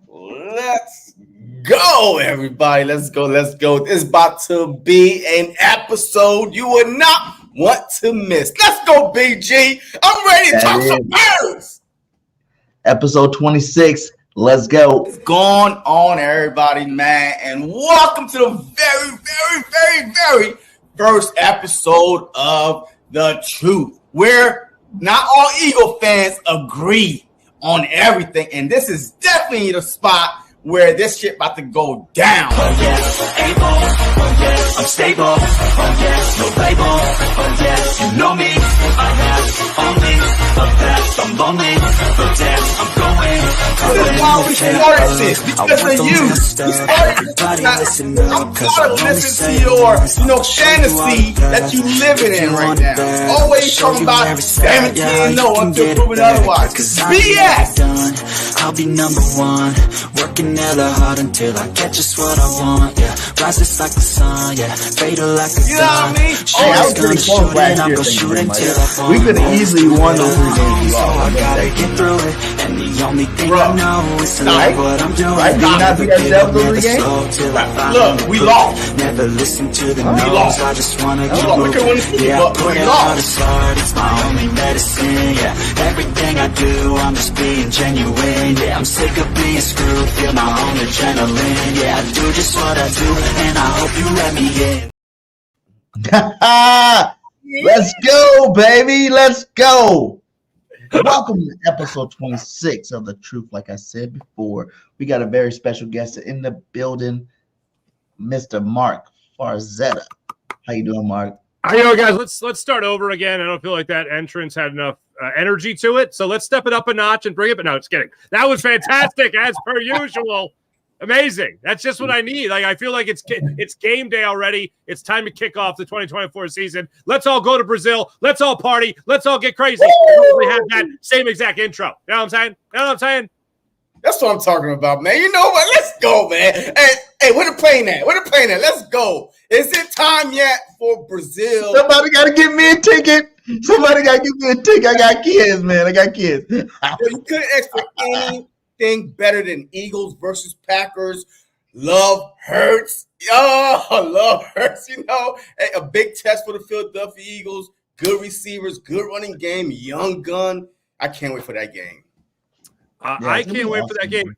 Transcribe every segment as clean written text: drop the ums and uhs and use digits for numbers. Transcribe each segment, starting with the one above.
Let's go, everybody. Let's go. Let's go. It's about to be an episode you would not want to miss. Let's go, BG. I'm ready to talk some birds. Episode 26. Let's go. What's going on, everybody, man? And welcome to the very first episode of The Truth, where not all Eagle fans agree on everything, and this is definitely the spot where this shit about to go down. Oh yes, able. Oh yes, I'm stable. Oh yes, no label. Oh yes, you know me. I have only the best. I'm lonely, but damn, I'm going. This is why we started this, because of you. We started this. I'm tired of listening to your, fantasy that you living in right now. Always talking about 17-0 until proven otherwise. BS. I'll be number one, working hella hard until I get just what I want. Yeah, rises like the sun. Yeah, fatal like a gun. Hey, I was pretty close last year. We could have easily won those 3 games. So I gotta get through it, and the only thing I know is to love what I'm doing. Right? Did not be ourselves in the game? Look, we lost. Never listen to the no's. I just wanna keep moving. Yeah, I put it hard as hard. It's my only medicine. Yeah, everything I do, I'm just being genuine. Yeah, I'm sick of being screwed. Feel my own adrenaline. Yeah, I do just what I do, and I hope you let me in. Let's go, baby. Let's go. Welcome to episode 26 of The Truth. Like I said before, we got a very special guest in the building, Mr. Marc Farzetta. How you doing, Marc? How you doing, guys? Let's start over again. I don't feel like that entrance had enough energy to it, so let's step it up a notch and bring it. But no, just kidding. That was fantastic as per usual. Amazing. That's just what I need. Like, I feel like it's game day already. It's time to kick off the 2024 season. Let's all go to Brazil. Let's all party. Let's all get crazy. We have that same exact intro. You know what I'm saying? You know what I'm saying? That's what I'm talking about, man. You know what? Let's go, man. Hey, where the plane at? Let's go. Is it time yet for Brazil? Somebody got to give me a ticket. I got kids, man. I got kids. You couldn't expect anything better than Eagles versus Packers. Love hurts. Oh, love hurts. A big test for the Philadelphia Eagles. Good receivers, good running game, young gun. I can't wait for that game. I can't wait for that game.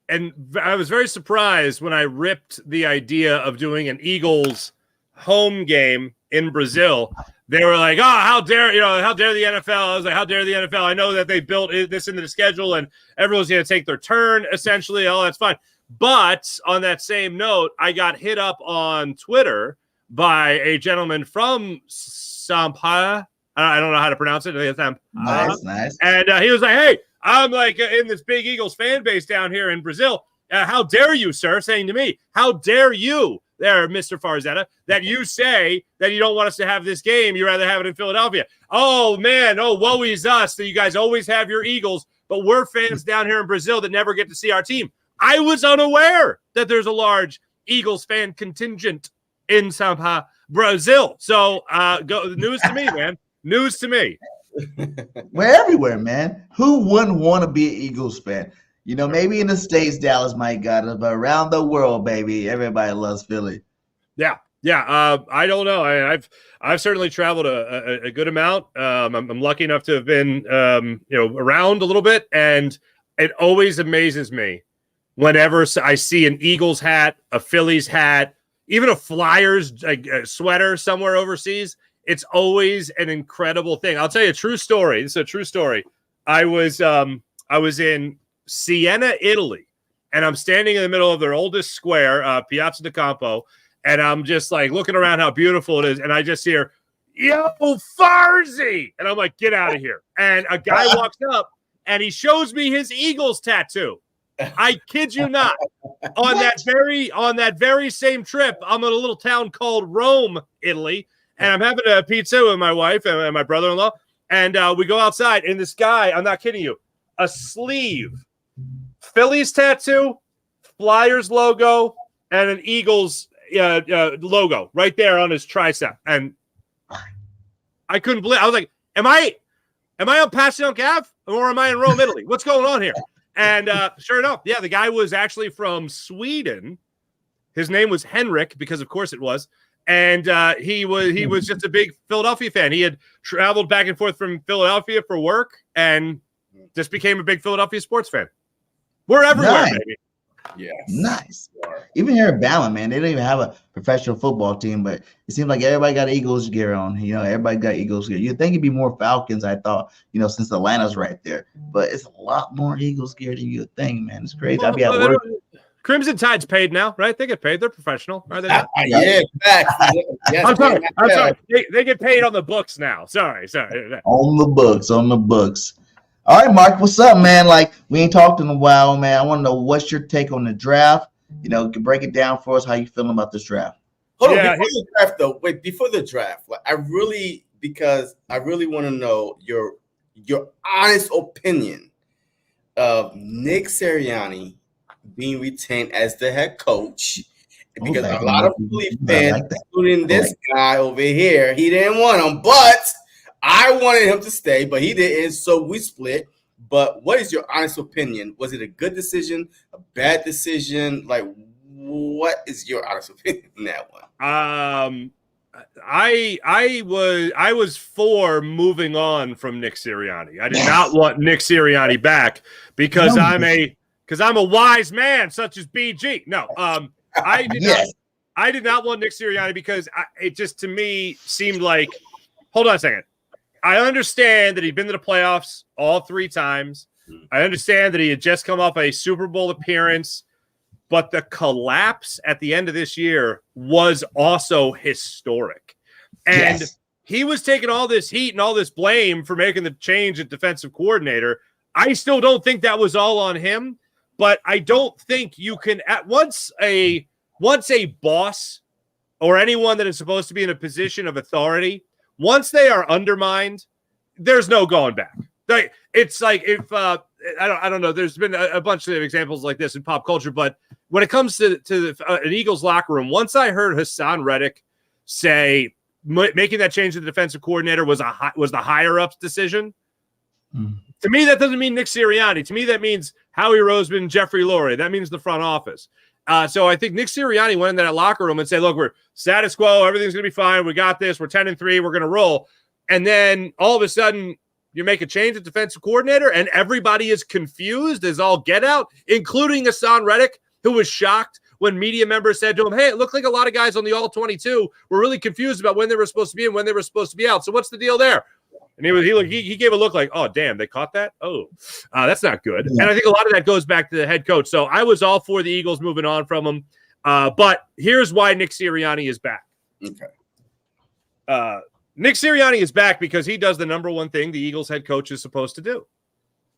And I was very surprised when I ripped the idea of doing an Eagles home game in Brazil. They were like, "Oh, how dare the NFL?" I was like, "How dare the NFL?" I know that they built this into the schedule, and everyone's going to take their turn. Essentially, that's fine. But on that same note, I got hit up on Twitter by a gentleman from Sampa. I don't know how to pronounce it. Nice. And he was like, "Hey, I'm like in this big Eagles fan base down here in Brazil. How dare you, sir?" Saying to me, "How dare you there, Mr. Farzetta, that you say that you don't want us to have this game. You rather have it in Philadelphia. Oh, man. Oh, woe is us that you guys always have your Eagles, but we're fans down here in Brazil that never get to see our team." I was unaware that there's a large Eagles fan contingent in Sao Paulo, Brazil. So news to me, man. News to me. We're everywhere, man. Who wouldn't want to be an Eagles fan? Maybe in the States, Dallas might got it, but around the world, baby, everybody loves Philly. Yeah. I don't know. I've certainly traveled a good amount. I'm lucky enough to have been, around a little bit, and it always amazes me whenever I see an Eagles hat, a Phillies hat, even a Flyers sweater somewhere overseas. It's always an incredible thing. I'll tell you a true story. This is a true story. I was in Siena, Italy, and I'm standing in the middle of their oldest square, Piazza di Campo, and I'm just like looking around how beautiful it is, and I just hear, "Yo, Farzy!" And I'm like, "Get out of here!" And a guy walks up, and he shows me his Eagles tattoo. I kid you not. On that very same trip, I'm in a little town called Rome, Italy, and I'm having a pizza with my wife and my brother-in-law, and we go outside, and this guy, I'm not kidding you, a sleeve, Phillies tattoo, Flyers logo, and an Eagles logo right there on his tricep. And I couldn't believe. I was like, "Am I on Passion Ave, or am I in Rome, Italy? What's going on here?" And sure enough, yeah, the guy was actually from Sweden. His name was Henrik, because of course it was. And he was just a big Philadelphia fan. He had traveled back and forth from Philadelphia for work and just became a big Philadelphia sports fan. We're everywhere, baby. Yes. Nice. Even here at Bama, man, they don't even have a professional football team, but it seems like everybody got Eagles gear on. Everybody got Eagles gear. You'd think it'd be more Falcons, I thought, since Atlanta's right there. But it's a lot more Eagles gear than you'd think, man. It's crazy. I'd be at work. Crimson Tide's paid now, right? They get paid. They're professional, are they not? Yeah, facts. Yes, I'm sorry. They get paid on the books now. Sorry. On the books. All right, Mark, what's up, man? Like, we ain't talked in a while, man. I want to know what's your take on the draft. You can break it down for us. How you feeling about this draft? Hold on, before the draft, though. Wait, before the draft, I really want to know your honest opinion of Nick Sirianni being retained as the head coach, because a lot of fans, including this guy over here, he didn't want him, but I wanted him to stay, but he didn't, so we split. But what is your honest opinion? Was it a good decision, a bad decision? Like, what is your honest opinion on that one? I was for moving on from Nick Sirianni. I did not want Nick Sirianni back because I'm a wise man such as BG. No, I did not want Nick Sirianni because it just to me seemed like, hold on a second. I understand that he'd been to the playoffs all 3 times. I understand that he had just come off a Super Bowl appearance, but the collapse at the end of this year was also historic. And he was taking all this heat and all this blame for making the change at defensive coordinator. I still don't think that was all on him, but I don't think you can once a boss or anyone that is supposed to be in a position of authority, once they are undermined, there's no going back. It's like if I don't know. There's been a bunch of examples like this in pop culture, but when it comes to an Eagles locker room, once I heard Hassan Reddick say making that change to the defensive coordinator was the higher ups decision. To me, that doesn't mean Nick Sirianni. To me, that means Howie Roseman, Jeffrey Lurie. That means the front office. So I think Nick Sirianni went into that locker room and said, look, we're status quo. Everything's going to be fine. We got this. We're 10-3. We're going to roll. And then all of a sudden you make a change at defensive coordinator and everybody is confused as all get out, including Hassan Reddick, who was shocked when media members said to him, hey, it looked like a lot of guys on the all-22 were really confused about when they were supposed to be and when they were supposed to be out. So what's the deal there? And he gave a look like, oh, damn, they caught that? Oh, that's not good. And I think a lot of that goes back to the head coach. So I was all for the Eagles moving on from him. But here's why Nick Sirianni is back. Okay. Nick Sirianni is back because he does the number one thing the Eagles head coach is supposed to do.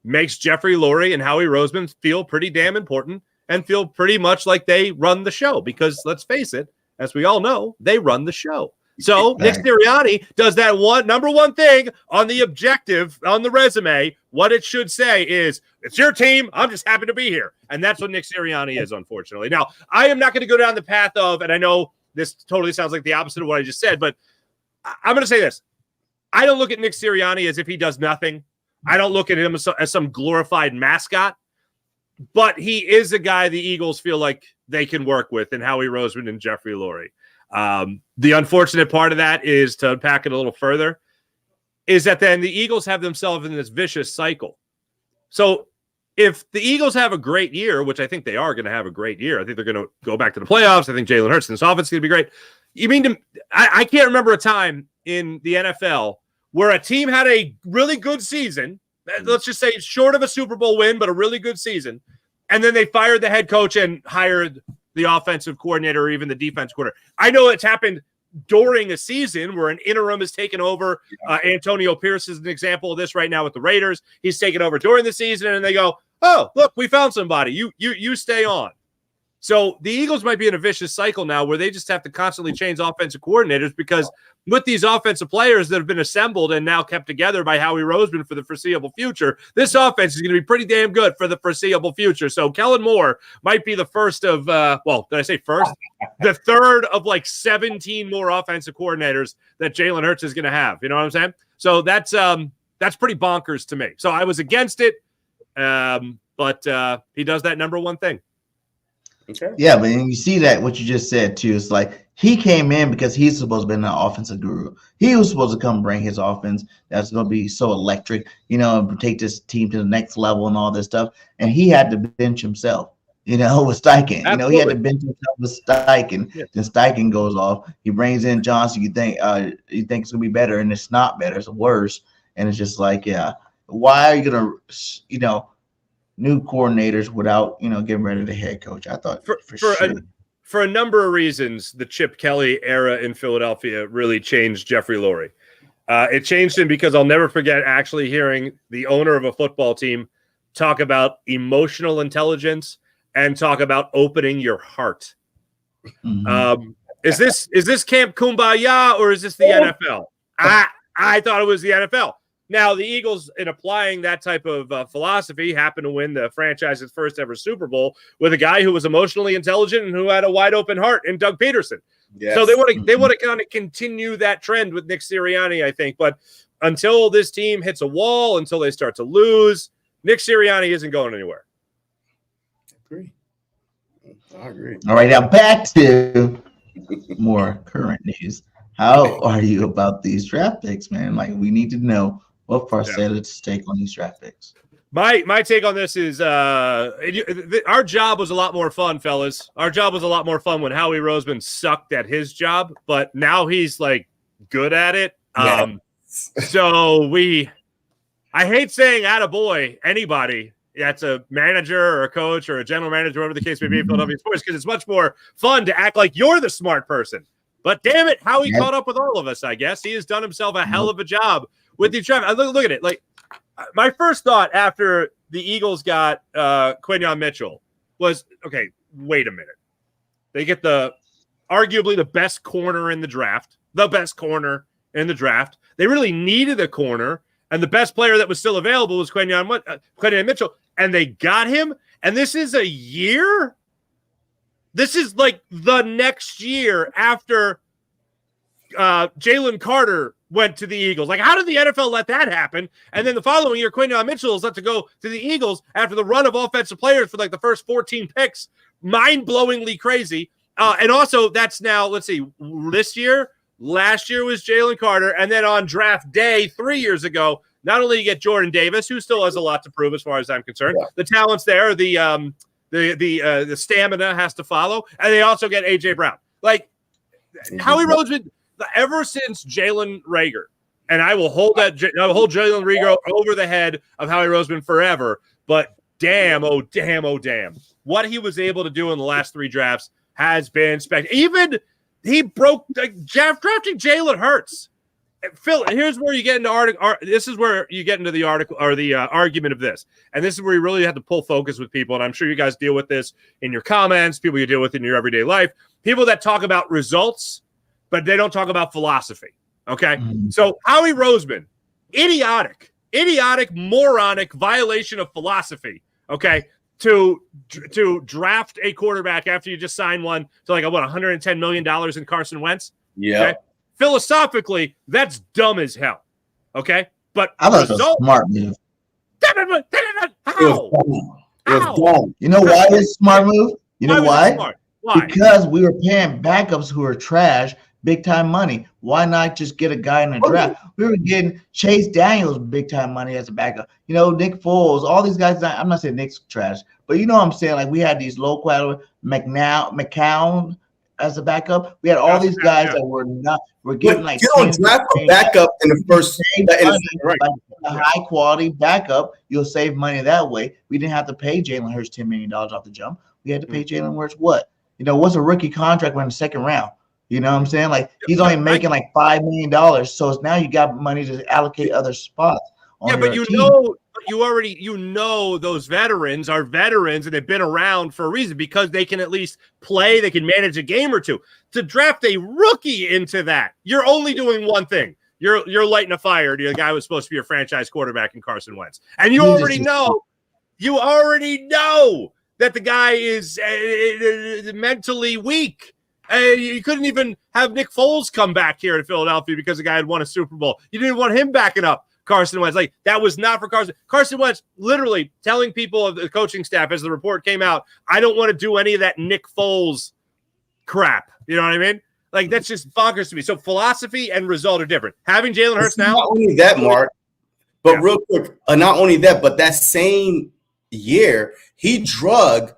Makes Jeffrey Lurie and Howie Roseman feel pretty damn important and feel pretty much like they run the show. Because let's face it, as we all know, they run the show. So Nick Sirianni does that number one thing on the objective, on the resume. What it should say is, it's your team. I'm just happy to be here. And that's what Nick Sirianni is, unfortunately. Now, I am not going to go down the path of, and I know this totally sounds like the opposite of what I just said, but I'm going to say this. I don't look at Nick Sirianni as if he does nothing. I don't look at him as some glorified mascot, but he is a guy the Eagles feel like they can work with, and Howie Roseman and Jeffrey Lurie. The unfortunate part of that is, to unpack it a little further, is that then the Eagles have themselves in this vicious cycle. So if the Eagles have a great year, which I think they are going to have a great year, I think they're going to go back to the playoffs. I think Jalen Hurts and this offense is going to be great. You mean I can't remember a time in the NFL where a team had a really good season, let's just say short of a Super Bowl win, but a really good season, and then they fired the head coach and hired the offensive coordinator or even the defense coordinator. I know it's happened during a season where an interim is taken over. Antonio Pierce is an example of this right now with the Raiders. He's taken over during the season, and they go, oh, look, we found somebody. You stay on. So the Eagles might be in a vicious cycle now where they just have to constantly change offensive coordinators, because with these offensive players that have been assembled and now kept together by Howie Roseman for the foreseeable future, this offense is going to be pretty damn good for the foreseeable future. So Kellen Moore might be the first of, did I say first? The third of like 17 more offensive coordinators that Jalen Hurts is going to have. You know what I'm saying? So that's pretty bonkers to me. So I was against it. but he does that number one thing. Okay. Yeah, but you see that what you just said too. It's like he came in because he's supposed to be an offensive guru. He was supposed to come bring his offense that's going to be so electric, and take this team to the next level and all this stuff. And he had to bench himself, with Steichen. Absolutely. He had to bench himself with Steichen. Yeah. Then Steichen goes off. He brings in Johnson. You think it's going to be better, and it's not better. It's worse. And it's just like, yeah, why are you going to, new coordinators without getting rid of the head coach? I thought for a number of reasons, the Chip Kelly era in Philadelphia really changed Jeffrey Lurie. It changed him because I'll never forget actually hearing the owner of a football team talk about emotional intelligence and talk about opening your heart. Mm-hmm. Is this Camp Kumbaya or is this the NFL? I thought it was the NFL. Now, the Eagles, in applying that type of philosophy, happened to win the franchise's first ever Super Bowl with a guy who was emotionally intelligent and who had a wide open heart in Doug Peterson. Yes. So they want to kind of continue that trend with Nick Sirianni, I think. But until this team hits a wall, until they start to lose, Nick Sirianni isn't going anywhere. I agree. All right, now back to more current news. How are you about these draft picks, man? Like, we need to know what Farzetta's take on these draft picks. My take on this is our job was a lot more fun, fellas. Our job was a lot more fun when Howie Roseman sucked at his job, but now he's like good at it. Yeah. So I hate saying attaboy anybody that's a manager or a coach or a general manager, whatever the case may be in Philadelphia sports, because it's much more fun to act like you're the smart person. But damn it, Howie caught up with all of us, I guess. He has done himself a hell of a job with the draft. Look at it. Like, my first thought after the Eagles got Quinyon Mitchell was, okay, wait a minute. They get arguably the best corner in the draft. They really needed a corner, and the best player that was still available was Quinyon Mitchell, and they got him. And this is a year? This is like the next year after Jalen Carter went to the Eagles. Like, how did the NFL let that happen? And then the following year, Quinyon Mitchell is let to go to the Eagles after the run of offensive players for like the first 14 picks. Mind-blowingly crazy. And also, that's now, let's see, this year, last year was Jalen Carter. And then on draft day 3 years ago, not only you get Jordan Davis, who still has a lot to prove as far as I'm concerned. Yeah. The talent's there. The stamina has to follow. And they also get A.J. Brown. Like, Howie Roseman, ever since Jalen Reagor, and I will hold Jalen Reagor over the head of Howie Roseman forever, but damn, oh damn, oh damn. What he was able to do in the last three drafts has been spectacular. Even he broke drafting Jalen Hurts. Phil, here's where you get into this is where you get into the article or the argument of this. And this is where you really have to pull focus with people. And I'm sure you guys deal with this in your comments, people you deal with in your everyday life, people that talk about results, but they don't talk about philosophy. Okay. Mm-hmm. So Howie Roseman, idiotic, moronic violation of philosophy. Okay. To draft a quarterback after you just signed one to like $110 million in Carson Wentz. Yeah. Okay? Philosophically, that's dumb as hell. Okay. But I thought it was a smart move. How? You know why it's a smart move? You know why? Why? Because we were paying backups who are trash big time money. Why not just get a guy in the draft? We were getting Chase Daniels big time money as a backup. Nick Foles, all these guys. I'm not saying Nick's trash, but you know what I'm saying? Like, we had these low quality McCown as a backup. We had all these guys that were not. We're getting like you don't draft a backup in the first right. A high quality backup. You'll save money that way. We didn't have to pay Jalen Hurts $10 million off the jump. We had to pay Jalen Hurts what? What's a rookie contract when in the second round? You know what I'm saying? Like, he's only making like $5 million. So now you got money to allocate other spots. But you already those veterans are veterans and they've been around for a reason because they can at least play, they can manage a game or two. To draft a rookie into that, you're only doing one thing. You're lighting a fire to the guy who was supposed to be your franchise quarterback in Carson Wentz. And you already know that the guy is mentally weak. You couldn't even have Nick Foles come back here in Philadelphia because the guy had won a Super Bowl. You didn't want him backing up Carson Wentz. Like, that was not for Carson. Carson Wentz literally telling people of the coaching staff as the report came out, I don't want to do any of that Nick Foles crap. You know what I mean? Like, that's just bonkers to me. So philosophy and result are different. Having Jalen Hurts now. Not only that, Mark, but real quick, not only that, but that same year, he drug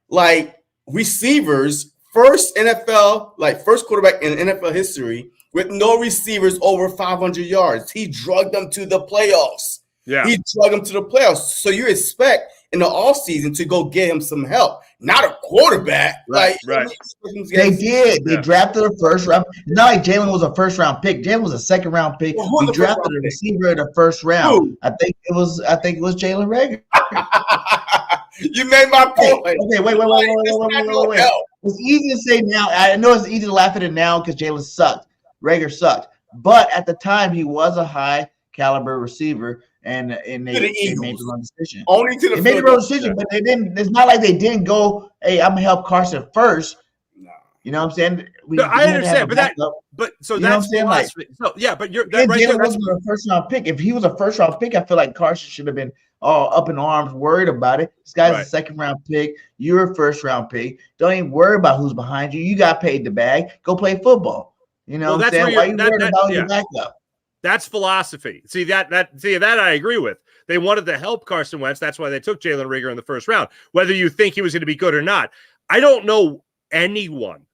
like receivers, first quarterback in NFL history with no receivers over 500 yards. He drugged them to the playoffs. Yeah. He drugged them to the playoffs. So you expect in the offseason to go get him some help, not a quarterback. Right. They did. They drafted a first round. Not like Jalen was a first round pick. Jalen was a second round pick. Well, we drafted a receiver in the first round. Who? I think it was Jalen Reagor. You made my point. Okay, wait. It's easy to say now. I know it's easy to laugh at it now because Jalen sucked. Reagor sucked. But at the time, he was a high caliber receiver, and they made the wrong decision. Only to the they made the wrong decision, but they didn't. It's not like they didn't go, hey, I'm gonna help Carson first. No. You know what I'm saying? I understand, that's philosophy. But you're that right there. Wasn't a first round pick. If he was a first round pick, I feel like Carson should have been all up in arms, worried about it. This guy's a second round pick. You're a first round pick. Don't even worry about who's behind you. You got paid the bag. Go play football. You know what I'm saying? Why are you worried about your backup? That's philosophy. See that I agree with. They wanted to help Carson Wentz. That's why they took Jalen Reagor in the first round. Whether you think he was going to be good or not, I don't know anyone.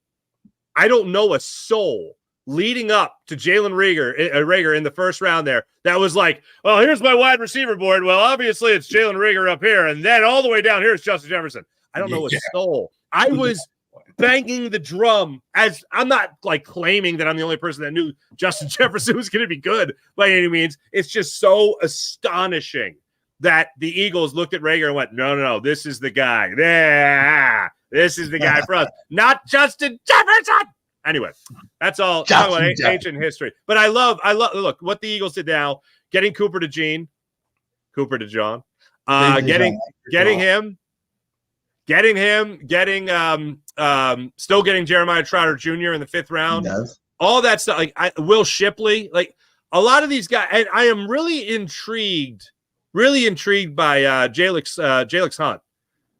I don't know a soul leading up to Jalen Reagor in the first round there that was like, well, here's my wide receiver board. Well, obviously it's Jalen Reagor up here, and then all the way down here is Justin Jefferson. I don't know a soul. I was banging the drum as I'm not like claiming that I'm the only person that knew Justin Jefferson was going to be good by any means. It's just so astonishing that the Eagles looked at Reagor and went, no, this is the guy. Yeah, this is the guy for us, not Justin Jefferson. Anyway, that's all. Ancient history. But I love. Look what the Eagles did now: getting Cooper to John, still getting Jeremiah Trotter Jr. in the 5th round. All that stuff. Like Will Shipley, like a lot of these guys. And I am really intrigued by Jalix Hunt.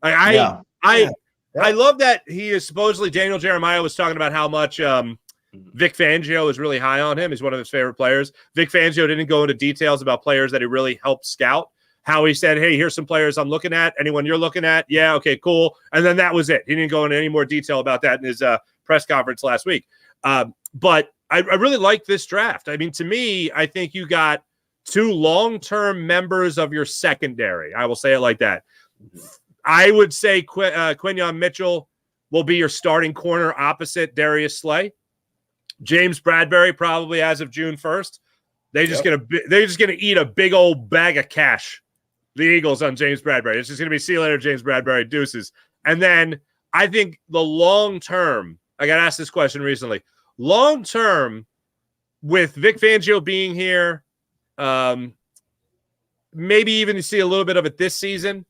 I love that he is supposedly Daniel Jeremiah was talking about how much Vic Fangio is really high on him. He's one of his favorite players. Vic Fangio didn't go into details about players that he really helped scout. How he said, hey, here's some players I'm looking at. Anyone you're looking at? Yeah, okay, cool. And then that was it. He didn't go into any more detail about that in his press conference last week. But I really like this draft. I mean, to me, I think you got 2 long-term members of your secondary. I will say it like that. I would say Quinyon Mitchell will be your starting corner opposite Darius Slay. James Bradbury probably as of June 1st. They're just gonna eat a big old bag of cash. The Eagles on James Bradbury. It's just gonna be see you later, James Bradbury, deuces. And then I think the long term. I got asked this question recently. Long term, with Vic Fangio being here, maybe even you see a little bit of it this season.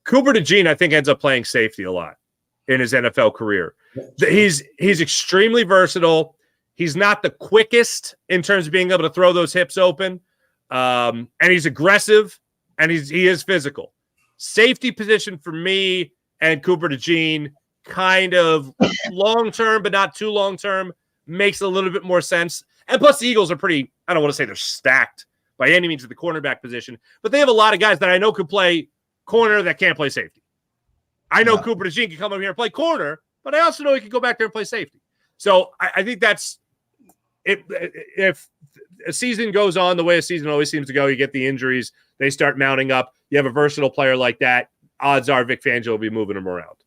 Cooper DeJean, I think, ends up playing safety a lot in his NFL career. He's extremely versatile. He's not the quickest in terms of being able to throw those hips open, and he's aggressive, and he is physical. Safety position for me and Cooper DeJean, kind of long-term, but not too long-term, makes a little bit more sense. And plus, the Eagles are pretty, I don't want to say they're stacked by any means at the cornerback position, but they have a lot of guys that I know could play corner that can't play safety. I know Cooper DeJean can come over here and play corner, but I also know he can go back there and play safety. So I think that's it. If a season goes on the way a season always seems to go, you get the injuries, they start mounting up. You have a versatile player like that. Odds are Vic Fangio will be moving him around.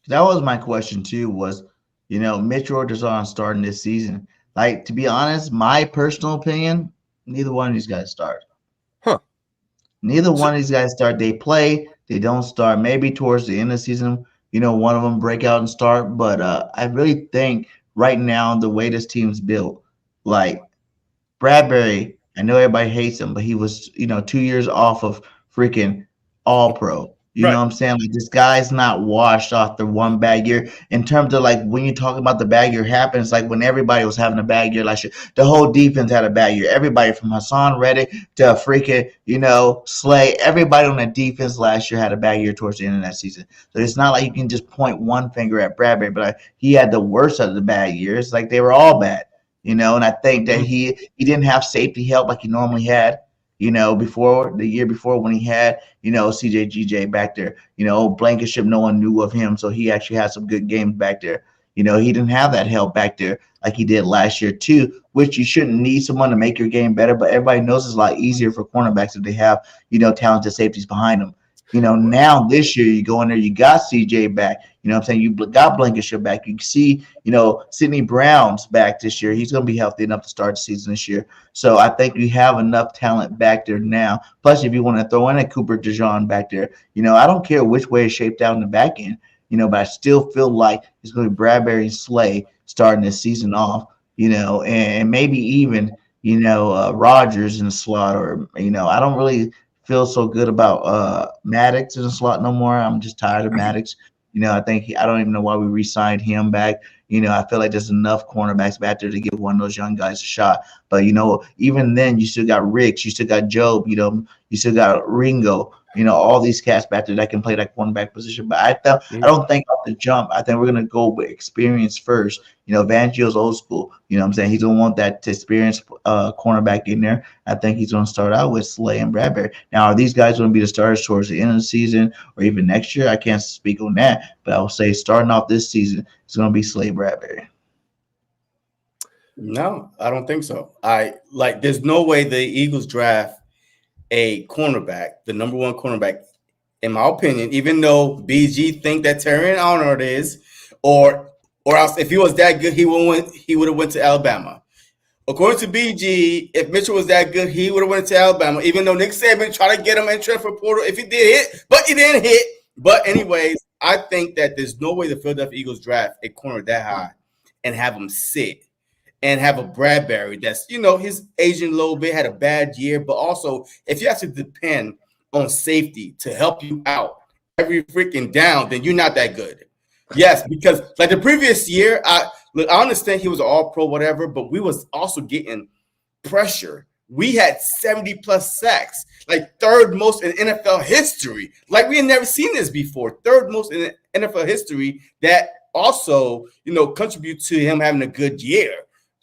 That was my question too. Was Mitch Rodgers starting this season? Like, to be honest, my personal opinion, neither one of these guys start. Neither one of these guys start. They play. They don't start. Maybe towards the end of the season, one of them break out and start. But I really think right now, the way this team's built, like Bradbury, I know everybody hates him, but he was, 2 years off of freaking All-Pro. You know what I'm saying? Like, this guy's not washed off the one bad year. In terms of, like, when you talk about the bad year happens, like when everybody was having a bad year last year, the whole defense had a bad year. Everybody from Hassan Reddick to freaking, Slay, everybody on the defense last year had a bad year towards the end of that season. So it's not like you can just point one finger at Bradbury, but he had the worst of the bad years. Like, they were all bad, and I think that he didn't have safety help like he normally had. Before the year before, when he had, CJGJ back there, Blankenship, no one knew of him. So he actually had some good games back there. He didn't have that help back there like he did last year too, which you shouldn't need someone to make your game better. But everybody knows it's a lot easier for cornerbacks if they have, talented safeties behind them. Now this year you go in there, you got CJ back. I'm saying? You got Blankenship back. You see, Sidney Brown's back this year. He's going to be healthy enough to start the season this year. So I think you have enough talent back there now. Plus, if you want to throw in a Cooper DeJean back there, I don't care which way it's shaped out in the back end, but I still feel like it's going to be Bradbury and Slay starting this season off, and maybe even, Rogers in the slot, or, I don't really feel so good about Maddox in the slot no more. I'm just tired of Maddox. I think I don't even know why we re-signed him back. I feel like there's enough cornerbacks back there to give one of those young guys a shot. But, even then, you still got Ricks, you still got Job, you still got Ringo, all these cats back there that can play that cornerback position. But I don't think off the jump, I think we're going to go with experience first. Vangio's old school. He's going to want that experienced cornerback in there. I think he's going to start out with Slay and Bradbury. Now, are these guys going to be the starters towards the end of the season or even next year? I can't speak on that. But I will say starting off this season, it's going to be Slay Bradbury. No, I don't think so. There's no way the Eagles draft a cornerback, the number one cornerback, in my opinion, even though BG think that Terrion Arnold is, or else if he was that good, he would have went to Alabama. According to BG, if Mitchell was that good, he would have went to Alabama, even though Nick Saban tried to get him in transfer portal if he did hit, but he didn't hit. But anyways, I think that there's no way the Philadelphia Eagles draft a corner that high and have him sit and have a Bradbury that's, his aging a little bit, had a bad year. But also, if you have to depend on safety to help you out every freaking down, then you're not that good. Yes, because like the previous year, I understand he was an all-pro, whatever, but we was also getting pressure. We had 70-plus sacks, like third most in NFL history. Like, we had never seen this before. Third most in NFL history that also, contribute to him having a good year.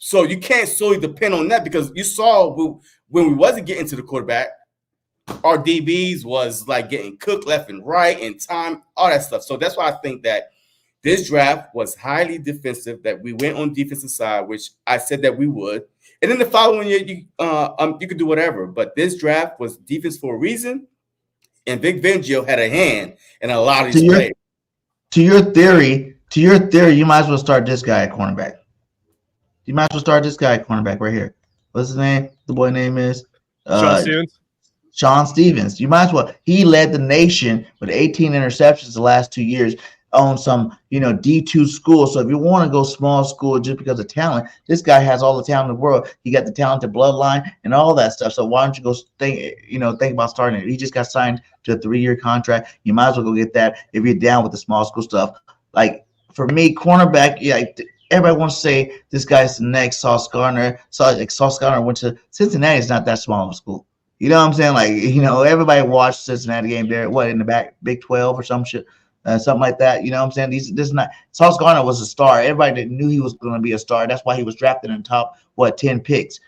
So you can't solely depend on that, because you saw when we wasn't getting to the quarterback, our DBs was like getting cooked left and right in time, all that stuff. So that's why I think that this draft was highly defensive, that we went on defensive side, which I said that we would. And then the following year, you could do whatever. But this draft was defense for a reason, and Vic Fangio had a hand in a lot of these players. To your theory, you might as well start this guy at cornerback. You might as well start this guy at cornerback right here. What's his name? The boy name is Sean Stevens. Sean Stevens. You might as well. He led the nation with 18 interceptions the last 2 years on some, D2 school. So if you want to go small school just because of talent, this guy has all the talent in the world. He got the talented bloodline and all that stuff. So why don't you go think about starting it? He just got signed to a 3-year contract. You might as well go get that if you're down with the small school stuff. Like, for me, cornerback, everybody wants to say this guy's the next Sauce Gardner. Sauce Gardner went to Cincinnati. It's not that small of a school. You know what I'm saying? Like, everybody watched Cincinnati game there. What, in the back, Big 12 or some shit? Something like that. You know what I'm saying? This is not – Sauce Gardner was a star. Everybody knew he was going to be a star. That's why he was drafted in the top, 10 picks.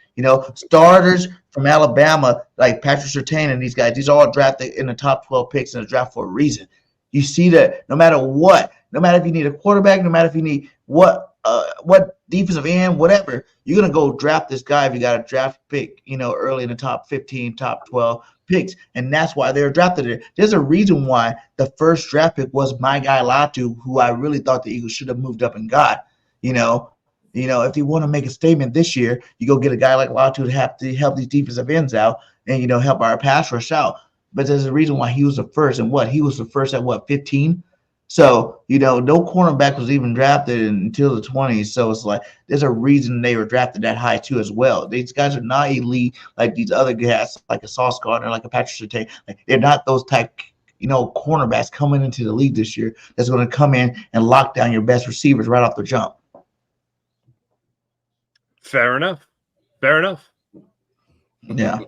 Starters from Alabama, like Patrick Surtain and these guys, these are all drafted in the top 12 picks in the draft for a reason. You see that no matter what, no matter if you need a quarterback, no matter if you need what defensive end, whatever, you're going to go draft this guy if you got a draft pick, early in the top 15, top 12 picks. And that's why they're drafted there. There's a reason why the first draft pick was my guy Latu, who I really thought the Eagles should have moved up and got. If you want to make a statement this year, you go get a guy like Latu to help these defensive ends out and, help our pass rush out. But there's a reason why he was the first. And he was the first at 15? So, no cornerback was even drafted until the 20s. So it's like there's a reason they were drafted that high too as well. These guys are not elite like these other guys, like a Sauce Gardner, like a Patrick Surtain. Like, they're not those type cornerbacks coming into the league this year that's going to come in and lock down your best receivers right off the jump. Fair enough. Yeah.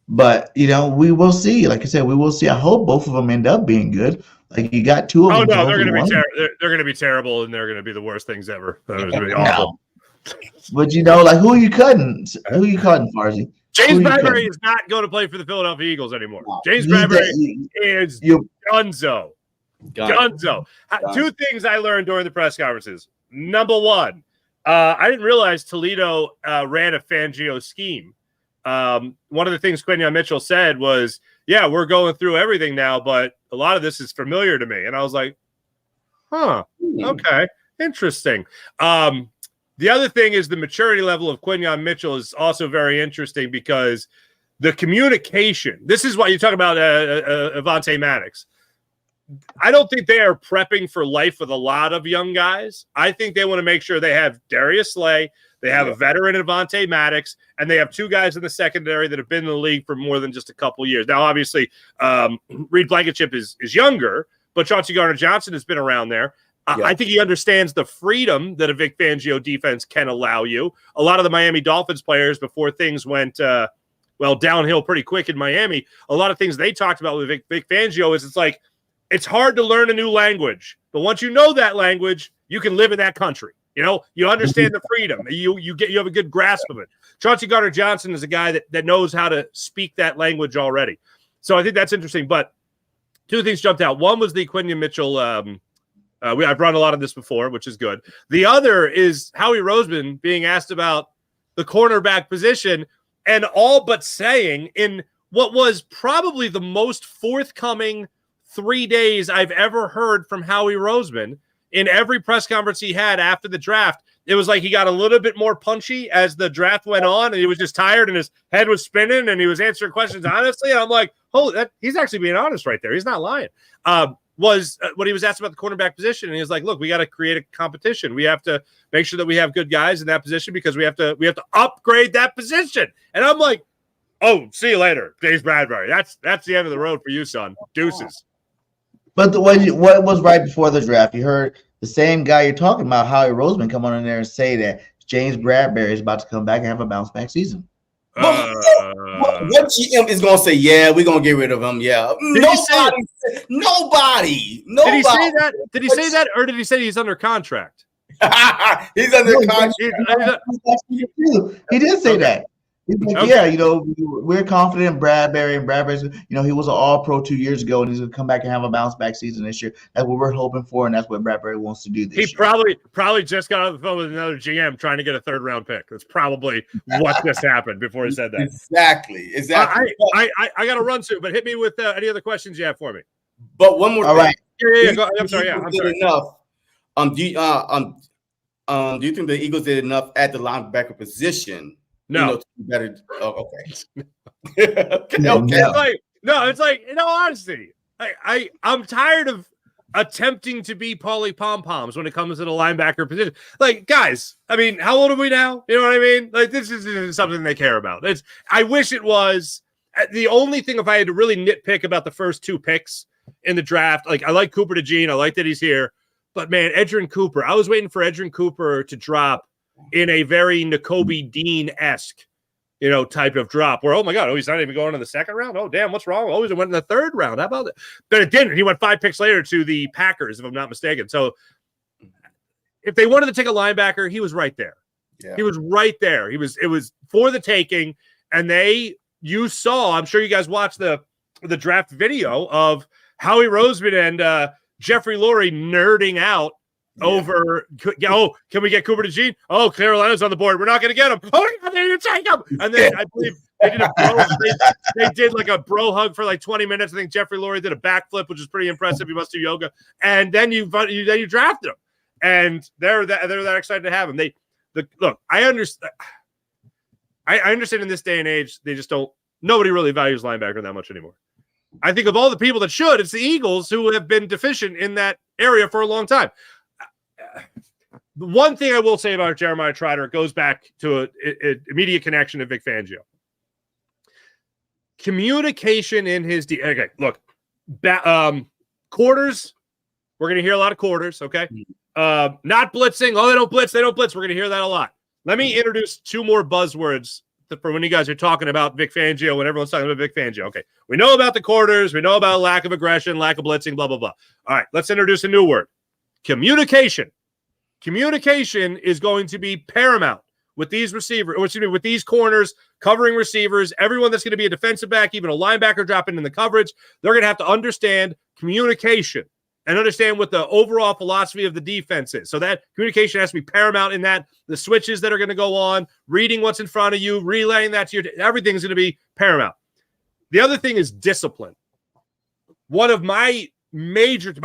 But, we will see. Like I said, we will see. I hope both of them end up being good. Like, you got two of them. Oh, no, they're going to be they're going to be terrible, and they're going to be the worst things ever. It's going to be awful. But, who are you cutting? Who are you cutting, Farzy? James Bradbury is not going to play for the Philadelphia Eagles anymore. James Bradbury is gunzo. Gunzo. Two things I learned during the press conferences. Number one, I didn't realize Toledo ran a Fangio scheme. One of the things Quinyon Mitchell said was, yeah, we're going through everything now, but a lot of this is familiar to me. And I was like, okay, interesting. The other thing is the maturity level of Quinyon Mitchell is also very interesting because the communication, this is what you talk about Avonte Maddox. I don't think they are prepping for life with a lot of young guys. I think they want to make sure they have Darius Slay, they have a veteran Avonte Maddox, and they have two guys in the secondary that have been in the league for more than just a couple years. Now, obviously, Reed Blankenship is younger, but Chauncey Gardner-Johnson has been around there. I think he understands the freedom that a Vic Fangio defense can allow you. A lot of the Miami Dolphins players, before things went downhill pretty quick in Miami, a lot of things they talked about with Vic Fangio is it's hard to learn a new language, but once you know that language, you can live in that country. You understand the freedom. You have a good grasp of it. Chauncey Gardner-Johnson is a guy that knows how to speak that language already. So I think that's interesting. But two things jumped out. One was the Quinyon Mitchell. I've run a lot of this before, which is good. The other is Howie Roseman being asked about the cornerback position and all but saying in what was probably the most forthcoming 3 days I've ever heard from Howie Roseman. In every press conference he had after the draft, it was like he got a little bit more punchy as the draft went on, and he was just tired and his head was spinning and he was answering questions honestly. And I'm like, he's actually being honest right there. He's not lying. Was when he was asked about the cornerback position, and he was like, look, we got to create a competition. We have to make sure that we have good guys in that position because we have to upgrade that position. And I'm like, oh, see you later, James Bradbury. That's the end of the road for you, son. Deuces. But what was right before the draft? You heard the same guy you're talking about, Howie Roseman, come on in there and say that James Bradbury is about to come back and have a bounce back season. What GM is going to say, yeah, we're going to get rid of him? Yeah. Nobody. Did he say that? Did he say that, or did he say he's under contract? He's under contract. He did say that. He's like, yeah, we're confident in Bradbury, and Bradbury's, he was an All-Pro 2 years ago, and he's going to come back and have a bounce-back season this year. That's what we're hoping for, and that's what Bradbury wants to do this year. He probably just got on the phone with another GM trying to get a third-round pick. That's probably what just happened before he said that. Exactly. I got to run soon, but hit me with any other questions you have for me. But one more thing. All right. Yeah. I'm sorry. Enough. Do you think the Eagles did enough at the linebacker position? No. Better. Oh, okay. It's like, in all honesty, I'm tired of attempting to be Paulie Pom-Poms when it comes to the linebacker position. Like, guys, I mean, how old are we now? You know what I mean? Like, this isn't something they care about. I wish it was. The only thing, if I had to really nitpick about the first two picks in the draft, like, I like Cooper DeJean. I like that he's here. But, man, Edgerrin Cooper, I was waiting for Edgerrin Cooper to drop in a very Nakobe Dean-esque, type of drop where, oh my God, he's not even going in the second round. Oh, damn, what's wrong? Oh, he went in the third round. How about that? But it didn't. He went 5 picks later to the Packers, if I'm not mistaken. So if they wanted to take a linebacker, he was right there. Yeah. He was right there. It was for the taking. And you saw, I'm sure you guys watched the draft video of Howie Roseman and Jeffrey Lurie nerding out over, can we get Cooper DeJean? Oh, Carolina's on the board. We're not going to get him. Oh, they didn't take him. And then I believe they did like a bro hug for like 20 minutes. I think Jeffrey Lurie did a backflip, which is pretty impressive. He must do yoga. And then you drafted him. And they're that excited to have him. Look, I understand. I understand in this day and age, they just don't. Nobody really values linebacker that much anymore. I think of all the people that should, it's the Eagles who have been deficient in that area for a long time. The one thing I will say about Jeremiah Trotter goes back to an immediate connection to Vic Fangio. Communication in his okay, look, Quarters. We're going to hear a lot of quarters, okay? Not blitzing. Oh, they don't blitz. We're going to hear that a lot. Let me introduce two more buzzwords for when you guys are talking about Vic Fangio, when everyone's talking about Vic Fangio. Okay, we know about the quarters. We know about lack of aggression, lack of blitzing, blah, blah, blah. All right, let's introduce a new word. Communication. Communication is going to be paramount with these receivers, or excuse me, with these corners, covering receivers, everyone that's going to be a defensive back, even a linebacker dropping in the coverage, they're going to have to understand communication and understand what the overall philosophy of the defense is. So that communication has to be paramount in that. The switches that are going to go on, reading what's in front of you, relaying that to everything's going to be paramount. The other thing is discipline. One of my biggest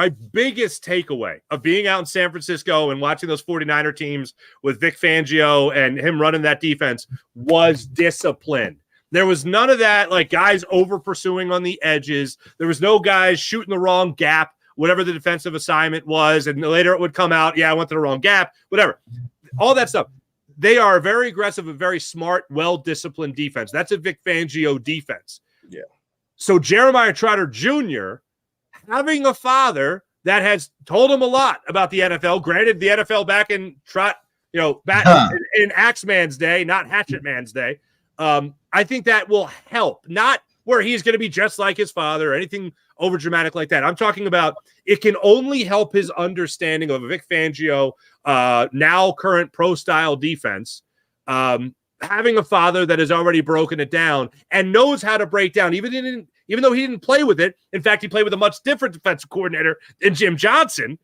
takeaway of being out in San Francisco and watching those 49er teams with Vic Fangio and him running that defense was discipline. There was none of that, like guys over pursuing on the edges. There was no guys shooting the wrong gap, whatever the defensive assignment was, and later it would come out, yeah, I went to the wrong gap, whatever. All that stuff. They are a very aggressive, a very smart, well-disciplined defense. That's a Vic Fangio defense. Yeah. So Jeremiah Trotter Jr., having a father that has told him a lot about the NFL, granted the NFL back in in Axeman's day, not Hatchet Man's day, I think that will help. Not where he's going to be just like his father or anything over dramatic like that. I'm talking about it can only help his understanding of a Vic Fangio, now current pro style defense. Having a father that has already broken it down and knows how to break down, even though he didn't play with it. In fact, he played with a much different defensive coordinator than Jim Johnson.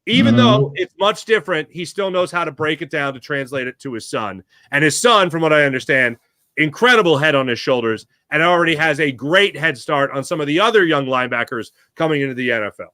Even though it's much different, he still knows how to break it down to translate it to his son. And his son, from what I understand, incredible head on his shoulders and already has a great head start on some of the other young linebackers coming into the NFL.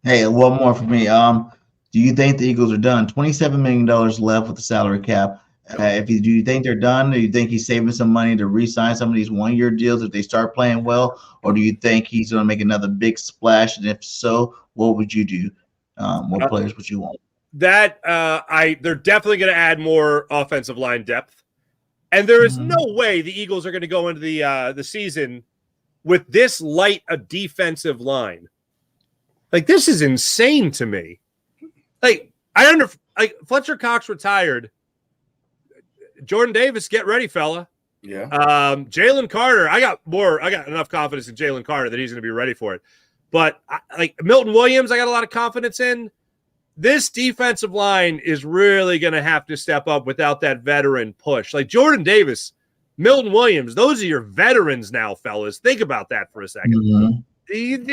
Hey, one more for me. Do you think the Eagles are done? $27 million left with the salary cap. Do you think they're done? Do you think he's saving some money to re-sign some of these one-year deals if they start playing well? Or do you think he's going to make another big splash? And if so, what would you do? What players would you want? They're definitely going to add more offensive line depth. And there is no way the Eagles are going to go into the season with this light a defensive line. Like, this is insane to me. Like, Fletcher Cox retired. Jordan Davis, get ready, fella. Yeah. Jalen Carter, I got enough confidence in Jalen Carter that he's going to be ready for it. But Milton Williams, I got a lot of confidence in. This defensive line is really going to have to step up without that veteran push. Like Jordan Davis, Milton Williams, those are your veterans now, fellas. Think about that for a second. You're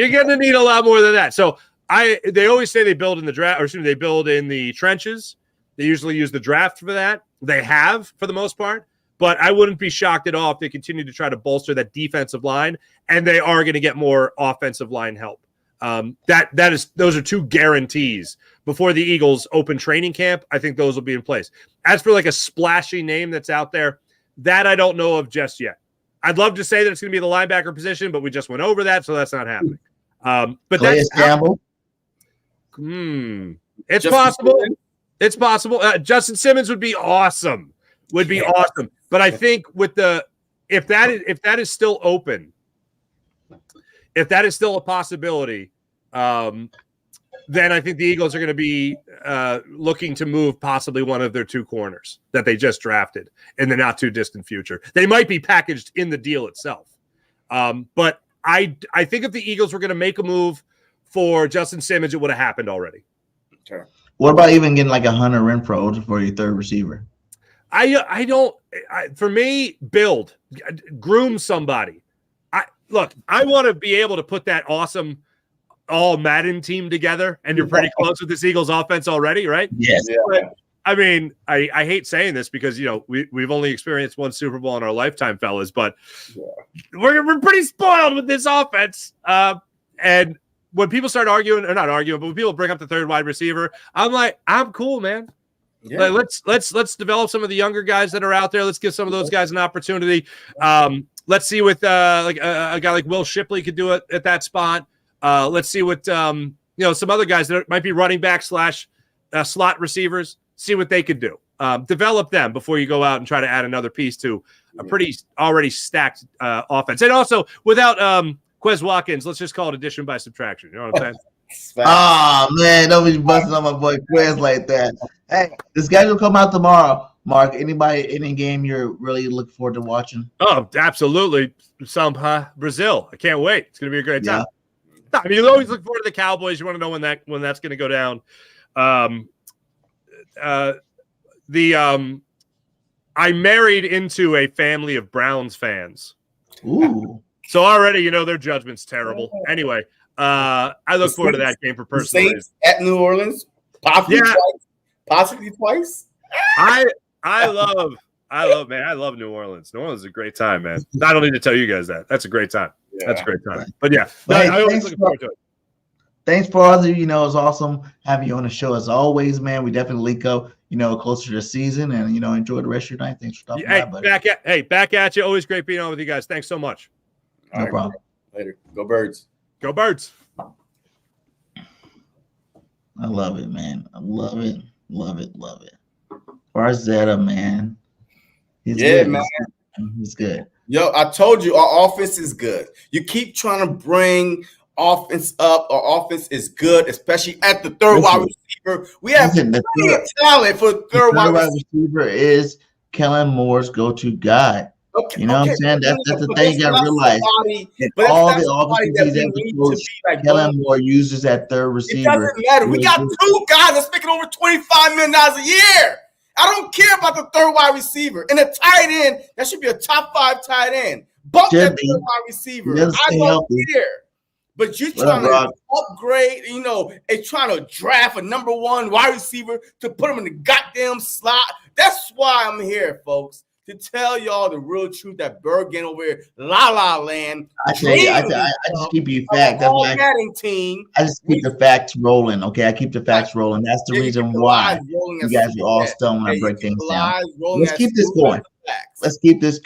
going to need a lot more than that. So they always say they build in the draft, or they build in the trenches. They usually use the draft for that. They have, for the most part. But I wouldn't be shocked at all if they continue to try to bolster that defensive line, and they are going to get more offensive line help. Those are two guarantees. Before the Eagles open training camp, I think those will be in place. As for like a splashy name that's out there, that I don't know of just yet. I'd love to say that it's going to be the linebacker position, but we just went over that, so that's not happening. But that's Campbell. It's possible. It's possible. Justin Simmons would be awesome. Awesome. But I think with if that is still open, if that is still a possibility, then I think the Eagles are going to be looking to move possibly one of their two corners that they just drafted in the not too distant future. They might be packaged in the deal itself. But I think if the Eagles were going to make a move for Justin Simmons, it would have happened already. Okay. What about even getting like a Hunter Renfrow for your third receiver? For me, groom somebody. I want to be able to put that awesome all Madden team together, and you're pretty close with this Eagles offense already, right? Yes. Yeah. But, I mean, I hate saying this because, we've only experienced one Super Bowl in our lifetime, fellas, but we're pretty spoiled with this offense. And when people start arguing, or not arguing, but when people bring up the third wide receiver, I'm like, I'm cool, man. Yeah. Like, let's develop some of the younger guys that are out there. Let's give some of those guys an opportunity. Let's see what a guy like Will Shipley could do it at that spot. Let's see what some other guys that might be running back / slot receivers. See what they could do. Develop them before you go out and try to add another piece to pretty already stacked offense. And also without Quez Watkins, let's just call it addition by subtraction. You know what I'm saying? Oh man, don't be busting on my boy Quez like that. Hey, the schedule come out tomorrow. Mark, any game you're really looking forward to watching? Oh, absolutely. Some Brazil. I can't wait. It's gonna be a great time. Yeah. I mean, you always look forward to the Cowboys. You want to know when that's gonna go down. I married into a family of Browns fans. Ooh. So already, their judgment's terrible. Anyway, I look forward to that game for personal reasons. At New Orleans, possibly twice. I love New Orleans. New Orleans is a great time, man. I don't need to tell you guys that. That's a great time. Yeah. That's a great time. But yeah, I always look forward to it. Thanks, brother. It's awesome having you on the show as always, man. We definitely link up, closer to the season, and enjoy the rest of your night. Thanks for stopping by, buddy. Back at you. Always great being on with you guys. Thanks so much. No problem. Later. Go Birds. Go Birds. I love it, man. I love it. Love it. Love it. Farzetta, man. He's good, man. He's good. Yo, I told you our offense is good. You keep trying to bring offense up. Our offense is good, especially at the third wide receiver. We have plenty of talent for the third wide receiver is Kellen Moore's go-to guy. Okay, what I'm saying? That's the thing you got to realize. All the offenses he's ever coached, Kellen Moore uses that third receiver. It doesn't matter. We got two guys that's making over $25 million a year. I don't care about the third wide receiver. And a tight end, that should be a top 5 tight end. Bump that third wide receiver. I don't care. But you're trying to upgrade, and trying to draft a number 1 wide receiver to put him in the goddamn slot. That's why I'm here, folks, to tell y'all the real truth that Birdgang over here, la land. I just keep you facts. I just keep the facts rolling. Okay, I keep the facts rolling. That's the reason why you guys are all stoned when I break things down. Let's keep this going. Let's keep this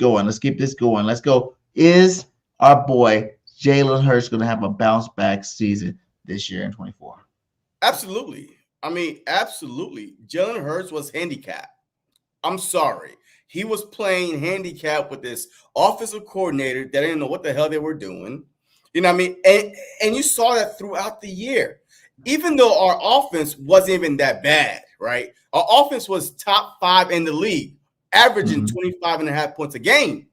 going. Let's go. Is our boy Jalen Hurts going to have a bounce back season this year in 24? Absolutely. Absolutely. Jalen Hurts was handicapped. I'm sorry. He was playing handicap with this offensive coordinator that didn't know what the hell they were doing. You know what I mean? And you saw that throughout the year. Even though our offense wasn't even that bad, right? Our offense was top 5 in the league, averaging 25.5 points a game.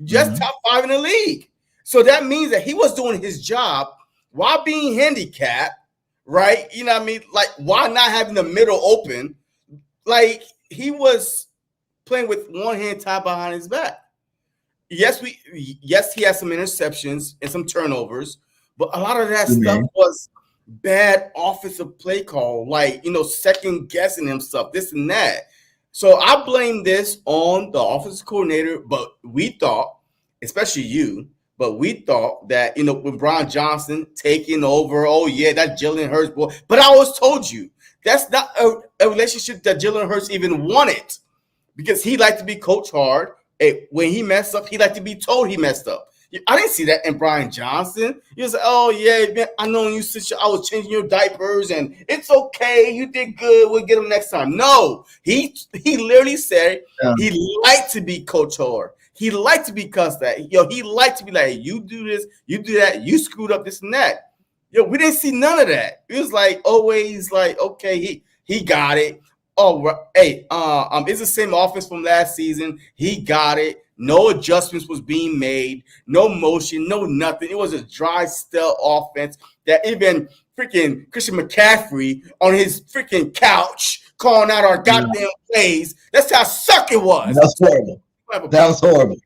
Just top 5 in the league. So that means that he was doing his job while being handicapped, right? You know what I mean? Like, why not having the middle open? Like, he was playing with one hand tied behind his back. Yes, he has some interceptions and some turnovers, but a lot of that stuff was bad offensive play call, like, second guessing himself, this and that. So I blame this on the offensive coordinator, but we thought, especially you, that, with Brian Johnson taking over, that's Jalen Hurts, boy. But I always told you, that's not a relationship that Jalen Hurts even wanted, because he liked to be coached hard. When he messed up, he liked to be told he messed up. I didn't see that in Brian Johnson. He was like, man, I know you since I was changing your diapers, and it's okay. You did good. We'll get him next time. No, he literally said he liked to be coached hard. He liked to be cussed at. He liked to be like, you do this, you do that, you screwed up this and that. We didn't see none of that. It was like always like, okay, he got it. Oh, hey, it's the same offense from last season. He got it. No adjustments was being made. No motion, no nothing. It was a dry, stale offense that even freaking Christian McCaffrey on his freaking couch calling out our goddamn plays. That's how suck it was. That's horrible. That was horrible.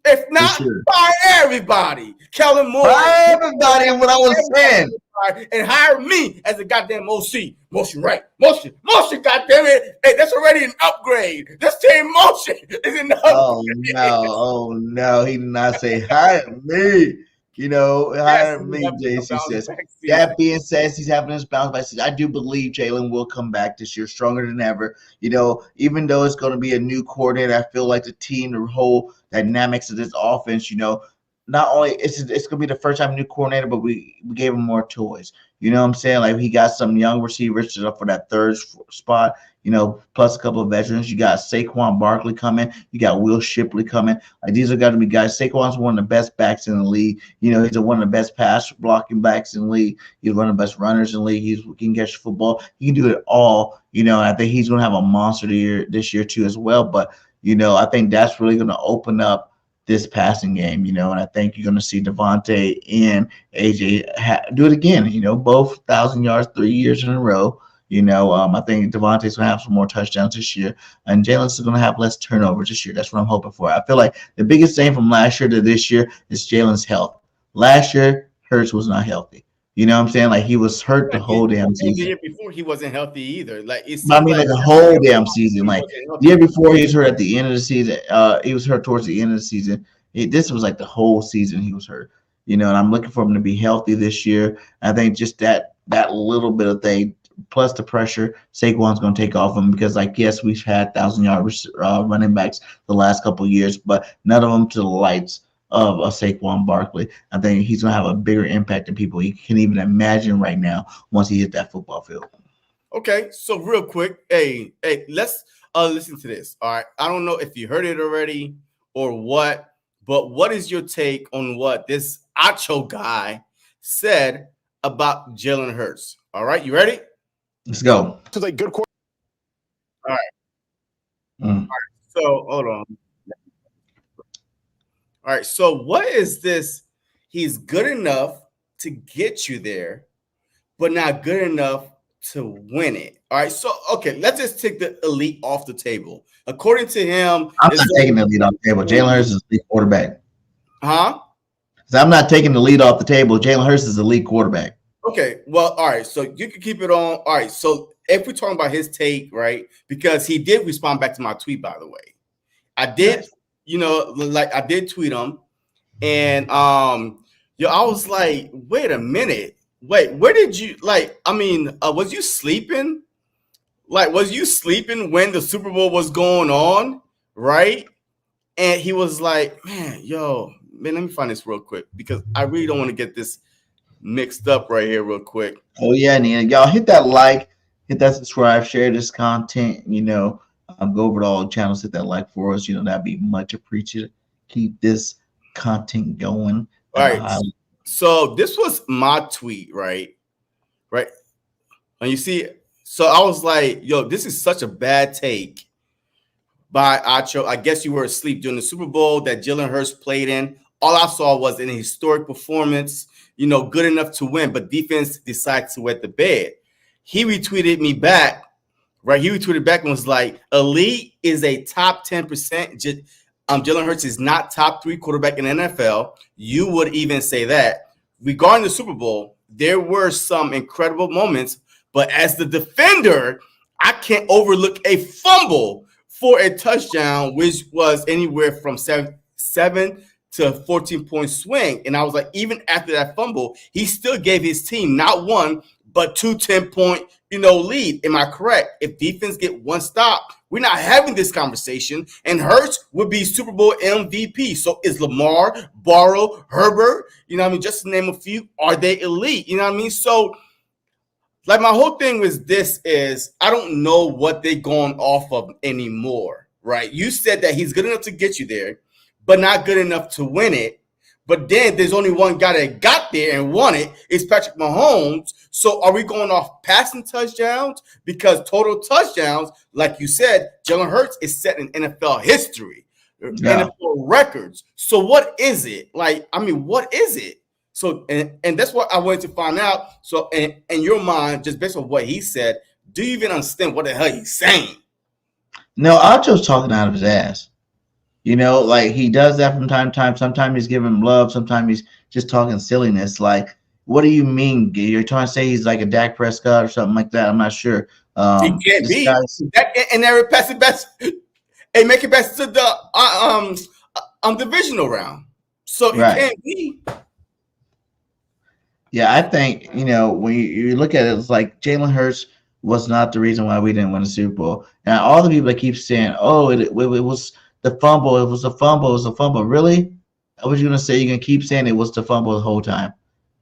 If not, fire everybody. Kellen Moore. Fire everybody and what I was saying. And hire me as a goddamn OC. Motion right. Motion, goddamn it. Hey, that's already an upgrade. Just saying motion is an upgrade. Oh, no. He did not say hire me. Hire me, JC says. That being said, he's having his bounce back season. I do believe Jalen will come back this year stronger than ever. Even though it's going to be a new coordinator, I feel like the team, the whole dynamics of this offense, not only it's gonna be the first time new coordinator, but we gave him more toys. You know what I'm saying? Like he got some young receivers up for that third spot. You know, plus a couple of veterans. You got Saquon Barkley coming. You got Will Shipley coming. Like these are got to be guys. Saquon's one of the best backs in the league. You know, he's one of the best pass blocking backs in the league. He's one of the best runners in the league. He can catch the football. He can do it all. You know, and I think he's going to have a monster this year too as well. But you know, I think that's really going to open up this passing game, you know, and I think you're going to see Devontae and AJ do it again, you know, both 1,000 yards 3 years in a row. You know, I think Devontae's going to have some more touchdowns this year, and Jalen's going to have less turnovers this year. That's what I'm hoping for. I feel like the biggest thing from last year to this year is Jalen's health. Last year, Hurts was not healthy. You know what I'm saying? Like he was hurt the whole damn season. The year before, he wasn't healthy either. Like I mean, like the whole damn season. Like the year before, he was hurt at the end of the season. He was hurt towards the end of the season. This was like the whole season he was hurt. You know, and I'm looking for him to be healthy this year. I think just that little bit of thing, plus the pressure, Saquon's going to take off him because, like, yes, we've had 1,000-yard running backs the last couple of years, but none of them to the lights of Saquon Barkley. I think he's going to have a bigger impact than people he can even imagine right now once he hit that football field. Okay, so real quick, hey, let's listen to this. All right, I don't know if you heard it already or what, but what is your take on what this Acho guy said about Jalen Hurts? All right, you ready? Let's go. This is a good quarterback. All right. All right. So hold on. All right. So what is this? He's good enough to get you there, but not good enough to win it. All right. So okay, let's just take the elite off the table. According to him, I'm not taking the lead off the table. Jalen Hurts is the lead quarterback. Huh? So I'm not taking the lead off the table. Jalen Hurts is the lead quarterback. Okay, well, all right. So you can keep it on. All right. So if we're talking about his take, right? Because he did respond back to my tweet, by the way. I did, you know, like I did tweet him, and I was like, wait a minute, where did you was you sleeping? Like, was you sleeping when the Super Bowl was going on, right? And he was like, man, let me find this real quick because I really don't want to get this mixed up right here real quick. Oh yeah, Nina, y'all hit that like, hit that subscribe, share this content, you know, go over to all the channels, hit that like for us, you know, that'd be much appreciated. Keep this content going. All right. So this was my tweet, right? And you see, so I was like, this is such a bad take by Acho. I guess you were asleep during the Super Bowl that Jalen Hurts played in. All I saw was an historic performance, you know, good enough to win, but defense decided to wet the bed. He retweeted me back, right? He retweeted back and was like, elite is a top 10%. Jalen Hurts is not top 3 quarterback in the NFL. You would even say that. Regarding the Super Bowl, there were some incredible moments, but as the defender, I can't overlook a fumble for a touchdown, which was anywhere from 7 to 14-point swing. And I was like, even after that fumble, he still gave his team not one, but 2 10-point, lead. Am I correct? If defense get one stop, we're not having this conversation. And Hurts would be Super Bowl MVP. So is Lamar, Burrow, Herbert, just to name a few, are they elite? You know what I mean? So like my whole thing with this is I don't know what they're going off of anymore, right? You said that he's good enough to get you there, but not good enough to win it. But then there's only one guy that got there and won it. It's Patrick Mahomes. So are we going off passing touchdowns? Because total touchdowns, like you said, Jalen Hurts is set in NFL history, NFL records. So what is it? What is it? So, and that's what I wanted to find out. So in your mind, just based on what he said, do you even understand what the hell he's saying? No, Acho's talking out of his ass. Like he does that from time to time. Sometimes he's giving him love. Sometimes he's just talking silliness. Like, what do you mean? You're trying to say he's like a Dak Prescott or something like that? I'm not sure. He can't be. And never pass it back. And make it back to the divisional round. So he can't be. Yeah, I think, when you look at it, it's like Jalen Hurts was not the reason why we didn't win the Super Bowl. And all the people that keep saying, oh, it was the fumble. It was a fumble. It was a fumble. Really? I was going to say you're going to keep saying it was the fumble the whole time.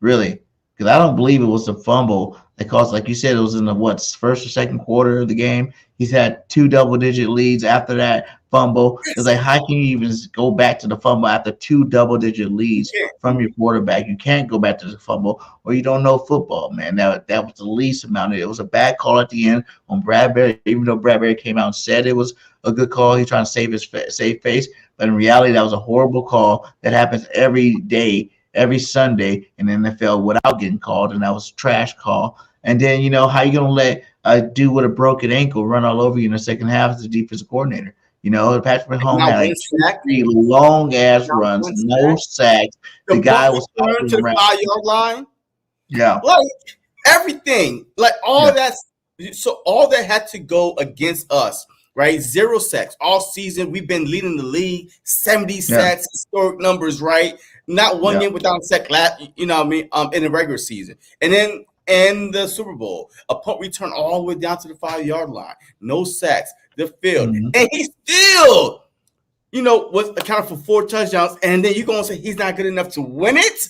Really? Because I don't believe it was the fumble that caused, like you said, it was in the first or second quarter of the game. He's had 2 double-digit leads after that fumble. It's like, how can you even go back to the fumble after 2 double-digit leads from your quarterback? You can't go back to the fumble, or you don't know football, man. That was the least amount. It was a bad call at the end on Bradbury, even though Bradbury came out and said it was a good call. He's trying to save face, but in reality, that was a horrible call that happens every day, every Sunday in the NFL without getting called, and that was a trash call. And then, how you going to let a dude with a broken ankle run all over you in the second half as the defensive coordinator? Patrick Mahomes had like 3 long-ass runs, no sacks. The guy was to the 5-yard line. Yeah. Like, everything. Like, all that. So, all that had to go against us, right? 0 sacks. All season, we've been leading the league. 70 sacks, historic numbers, right? Not one game without a sack, in the regular season. And then in the Super Bowl, a punt return all the way down to the 5-yard line. No sacks, the field. Mm-hmm. And he still, was accounted for 4 touchdowns. And then you're going to say he's not good enough to win it?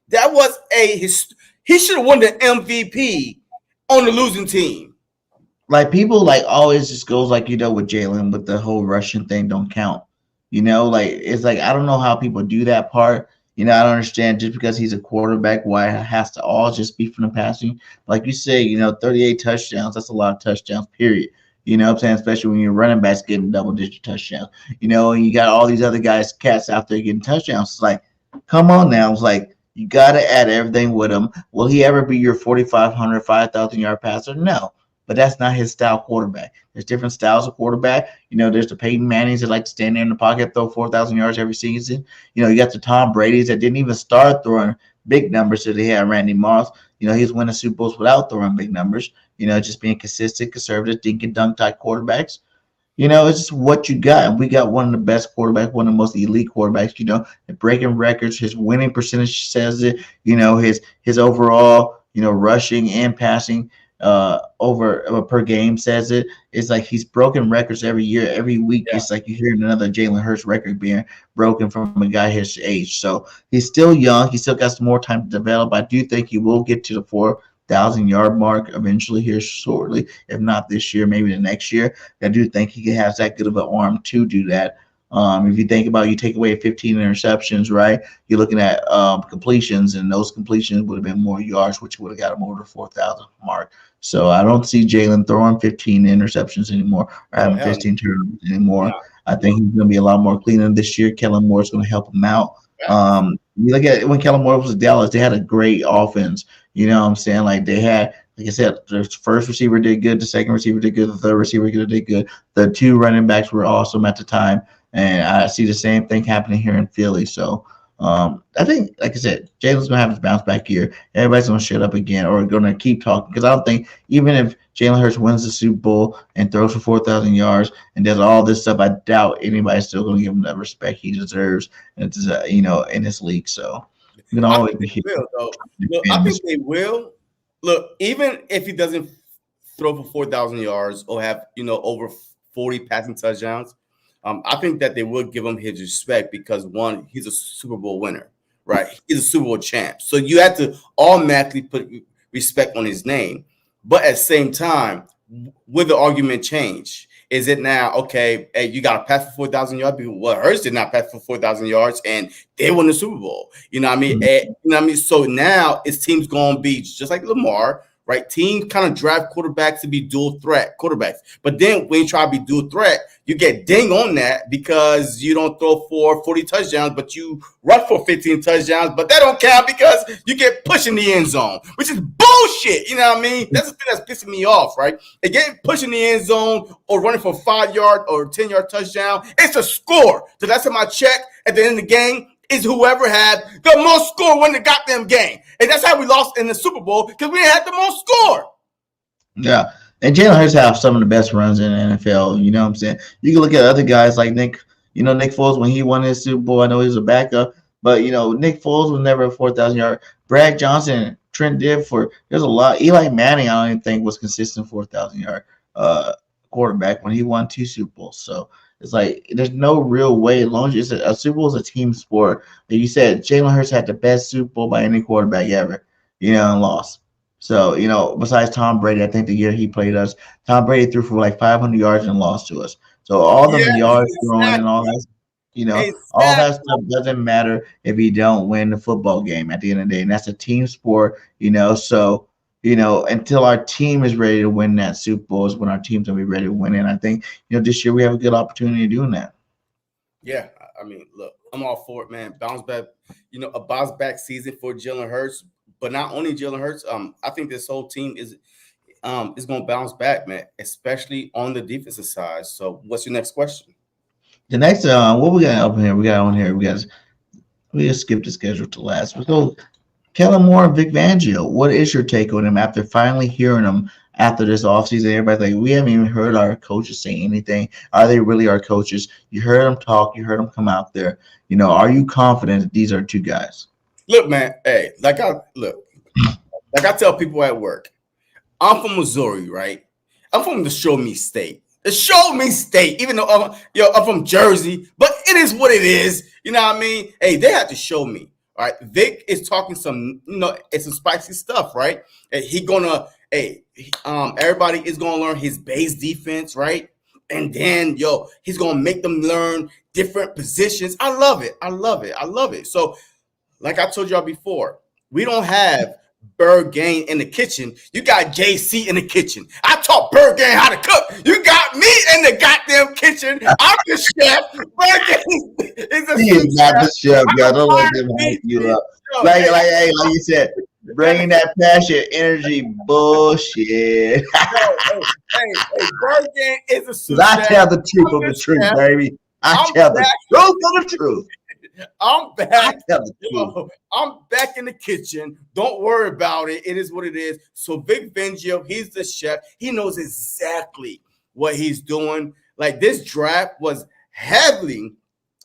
That was he should have won the MVP on the losing team. Like, people always just goes with Jalen with the whole Russian thing don't count. It's like, I don't know how people do that part. I don't understand just because he's a quarterback why it has to all just be from the passing. Like you say, 38 touchdowns, that's a lot of touchdowns, period. You know what I'm saying? Especially when your running backs getting double-digit touchdowns. And you got all these other guys, cats out there getting touchdowns. It's like, come on now. It's like, you got to add everything with him. Will he ever be your 4,500, 5,000-yard passer? No. But that's not his style quarterback. There's different styles of quarterback. There's the Peyton Mannings that like to stand there in the pocket, throw 4,000 yards every season. You got the Tom Brady's that didn't even start throwing big numbers till they had Randy Moss. He's winning Super Bowls without throwing big numbers. Just being consistent, conservative, dink and dunk type quarterbacks. It's just what you got. And we got one of the best quarterbacks, one of the most elite quarterbacks, breaking records. His winning percentage says it. His overall, rushing and passing over per game says it. It's like he's broken records every year, every week. Yeah. It's like you hear another Jalen Hurts record being broken from a guy his age. So he's still young. He still got some more time to develop. I do think he will get to the 4,000-yard mark eventually here shortly. If not this year, maybe the next year. I do think he has that good of an arm to do that. If you think about, you take away 15 interceptions, right? You're looking at completions, and those completions would have been more yards, which would have got him over the 4,000 mark. So I don't see Jalen throwing 15 interceptions anymore or having 15 turnovers anymore. No. I think he's going to be a lot more cleaner this year. Kellen Moore is going to help him out. You look at when Kellen Moore was at Dallas, they had a great offense. You know what I'm saying? Like, they had, like I said, the first receiver did good, the second receiver did good, the third receiver did good. The 2 running backs were awesome at the time. And I see the same thing happening here in Philly. So I think, like I said, Jalen's going to have his bounce back year. Everybody's going to shut up again or going to keep talking. Because I don't think, even if Jalen Hurts wins the Super Bowl and throws for 4,000 yards and does all this stuff, I doubt anybody's still going to give him the respect he deserves, and in this league. So you can always be here. I think they will. Look, even if he doesn't throw for 4,000 yards or have, over 40 passing touchdowns, I think that they will give him his respect because, one, he's a Super Bowl winner, right? He's a Super Bowl champ. So you have to automatically put respect on his name. But at the same time, will the argument change? Is it now, okay, hey, you got to pass for 4,000 yards? Because Hurts did not pass for 4,000 yards, and they won the Super Bowl. You know what I mean? And, so now his team's going to be just like Lamar, right? Teams kind of draft quarterbacks to be dual threat quarterbacks. But then when you try to be dual threat, you get ding on that because you don't throw for 40 touchdowns, but you run for 15 touchdowns. But that don't count because you get pushed in the end zone, which is bullshit. You know what I mean? That's the thing that's pissing me off, right? Again, pushing the end zone or running for 5-yard or 10-yard touchdown, it's a score. So that's in my check at the end of the game. Is whoever had the most score win the goddamn game. And that's how we lost in the Super Bowl, because we didn't have the most score. Yeah. And Jalen Hurts have some of the best runs in the NFL. You know what I'm saying? You can look at other guys like Nick Foles when he won his Super Bowl. I know he was a backup, but, Nick Foles was never a 4,000-yard. Brad Johnson, Trent Dilfer, there's a lot. Eli Manning, I don't even think was consistent 4,000-yard quarterback when he won 2 Super Bowls. So, It's like there's no real way. As long as a Super Bowl is a team sport. Like you said, Jalen Hurts had the best Super Bowl by any quarterback ever, and lost. So, besides Tom Brady, I think the year he played us, Tom Brady threw for like 500 yards and lost to us. So all them yards throwing and all that, all that stuff doesn't matter if you don't win the football game at the end of the day. And that's a team sport, So, until our team is ready to win that Super Bowl is when our team's going to be ready to win it. And I think, this year we have a good opportunity of doing that. Yeah. I mean, look, I'm all for it, man. Bounce back, a bounce back season for Jalen Hurts. But not only Jalen Hurts, I think this whole team is going to bounce back, man, especially on the defensive side. So what's your next question? The next, what we got up here? We got skip the schedule to last. Let's go Kellen Moore and Vic Fangio. What is your take on him after finally hearing them after this offseason? Everybody's like, we haven't even heard our coaches say anything. Are they really our coaches? You heard them talk. You heard them come out there. Are you confident that these are two guys? Look, man, hey, like I tell people at work, I'm from Missouri, right? I'm from the Show Me State. The Show Me State, even though I'm from Jersey, but it is what it is. You know what I mean? Hey, they have to show me. All right. Vic is talking some, it's some spicy stuff, right? Everybody is gonna learn his base defense, right? And then, he's gonna make them learn different positions. I love it. So, like I told y'all before, we don't have Birdgang in the kitchen. You got JC in the kitchen. I taught Birdgang how to cook. You got me in the goddamn kitchen. I'm the chef. Birdgang is not the chef. Y'all don't let them hype you up. Like you said, bringing that passion, energy, bullshit. Birdgang is a super I tell the truth of the truth, baby. I tell the truth of the truth. I'm back. I'm back in the kitchen. Don't worry about it. It is what it is. So Vic Fangio, he's the chef. He knows exactly what he's doing. Like, this draft was heavily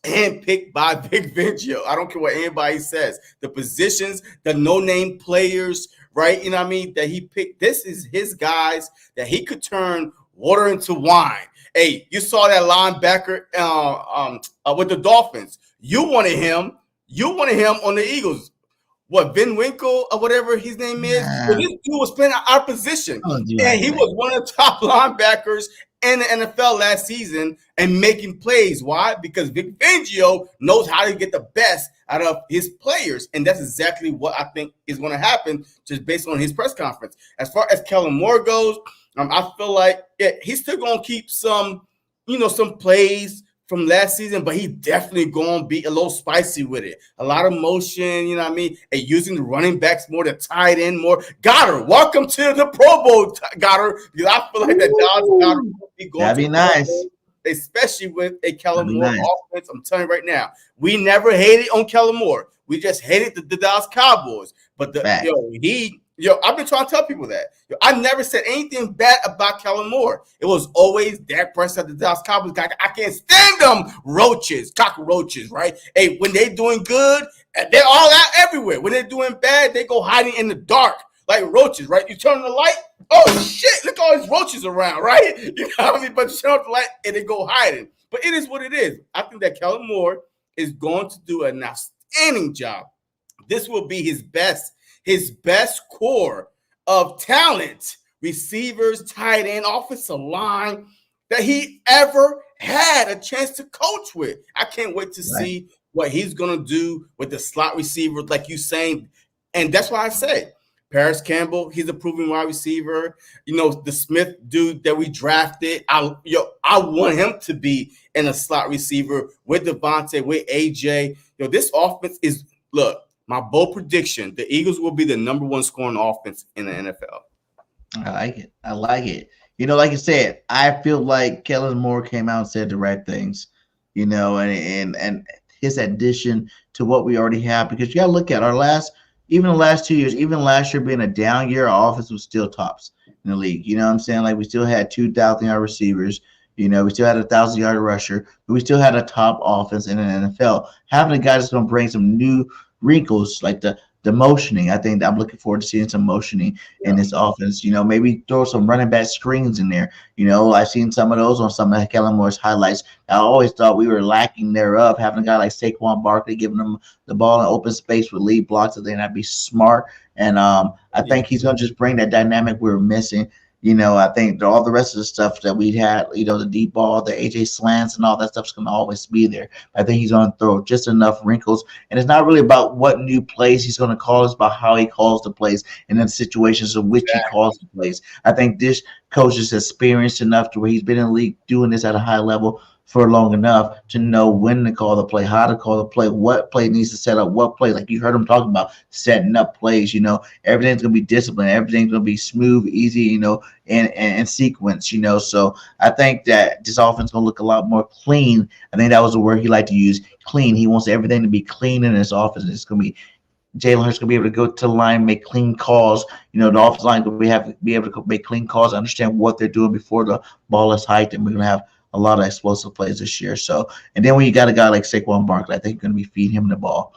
handpicked by Vic Fangio. I don't care what anybody says. The positions, the no-name players, right? You know what I mean? That he picked. This is his guys that he could turn water into wine. Hey, you saw that linebacker with the Dolphins. You wanted him on the Eagles. What, Van Winkle or whatever his name is? Well, this dude was playing our position. And he was one of the top linebackers in the NFL last season and making plays. Why? Because Vic Fangio knows how to get the best out of his players. And that's exactly what I think is going to happen just based on his press conference. As far as Kellen Moore goes, I feel like he's still going to keep some plays from last season, but he definitely going to be a little spicy with it. A lot of motion, you know what I mean? And using the running backs more, the tight end more. Goddard, welcome to the Pro Bowl, Goddard. Because I feel like that Dallas Goddard will be going That'd be nice. Bowl, especially with a Kellen Moore offense. I'm telling you right now, we never hated on Kellen Moore. We just hated the Dallas Cowboys. But I've been trying to tell people that. I never said anything bad about Kellen Moore. It was always Dak Prescott, the Dallas Cowboys guy. I can't stand them cockroaches, right? Hey, when they're doing good, they're all out everywhere. When they're doing bad, they go hiding in the dark like roaches, right? You turn on the light, oh shit, look all these roaches around, right? You know what I mean? But you turn off the light and they go hiding. But it is what it is. I think that Kellen Moore is going to do an outstanding job. This will be his best core of talent, receivers, tight end, offensive line that he ever had a chance to coach with. I can't wait to see what he's going to do with the slot receiver, like you saying. And that's why I say Paris Campbell, he's a proven wide receiver. The Smith dude that we drafted, I want him to be in a slot receiver with Devontae, with AJ. This offense is, look, my bold prediction, the Eagles will be the number one scoring offense in the NFL. I like it. Like I said, I feel like Kellen Moore came out and said the right things, and his addition to what we already have, because you got to look at the last 2 years, even last year being a down year, our offense was still tops in the league. You know what I'm saying? Like, we still had 2,000-yard receivers. We still had a 1,000-yard rusher, but we still had a top offense in the NFL. Having a guy that's going to bring some new wrinkles, like the the motioning. I think I'm looking forward to seeing some motioning in this offense. Maybe throw some running back screens in there. I've seen some of those on some of Kellen Moore's highlights. I always thought we were lacking thereof, having a guy like Saquon Barkley giving them the ball in open space with lead blocks. I think that'd be smart. And I think he's going to just bring that dynamic we were missing. I think all the rest of the stuff that we had, the deep ball, the AJ slants and all that stuff's going to always be there. I think he's going to throw just enough wrinkles. And it's not really about what new plays he's going to call. It's about how he calls the plays and then situations in which he calls the plays. I think this coach is experienced enough to where he's been in the league doing this at a high level for long enough to know when to call the play, how to call the play, what play needs to set up, what play. Like you heard him talking about setting up plays. Everything's gonna be disciplined, everything's gonna be smooth, easy, and sequence. So I think that this offense gonna look a lot more clean. I think that was the word he liked to use, clean. He wants everything to be clean in his offense. It's gonna be Jalen Hurts gonna be able to go to the line, make clean calls. The offensive line gonna be able to make clean calls, understand what they're doing before the ball is hiked, and we're gonna have a lot of explosive plays this year. So, and then when you got a guy like Saquon Barkley, I think you're going to be feeding him the ball.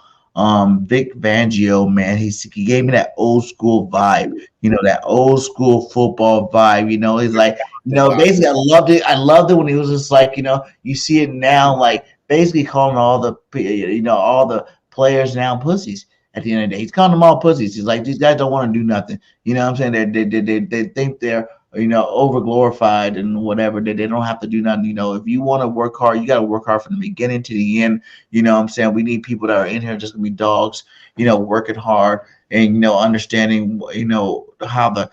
Vic Fangio, man, he gave me that old school vibe, that old school football vibe. He's like, basically, I loved it. I loved it when he was just like, you see it now, like basically calling all the players now pussies. At the end of the day, he's calling them all pussies. He's like, these guys don't want to do nothing. You know what I'm saying? They think they're over glorified and whatever, that they don't have to do nothing. If you want to work hard, you got to work hard from the beginning to the end. You know what I'm saying? We need people that are in here just gonna be dogs, working hard and, understanding, how to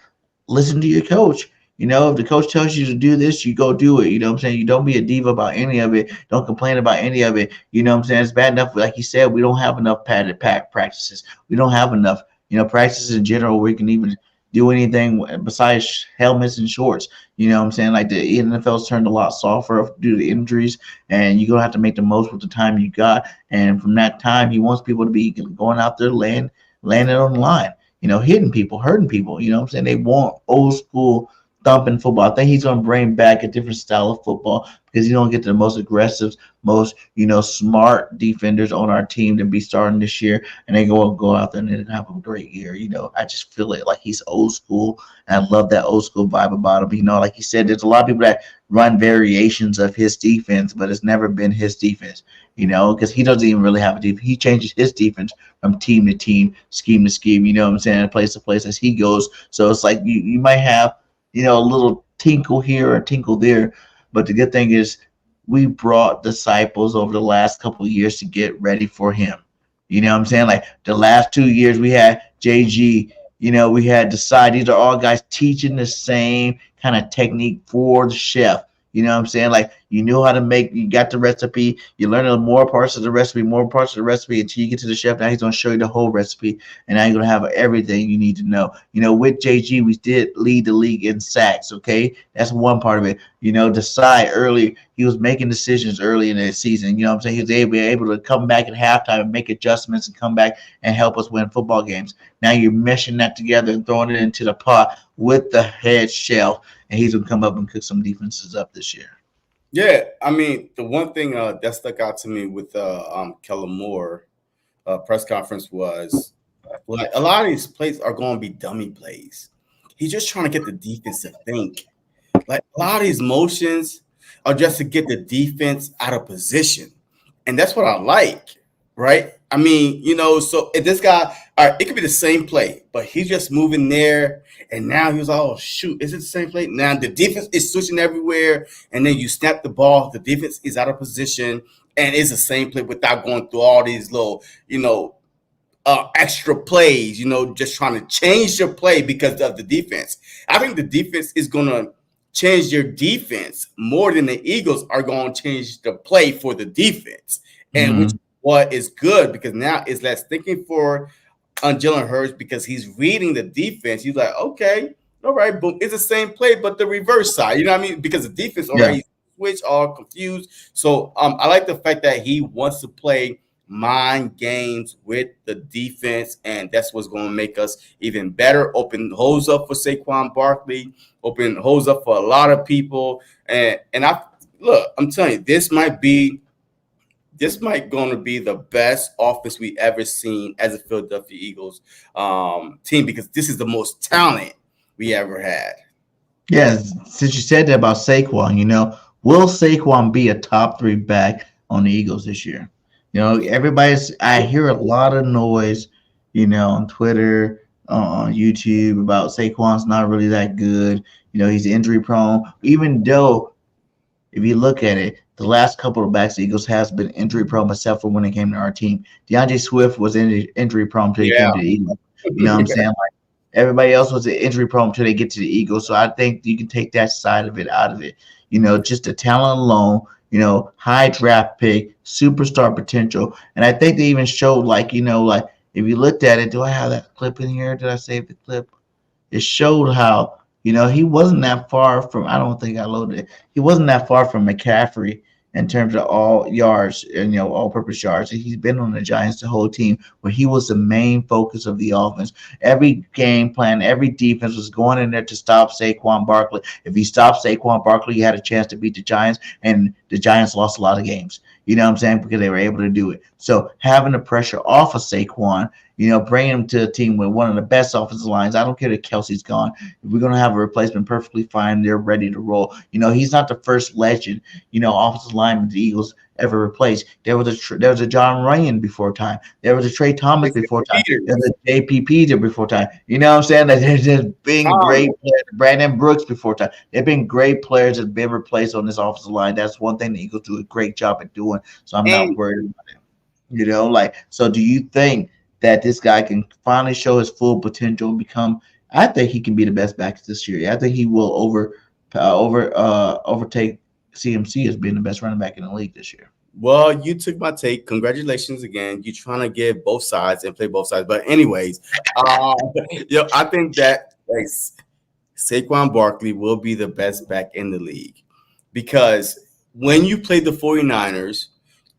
listen to your coach. If the coach tells you to do this, you go do it. You know what I'm saying? You don't be a diva about any of it. Don't complain about any of it. You know what I'm saying? It's bad enough. Like you said, we don't have enough padded pack practices. We don't have enough, practices in general where we can even do anything besides helmets and shorts. You know what I'm saying? Like the NFL's turned a lot softer due to injuries, and you're going to have to make the most with the time you got. And from that time, he wants people to be going out there, landing on the line, hitting people, hurting people. You know what I'm saying? They want old school thumping football. I think he's going to bring back a different style of football because he's going to get the most aggressive, most, smart defenders on our team to be starting this year. And they go out there and have a great year. I just feel it like he's old school. And I love that old school vibe about him. Like you said, there's a lot of people that run variations of his defense, but it's never been his defense, because he doesn't even really have a defense. He changes his defense from team to team, scheme to scheme, you know what I'm saying, place to place as he goes. So it's like you might have, a little tinkle here or tinkle there. But the good thing is we brought disciples over the last couple of years to get ready for him. You know what I'm saying? Like the last 2 years we had JG, we had Decide. These are all guys teaching the same kind of technique for the chef. You know what I'm saying? Like you knew how to make, you got the recipe, you learn more parts of the recipe until you get to the chef. Now he's going to show you the whole recipe, and now you're going to have everything you need to know. With JG, we did lead the league in sacks, okay? That's one part of it. Decide early, he was making decisions early in the season. You know what I'm saying? He was able to come back at halftime and make adjustments and come back and help us win football games. Now you're meshing that together and throwing it into the pot with the head chef, and he's going to come up and cook some defenses up this year. Yeah, I mean, the one thing that stuck out to me with Kellen Moore press conference was like a lot of these plays are going to be dummy plays. He's just trying to get the defense to think. Like a lot of these motions are just to get the defense out of position, and that's what I like, right? I mean, so if this guy, all right, it could be the same play, but he's just moving there, and now he was, oh, shoot, is it the same play? Now the defense is switching everywhere, and then you snap the ball, the defense is out of position, and it's the same play without going through all these little, extra plays, just trying to change your play because of the defense. I think the defense is going to change your defense more than the Eagles are going to change the play for the defense, and which what is good because now it's less thinking for Jalen Hurts because he's reading the defense. He's like, okay, all right, boom. It's the same play, but the reverse side. You know what I mean? Because the defense already switched, all confused. So I like the fact that he wants to play mind games with the defense, and that's what's going to make us even better. Open holes up for Saquon Barkley, open holes up for a lot of people. And I'm telling you, this might be this might going to be the best offense we ever seen as a Philadelphia Eagles team, because this is the most talent we ever had. Yes, since you said that about Saquon, will Saquon be a top 3 back on the Eagles this year? I hear a lot of noise, on Twitter, on YouTube about Saquon's not really that good. He's injury prone, even though if you look at it, the last couple of backs the Eagles has been injury prone, except for when it came to our team. DeAndre Swift was injury prone until he came to the Eagles. You know what I'm saying? Like everybody else was injury prone until they get to the Eagles. So I think you can take that side of it out of it. Just the talent alone, high draft pick, superstar potential. And I think they even showed like if you looked at it, do I have that clip in here? Did I save the clip? It showed how he wasn't that far from. I don't think I loaded it. He wasn't that far from McCaffrey in terms of all yards and all-purpose yards. He's been on the Giants the whole team, where he was the main focus of the offense. Every game plan, every defense was going in there to stop Saquon Barkley. If you stopped Saquon Barkley, you had a chance to beat the Giants, and the Giants lost a lot of games. You know what I'm saying? Because they were able to do it. So having the pressure off of Saquon, bringing him to a team with one of the best offensive lines. I don't care if Kelsey's gone. If we're going to have a replacement, perfectly fine. They're ready to roll. He's not the first legend, offensive lineman the Eagles ever replaced. There was a John Ryan before time. There was a Trey Thomas before time. There was a JPP before time. You know what I'm saying? There's just been great players. Brandon Brooks before time. There have been great players that have been replaced on this offensive line. That's one thing the Eagles do a great job at doing. So I'm not worried about it. So do you think that this guy can finally show his full potential and become? I think he can be the best back this year. I think he will overtake CMC as being the best running back in the league this year. Well, you took my take. Congratulations again. You're trying to give both sides and play both sides. But anyways, I think that Saquon Barkley will be the best back in the league, because when you play the 49ers,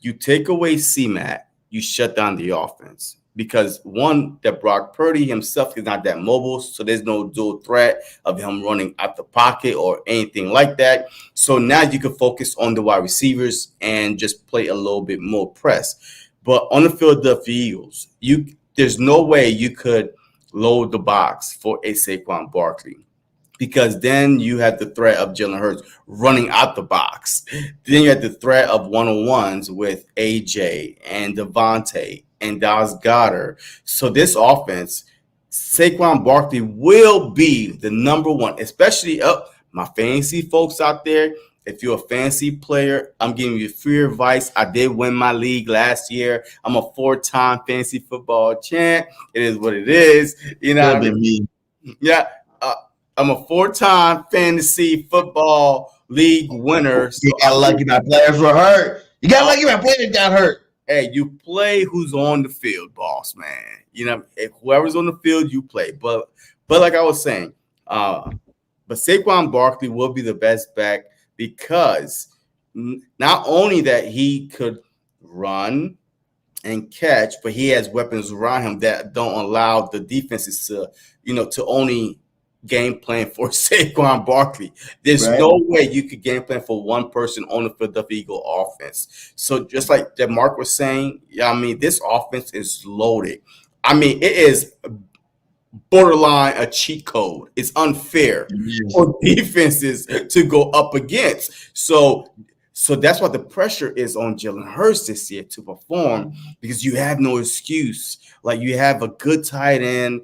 you take away C-Mac, you shut down the offense. Because one, that Brock Purdy himself is not that mobile, so there's no dual threat of him running out the pocket or anything like that. So now you can focus on the wide receivers and just play a little bit more press. But on the Philadelphia Eagles, there's no way you could load the box for a Saquon Barkley, because then you have the threat of Jalen Hurts running out the box. Then you have the threat of one-on-ones with AJ and Devontae and Dallas Goedert. So this offense, Saquon Barkley will be the number one, especially my fantasy folks out there. If you're a fantasy player, I'm giving you free advice. I did win my league last year. I'm a 4-time fantasy football champ. It is what it is. What I mean? Yeah. I'm a 4-time fantasy football league winner. So you got lucky my players were hurt. You got lucky my players got hurt. Hey, you play who's on the field, boss man. If whoever's on the field, you play. But like I was saying, but Saquon Barkley will be the best back, because not only that he could run and catch, but he has weapons around him that don't allow the defenses to only game plan for Saquon Barkley. There's no way you could game plan for one person on the Philadelphia Eagle offense. So just like that Mark was saying, this offense is loaded. It is borderline a cheat code. It's unfair for defenses to go up against. So that's why the pressure is on Jalen Hurts this year to perform, because you have no excuse. Like, you have a good tight end,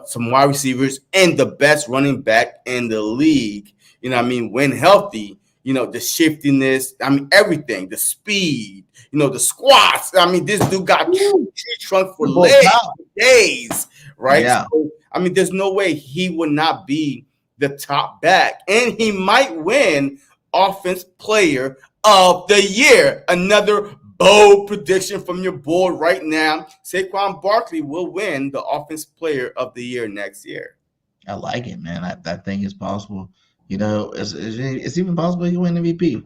some wide receivers, and the best running back in the league. When healthy, the shiftiness, everything, the speed, the squats. This dude got tree trunk for legs for days, right? Yeah. So, there's no way he would not be the top back, and he might win Offense Player of the Year. Another bold prediction from your board right now. Saquon Barkley will win the Offense Player of the Year next year. I like it, man. I think it's possible. It's even possible he can win MVP.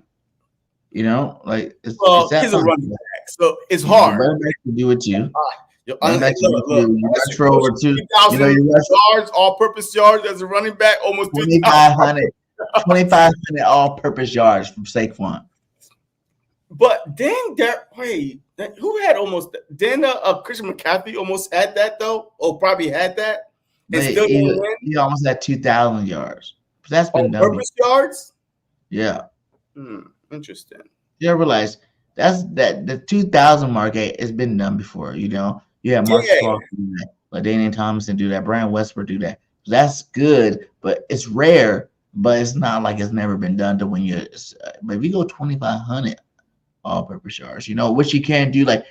He's a running back, so it's hard. Running back can do it too. Yards, all-purpose yards as a running back, almost 2,500 all-purpose yards from Saquon. But then who had almost? Then Christian McCaffrey almost had that though, or probably had that, and But still didn't win he almost had 2,000 yards. But that's been on done. purpose yards. Yeah. Interesting. You realize that the 2,000 mark has been done before. You know, you have Marcus Clark do that, LaDainian Tomlinson do that, Brian Westbrook do that. That's good, but it's rare. But it's not like it's never been done to when you. But if you go 2,500 all-purpose yards, you know, which you can do. Like,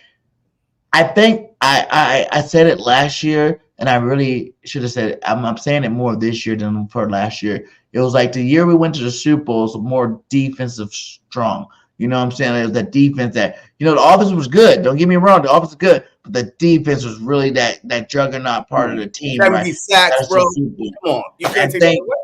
I think I said it last year, and I really should have said it. I'm saying it more this year than for last year. It was like the year we went to the Super Bowl was more defensive strong. You know what I'm saying? It was that defense that, you know, the offense was good. Don't get me wrong. The offense was good, but the defense was really that juggernaut part of the team. 70 right? sacks, bro. Come on. You can't take that away.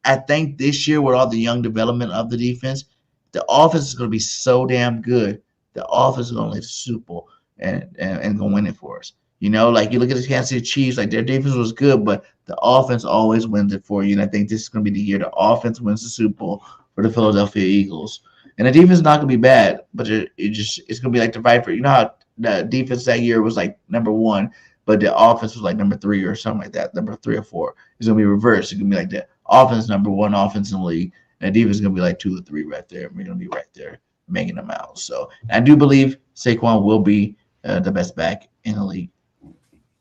I think this year with all the young development of the defense, the offense is going to be so damn good. The offense is going to lead the Super Bowl and going to win it for us. You know, like you look at the Kansas City Chiefs, like their defense was good, but the offense always wins it for you. And I think this is going to be the year the offense wins the Super Bowl for the Philadelphia Eagles. And the defense is not going to be bad, but it's going to be like the Viper. You know how the defense that year was like number 1, but the offense was like number 3 or something like that, number 3 or 4. It's going to be reversed. It's going to be like that. Offense number 1 offense in the league, and the defense is going to be like 2 or 3 right there. We're going to be right there making them out. So I do believe Saquon will be the best back in the league.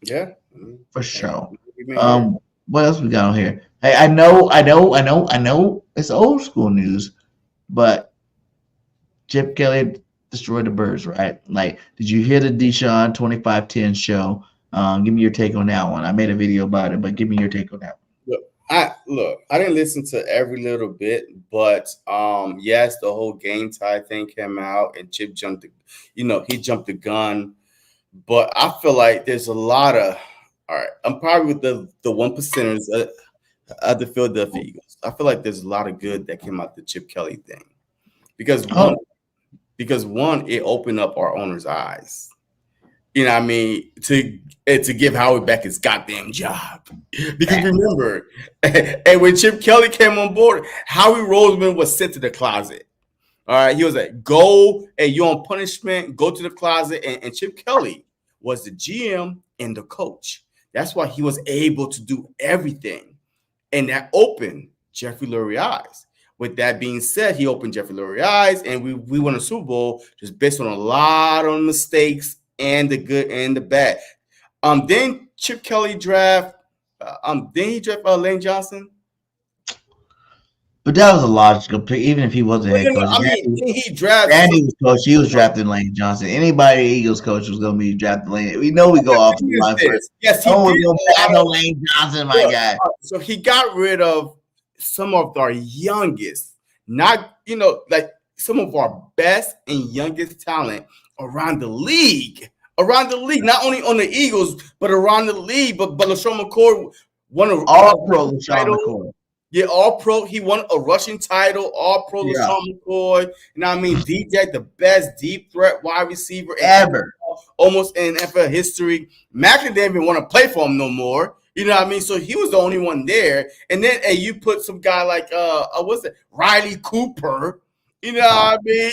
Yeah, for sure. What else we got on here? Hey, I know. It's old school news, but Chip Kelly destroyed the Birds, right? Like, did you hear the Deshaun 25-10 show? Give me your take on that one. I made a video about it, but give me your take on that one. I didn't listen to every little bit, but yes, the whole game tie thing came out and Chip jumped the gun. But I feel like there's a lot of I'm probably with the 1%ers of the Philadelphia Eagles. I feel like there's a lot of good that came out the Chip Kelly thing. Because one, it opened up our owners' eyes. You know what I mean? To give Howie back his goddamn job. Because remember, and when Chip Kelly came on board, Howie Roseman was sent to the closet. All right. He was like, go, and you're on punishment, go to the closet. And Chip Kelly was the GM and the coach. That's why he was able to do everything. And that opened Jeffrey Lurie's eyes. With that being said, he opened Jeffrey Lurie's eyes, and we won a Super Bowl just based on a lot of mistakes and the good and the bad. Then Chip Kelly draft. Then he draft Lane Johnson. But that was a logical pick, even if he wasn't head coach. Randy was coach. He was drafting Lane Johnson. Anybody Eagles coach was going to be drafting Lane. We know we go off the line first. Yes, no one will battle Lane Johnson, my guy. So he got rid of some of our youngest, not like some of our best and youngest talent around the league. Not only on the Eagles, but around the league. But LaShawn McCoy won all pro LaShawn McCoy. Yeah, all pro. He won a rushing title, all pro LaShawn McCoy. You know what I mean? DJ, the best deep threat wide receiver ever. Almost in NFL history. Macklin didn't even want to play for him no more. You know what I mean? So he was the only one there. And then you put some guy like Riley Cooper. You know what I mean?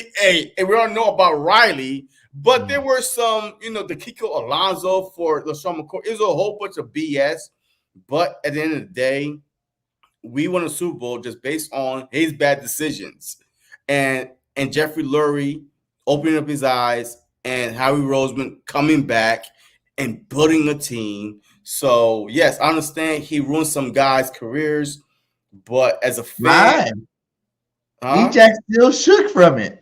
And we all know about Riley. But there were some, the Kiko Alonso for LaShawn McCoy. It was a whole bunch of BS. But at the end of the day, we won a Super Bowl just based on his bad decisions. And Jeffrey Lurie opening up his eyes and Howie Roseman coming back and building a team. So, yes, I understand he ruined some guys' careers. But as a fan, D-Jack still shook from it.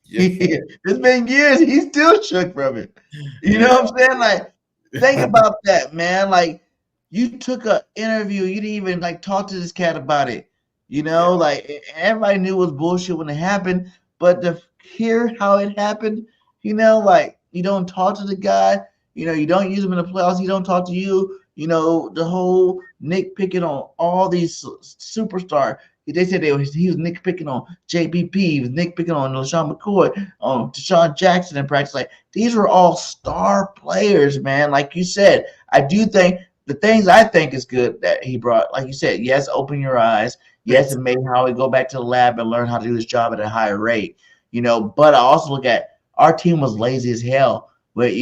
Yeah. It's been years. He still shook from it. You know what I'm saying? Like, think about that, man. Like, you took an interview. You didn't even, talk to this cat about it. Like, everybody knew it was bullshit when it happened. But to hear how it happened, you don't talk to the guy. You don't use him in the playoffs. He don't talk to you. The whole nitpicking on all these superstars. They said he was nitpicking on JPP. He was nitpicking on LaShawn McCoy, on Deshaun Jackson in practice. Like, these were all star players, man. Like you said, I do think the things I think is good that he brought, like you said, yes, open your eyes. Yes, it made Howie go back to the lab and learn how to do his job at a higher rate. But I also look at our team was lazy as hell. With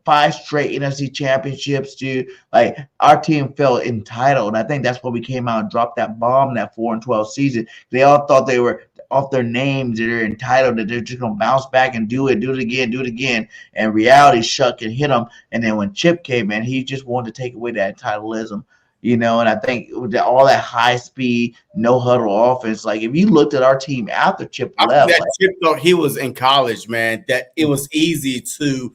5 straight NFC championships, dude. Like our team felt entitled, and I think that's why we came out and dropped that bomb that 4-12 season. They all thought they were off their names, that they're entitled, that they're just gonna bounce back and do it again. And reality shook and hit them. And then when Chip came in, he just wanted to take away that entitleism. And I think with all that high speed, no huddle offense, like if you looked at our team after Chip left, that Chip thought he was in college, man, that it was easy to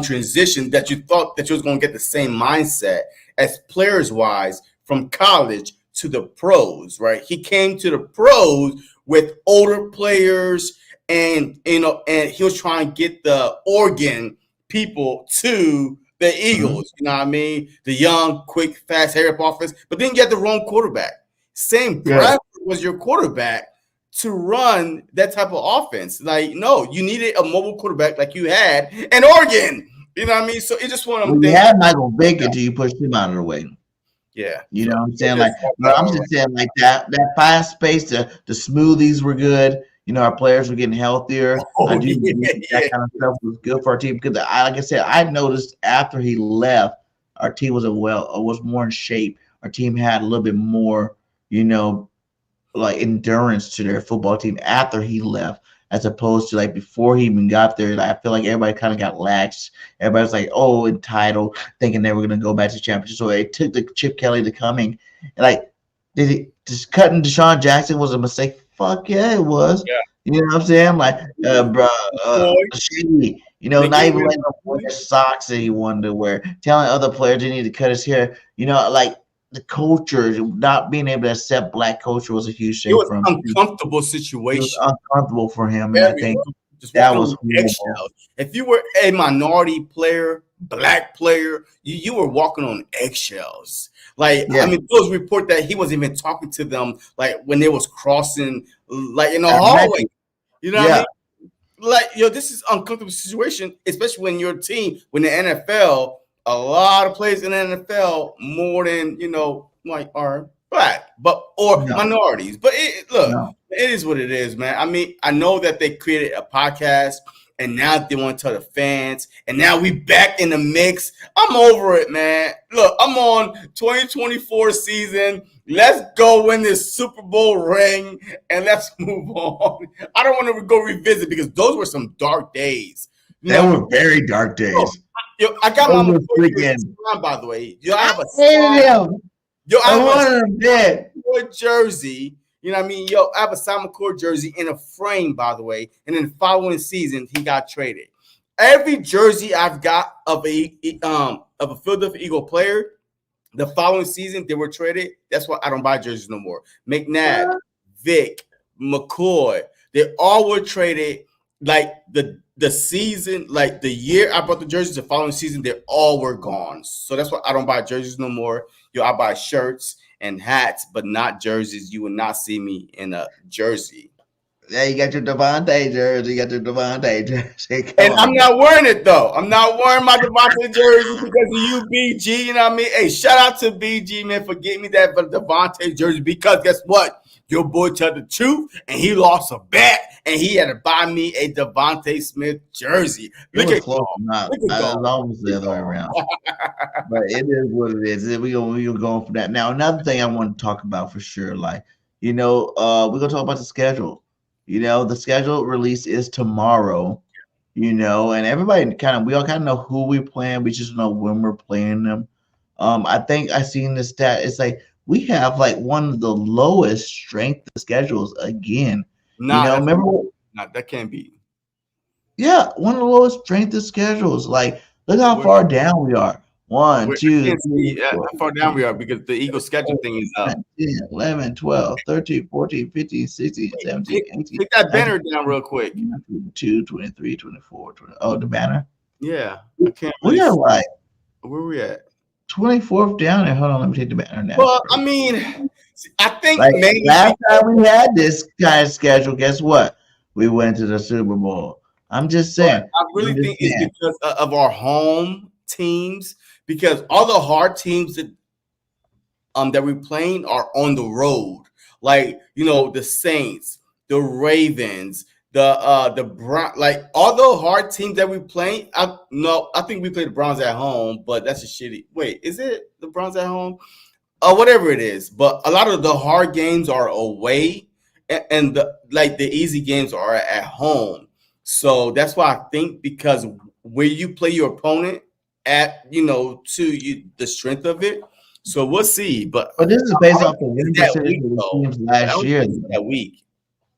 transition, that you thought that you was going to get the same mindset as players wise from college to the pros, right? He came to the pros with older players, and and he was trying to get the Oregon people to the Eagles. You know what I mean? The young, quick, fast, hurry-up offense. But then you had the wrong quarterback. Sam Bradford was your quarterback to run that type of offense. Like, no, you needed a mobile quarterback like you had in Oregon. You know what I mean? So it's just one of them things. You had Michael Vick until you pushed him out of the way. Yeah. You know what I'm saying? I'm just saying like that fast space, the smoothies were good. Our players were getting healthier. I do that kind of stuff was good for our team because, like I said, I noticed after he left, our team was more in shape. Our team had a little bit more, like endurance to their football team after he left, as opposed to like before he even got there. Like, I feel like everybody kind of got lax. Everybody was like, "Oh, entitled," thinking they were going to go back to championship. So it took the Chip Kelly to coming. And like, did he just cutting Deshaun Jackson was a mistake? Fuck yeah, it was. Yeah. You know what I'm saying? Like, shady. Not even letting him wear the socks that he wanted to wear. Telling other players they need to cut his hair. Like the culture, not being able to accept black culture was a huge thing for him. Uncomfortable situation. It was uncomfortable for him, and I think that was horrible. If you were a minority player, black player, you were walking on eggshells. Like, I mean, there was a report that he wasn't even talking to them, like when they was crossing, like in the hallway. You know what I mean? Like, this is an uncomfortable situation, especially when your team, when the NFL, a lot of players in the NFL more than like are black, minorities. But it is what it is, man. I mean, I know that they created a podcast, and now they want to tell the fans, and now we back in the mix. I'm over it, man. Look, I'm on 2024 season. Let's go win this Super Bowl ring, and let's move on. I don't want to go revisit because those were some dark days. They were very dark days. I got my freaking by the way. I have a I jersey. You know what I mean? I have a Simon McCoy jersey in a frame, by the way. And then the following season, he got traded. Every jersey I've got of a Philadelphia Eagle player, the following season they were traded. That's why I don't buy jerseys no more. McNabb, Vick, McCoy, they all were traded. Like the season, like the year I bought the jerseys, the following season they all were gone. So that's why I don't buy jerseys no more. I buy shirts and hats, but not jerseys. You will not see me in a jersey. Yeah, you got your Devontae jersey. And I'm not wearing it, though. I'm not wearing my Devontae jersey because of you, BG. You know what I mean? Hey, shout out to BG, man, for getting me that Devontae jersey because guess what? Your boy told the truth, and he lost a bet, and he had to buy me a Devontae Smith jersey. Look at close enough. I was almost the other way around. But it is what it is. We're going for that. Now, another thing I want to talk about for sure, like, we're going to talk about the schedule. The schedule release is tomorrow, and everybody we all kind of know who we're playing. We just know when we're playing them. I think I seen the stat. It's like we have like one of the lowest strength schedules again. Remember? That can't be. Yeah, one of the lowest strength schedules. Like, look how far down we are. 1, 2, 3, how far down we are because the Eagles schedule thing is up. 10, 11, 12, 13, 14, 15, 16, 17, 18. Take that banner down real quick. 22, 23, 24, 20. Oh, the banner? Yeah. We are like, where are we at? 24th down there. Hold on, let me take the banner now. Well, I mean, I think like maybe last time we had this kind of schedule, guess what? We went to the Super Bowl. I'm just saying. I really think it's because of our home teams, because all the hard teams that we're playing are on the road. Like, the Saints, the Ravens, the Brown, like all the hard teams that we playing. I think we played the Browns at home, but that's a shitty. Wait, is it the Browns at home? Whatever it is, but a lot of the hard games are away, and the easy games are at home. So that's why I think, because where you play your opponent at, the strength of it. So we'll see. But this is based off the win percentage of the teams last year. That week.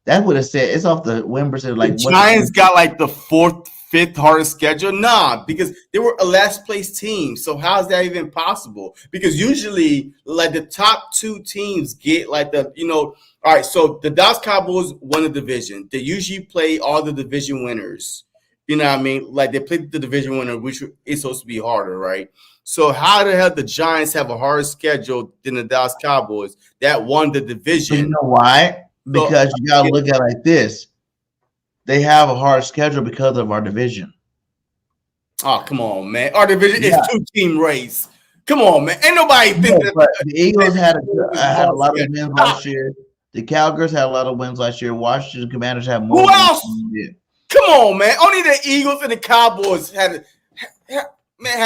That would have said it's off the win percentage. Like the Giants got like the fifth hardest schedule. Nah, because they were a last place team. So how is that even possible? Because usually, like, the top two teams get like all right. So the Dallas Cowboys won the division. They usually play all the division winners. You know what I mean? Like, they played the division winner, which is supposed to be harder, right? So how the hell the Giants have a harder schedule than the Dallas Cowboys that won the division? You know why? Because you got to look at it like this. They have a hard schedule because of our division. Oh, come on, man. Our division is 2-team race. Come on, man. Ain't nobody think that. But the Eagles had a lot of wins last year. The Cowgirls had a lot of wins last year. Washington Commanders have more. Who else? Come on, man. Only the Eagles and the Cowboys had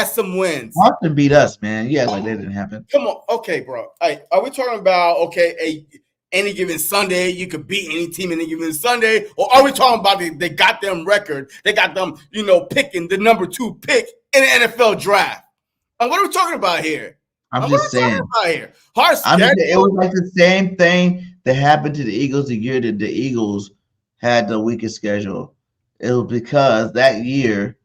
some wins. Washington beat us, man. Yeah, like that didn't happen. Come on. Okay, bro. Right, are we talking about, any given Sunday, you could beat any team any given Sunday? Or are we talking about they got them record? They got them, picking the number 2 pick in the NFL draft. What are we talking about here? I'm just saying. It was like the same thing that happened to the Eagles the year that the Eagles had the weakest schedule. It was because that year,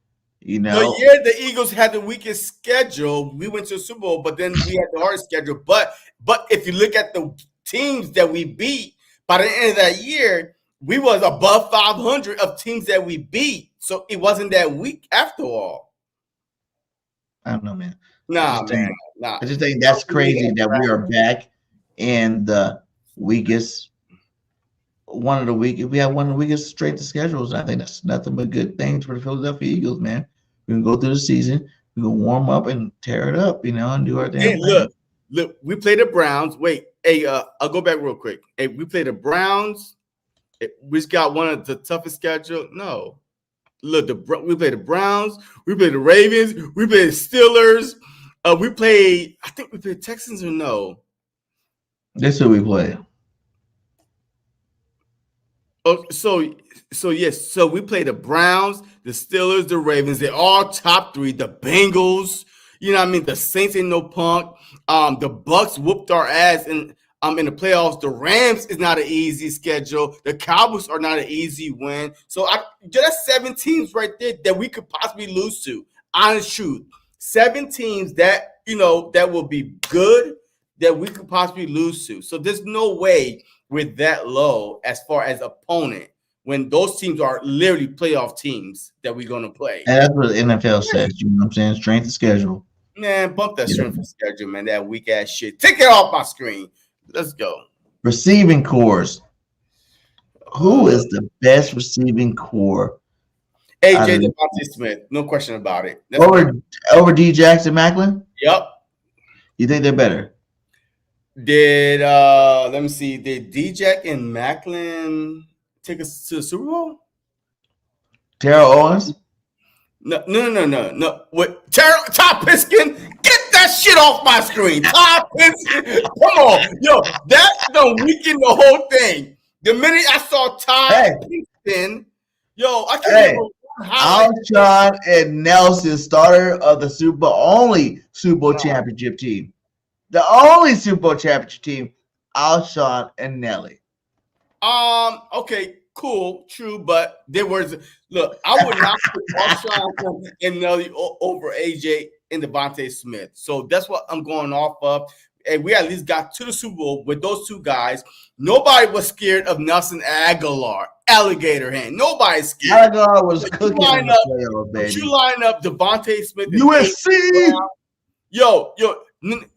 the year the Eagles had the weakest schedule, we went to the Super Bowl, but then we had the hardest schedule. But if you look at the teams that we beat, by the end of that year, we was above 500 of teams that we beat. So it wasn't that weak after all. I don't know, man. Nah. I just think that's crazy that we are back in the weakest. We have one of the weakest strength of schedules. I think that's nothing but good things for the Philadelphia Eagles, man. We can go through the season, we can warm up and tear it up, and do our damn thing. Look, we play the Browns. Wait, I'll go back real quick. Hey, we play the Browns. We got one of the toughest schedule. No. Look, we play the Browns. We play the Ravens. We play the Steelers. I think we played Texans or no? That's who we play. Oh, so yes. So we play the Browns, the Steelers, the Ravens. They're all top 3. The Bengals. You know what I mean? The Saints ain't no punk. The Bucks whooped our ass in the playoffs. The Rams is not an easy schedule. The Cowboys are not an easy win. So that's 7 teams right there that we could possibly lose to. Honest truth. 7 teams that, that will be good that we could possibly lose to. So there's no way we're that low as far as opponent when those teams are literally playoff teams that we're going to play. And that's what the NFL says. You know what I'm saying? Strength of schedule. Man, bump that strength of schedule, man. That weak ass shit. Take it off my screen. Let's go. Receiving cores. Who is the best receiving core? AJ Devontae Smith. No question about it. Over D Jackson Macklin? Yep. You think they're better? Let me see. Did D-Jack and Macklin take us to the Super Bowl? Terrell Owens? No. What? Todd Piskin? Get that shit off my screen. Todd Piskin. Come on. Yo, that's the weekend, the whole thing. The minute I saw Todd Piskin, I can't remember. Alshon and Nelson, starter of the only Super Bowl championship team. The only Super Bowl championship team, Alshon and Nelly. Okay, cool, true, but there was I would not put Alshon and Nelly over AJ and Devontae Smith. So that's what I'm going off of. And we at least got to the Super Bowl with those 2 guys. Nobody was scared of Nelson Aguilar, alligator hand. Nobody's scared. Aguilar was cooking in the playoffs, baby. You line up Devontae Smith and USC.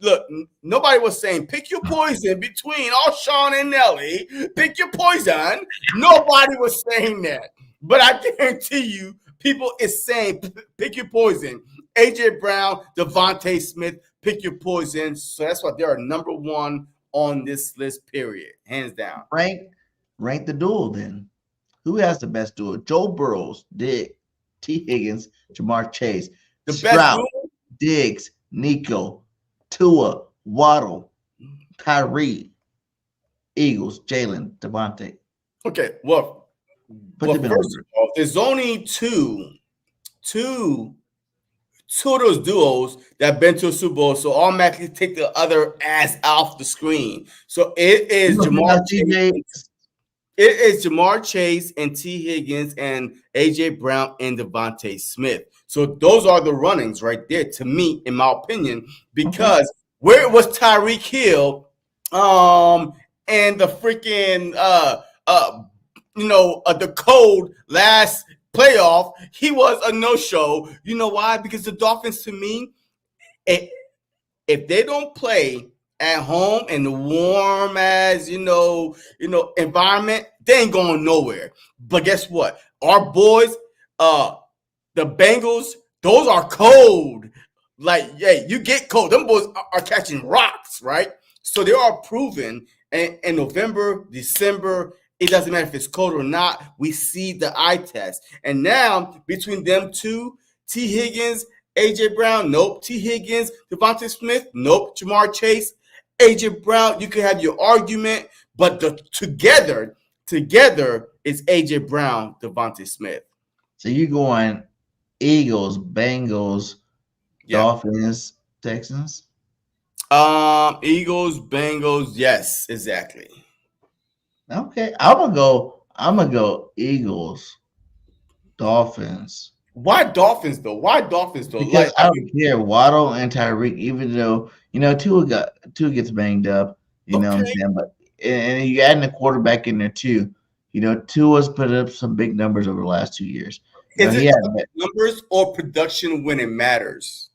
Look, nobody was saying pick your poison between Alshon and Nelly. Pick your poison. Nobody was saying that. But I guarantee you, people is saying pick your poison. AJ Brown, Devontae Smith, pick your poison. So that's why they are number 1 on this list, period. Hands down. Rank the duel then. Who has the best duo? Joe Burrows, T. Higgins, Jamar Chase. The Stroud, best duo? Diggs, Nico, Tua, Waddle, Kyrie, Eagles, Jalen, Devontae. Okay, well, Put them in first order. of all, there's only two of those duos that have been to a Super Bowl, so automatically take the other ass off the screen. So it is Jamar Chase. It is Jamar Chase and T. Higgins and A.J. Brown and Devontae Smith. So those are the runnings right there to me, in my opinion, because where was Tyreek Hill and the freaking the code last playoff? He was a no-show. You know why? Because the Dolphins, to me, if they don't play at home in the warm as environment, they ain't going nowhere. But guess what? Our boys, the Bengals, those are cold. Like, yeah, you get cold. Them boys are catching rocks, right? So they are proven in November, December. It doesn't matter if it's cold or not. We see the eye test. And now between them two, T. Higgins, A.J. Brown, nope. T. Higgins, Devontae Smith, nope. Jamar Chase, A.J. Brown, you can have your argument, but together is A.J. Brown, Devontae Smith. So you're going Eagles, Bengals, Dolphins, Texans? Eagles, Bengals, yes, exactly. Okay, I'm gonna go Eagles, Dolphins. Why Dolphins though? Because I don't care. Waddle and Tyreek, even though Tua gets banged up, you know what I'm saying. But and you adding a quarterback in there too. Tua's put up some big numbers over the last 2 years. Is it numbers or production when it matters?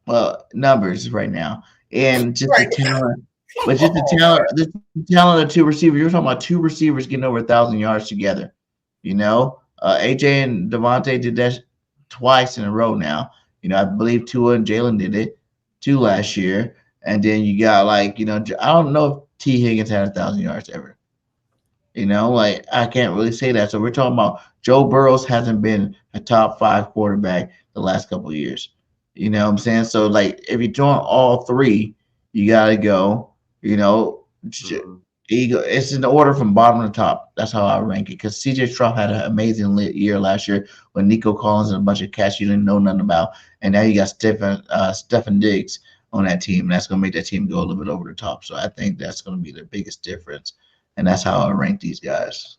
Well, numbers right now, and just the talent. But just the talent of two receivers. You're talking about two receivers getting over 1,000 yards together. AJ and Devontae did that twice in a row now. I believe Tua and Jalen did it 2 last year. And then you got I don't know if T. Higgins had 1,000 yards ever. I can't really say that. So we're talking about Joe Burrows hasn't been a top 5 quarterback the last couple of years. You know what I'm saying? So if you're doing all three, you gotta go. It's in the order from bottom to top. That's how I rank it. Because C.J. Stroud had an amazing year last year with Nico Collins and a bunch of cats you didn't know nothing about, and now you got Stephen Diggs on that team. And that's going to make that team go a little bit over the top. So I think that's going to be the biggest difference, and that's how I rank these guys.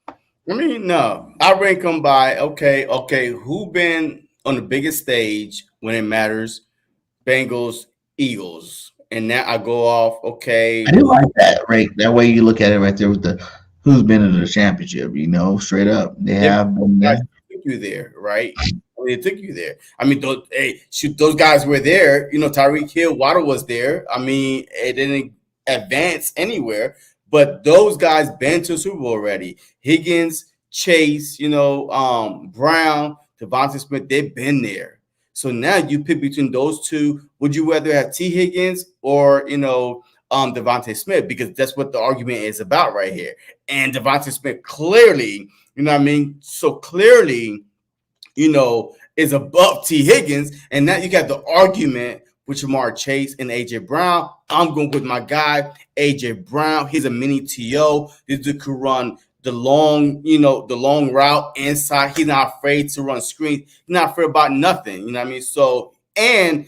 I mean, no, I rank them by okay. Who been on the biggest stage when it matters? Bengals, Eagles. And now I go off, okay. I do like that, right? That way you look at it right there with the who's been in the championship, straight up. They have been there. They took you there, right? They took you there. I mean, those guys were there. Tyreek Hill, Waddle was there. I mean, it didn't advance anywhere, but those guys been to the Super Bowl already. Higgins, Chase, Brown, Devontae Smith, they've been there. So now you pick between those two. Would you rather have T. Higgins or Devontae Smith? Because that's what the argument is about right here. And Devontae Smith clearly, so clearly, is above T. Higgins. And now you got the argument with Jamar Chase and A.J. Brown. I'm going with my guy, A.J. Brown. He's a mini T.O. This dude could run the long route inside. He's not afraid to run screens. He's not afraid about nothing. So, and,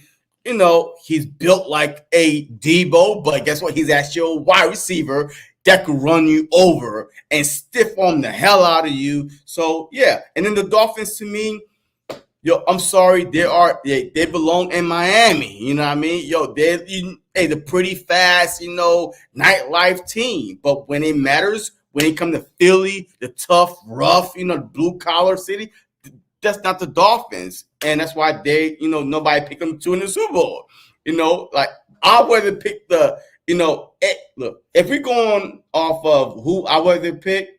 he's built like a Debo, but guess what? He's actually a wide receiver that could run you over and stiff arm the hell out of you. So, yeah. And then the Dolphins, to me, I'm sorry, they belong in Miami. You know what I mean? They're the pretty fast, nightlife team. But when it matters, when it comes to Philly, the tough, rough, blue-collar city, that's not the Dolphins. And that's why nobody picked them to in the Super Bowl. I'd rather pick look, if we're going off of who I'd rather pick,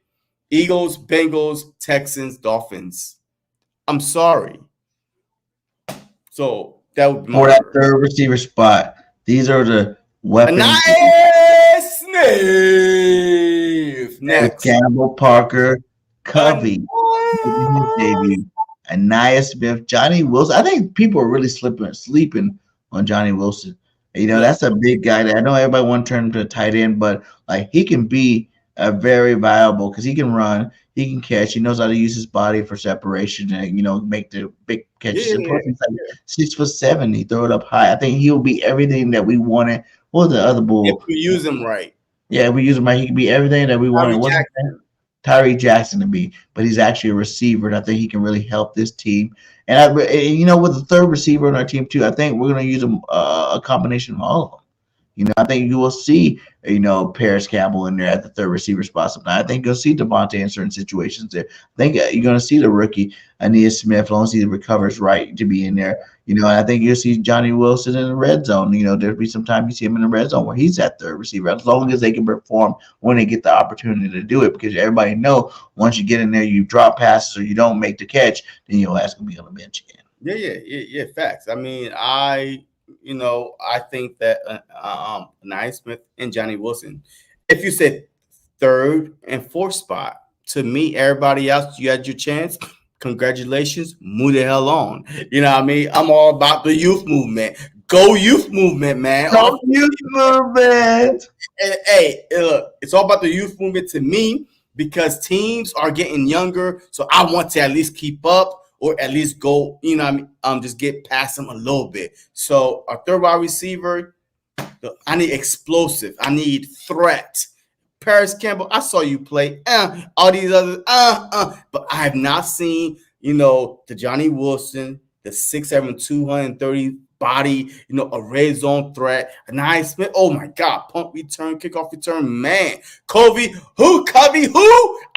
Eagles, Bengals, Texans, Dolphins. I'm sorry. So that would be for that third receiver spot. These are the weapons. Nice. Next. Campbell, Parker, Covey, making his debut. Anaya Smith, Johnny Wilson. I think people are really sleeping on Johnny Wilson. You know, that's a big guy that I know everybody want to turn him to a tight end, but like he can be a very viable because he can run, he can catch, he knows how to use his body for separation and make the big catches. And plus, he's like 6'7". He throw it up high. I think he'll be everything that we wanted. What was the other bull? If we use him right. Yeah, if we use him right, he can be everything that we wanted. What's his name? Tyree Jackson to be, but he's actually a receiver, and I think he can really help this team. And with the third receiver on our team too, I think we're going to use a combination of all of them. I think you will see, Paris Campbell in there at the third receiver spot sometimes. I think you'll see Devontae in certain situations there. I think you're going to see the rookie, Anaya Smith, as long as he recovers right to be in there. And I think you'll see Johnny Wilson in the red zone. There'll be some time you see him in the red zone where he's that third receiver, as long as they can perform when they get the opportunity to do it. Because everybody know once you get in there, you drop passes or you don't make the catch, then your ass going to be on the bench again. Yeah, facts. I mean, I think that Anaya Smith and Johnny Wilson, if you said third and fourth spot, to me, everybody else, you had your chance. Congratulations, move the hell on. You know what I mean? I'm all about the youth movement. Go youth movement, man. Go youth movement. Hey, look, it's all about the youth movement to me because teams are getting younger. So I want to at least keep up or at least go, just get past them a little bit. So our third wide receiver, I need explosive. I need threat. Paris Campbell, I saw you play. All these others, but I have not seen, the Johnny Wilson, the 6'7", 230 body, a red zone threat. Anaya Smith, oh my God, punt return, kickoff return, man. Covey, who?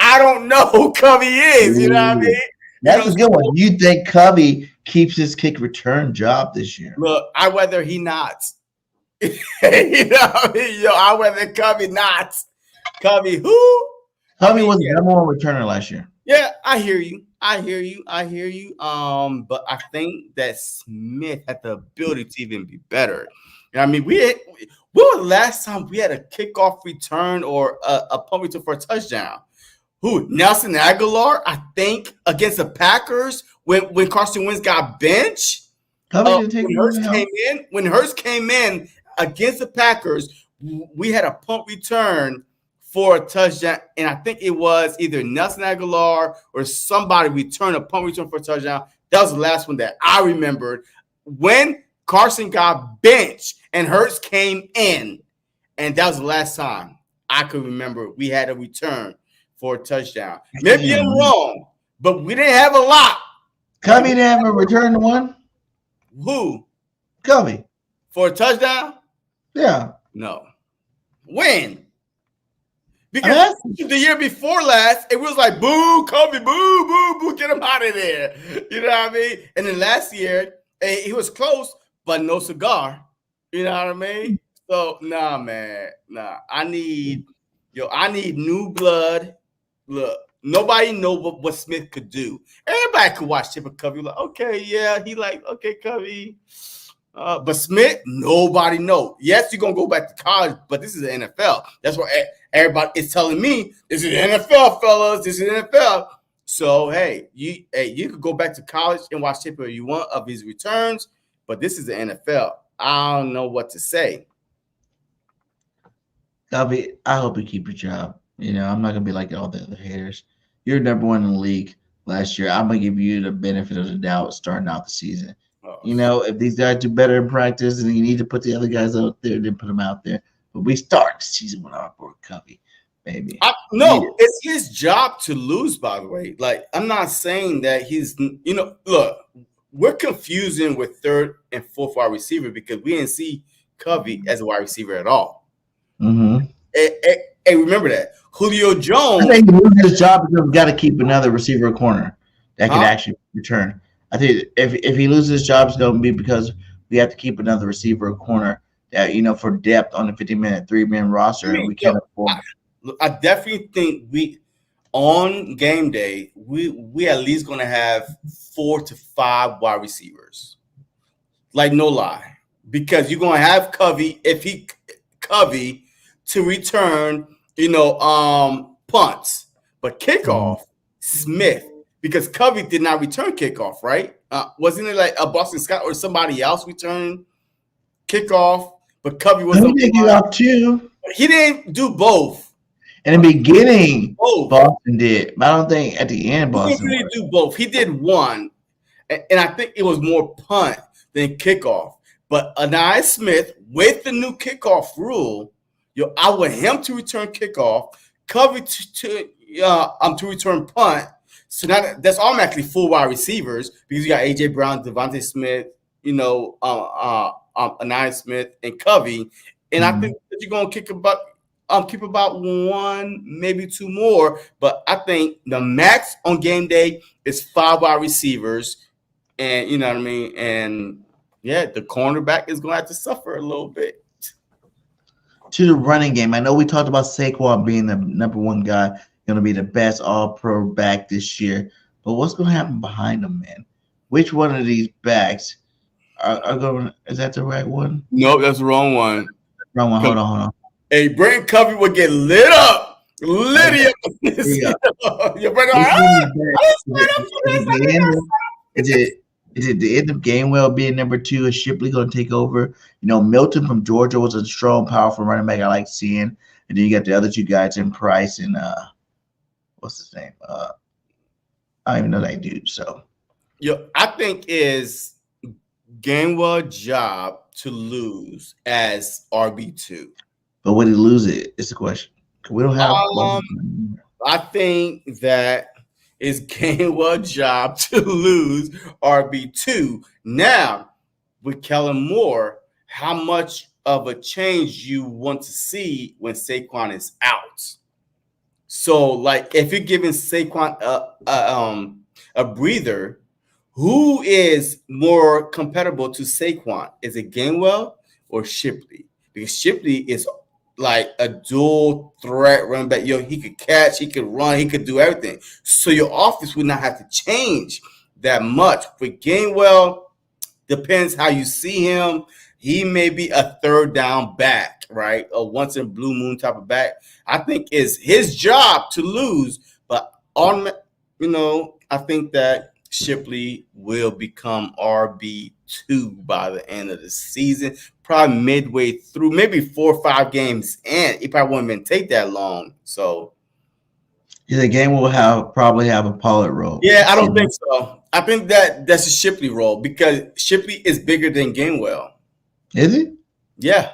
I don't know who Covey is. You know what I mean? That's a good one. You think Covey keeps his kick return job this year? Look, I'd rather he not. I'd rather Covey not. Covey, who? Covey was the number one returner last year. Yeah, I hear you. But I think that Smith had the ability to even be better. I mean, when was the last time we had a kickoff return or a punt return for a touchdown? Who? Nelson Aguilar, I think, against the Packers when Carson Wentz got benched. When Hurst came in against the Packers, we had a punt return for a touchdown, and I think it was either Nelson Aguilar or somebody returned a punt return for a touchdown. That was the last one that I remembered when Carson got benched and Hurst came in, and that was the last time I could remember we had a return for a touchdown. Maybe I'm wrong, but we didn't have a lot. Covey didn't have a return to one? Who? Covey. For a touchdown? Yeah. No. When? Because the year before last, it was like, boo, Covey, boo, boo, boo, get him out of there. You know what I mean? And then last year, he was close, but no cigar. You know what I mean? So, nah, man. Nah. I need new blood. Look, nobody know what Smith could do. Everybody could watch Chip and Covey. Like, okay, yeah, okay, Covey. But Smith, nobody know. Yes, you're going to go back to college, but this is the NFL. That's what everybody is telling me. This is the NFL, fellas. This is the NFL. So, hey, you could go back to college and watch tape if you want of his returns, but this is the NFL. I don't know what to say. Covey, I hope you keep your job. I'm not going to be like all the other haters. You're number one in the league last year. I'm going to give you the benefit of the doubt starting out the season. If these guys do better in practice and you need to put the other guys out there, then put them out there. But we start the season with our boy Covey, baby. It's his job to lose, by the way. Like, I'm not saying that he's, look, we're confusing with third and fourth wide receiver because we didn't see Covey as a wide receiver at all. Mm-hmm. Hey, remember that. Julio Jones. I think he loses his job because we've got to keep another receiver corner that can actually return. I think if he loses his job, it's going to be because we have to keep another receiver corner that, for depth on the 50-minute, 3-man roster. And we can't afford. I definitely think on game day, we at least going to have 4 to 5 wide receivers. Like, no lie. Because you're going to have Covey, Covey to return, punt punts, but kickoff, Smith, because Covey did not return kickoff, right? Wasn't it like a Boston Scott or somebody else returned kickoff? But Covey was He did kickoff too. He didn't do both. In the beginning, Boston did, but I don't think at the end Boston He didn't do both. He did one, and I think it was more punt than kickoff. But Anais Smith, with the new kickoff rule, I want him to return kickoff, Covey to return punt. So now that's automatically full wide receivers because you got AJ Brown, Devontae Smith, Anais Smith, and Covey. And I think that you're gonna keep about one, maybe two more. But I think the max on game day is 5 wide receivers, and you know what I mean. And yeah, the cornerback is gonna have to suffer a little bit. To the running game, I know we talked about Saquon being the number one guy, going to be the best all-pro back this year. But what's going to happen behind him, man? Which one of these backs are going? Is that the right one? No, that's the wrong one. Wrong one. Hold on. Hey, Brent Covey would get lit up. Lydia. Your brother. Is it the end of Gainwell being number 2? Is Shipley going to take over? Milton from Georgia was a strong, powerful running back I like seeing. And then you got the other two guys in Price and what's his name? I don't even know that dude. So, I think is Gainwell's job to lose as RB2. But would he lose it? It's the question. We don't have. I think that it's Gainwell's job to lose RB2. Now, with Kellen Moore, how much of a change you want to see when Saquon is out? So, like, if you're giving Saquon a breather, who is more compatible to Saquon? Is it Gainwell or Shipley? Because Shipley is like a dual threat running back. He could catch, he could run, he could do everything. So your offense would not have to change that much. With Gainwell, depends how you see him. He may be a third down back, right? A once in blue moon type of back. I think it's his job to lose, but I think that Shipley will become RB2 by the end of the season, probably midway through, maybe 4 or 5 games in. It probably won't even take that long. So, the game will probably have a Pollard role. Yeah, I don't think so. I think that's a Shipley role because Shipley is bigger than Gainwell. Is he? Yeah,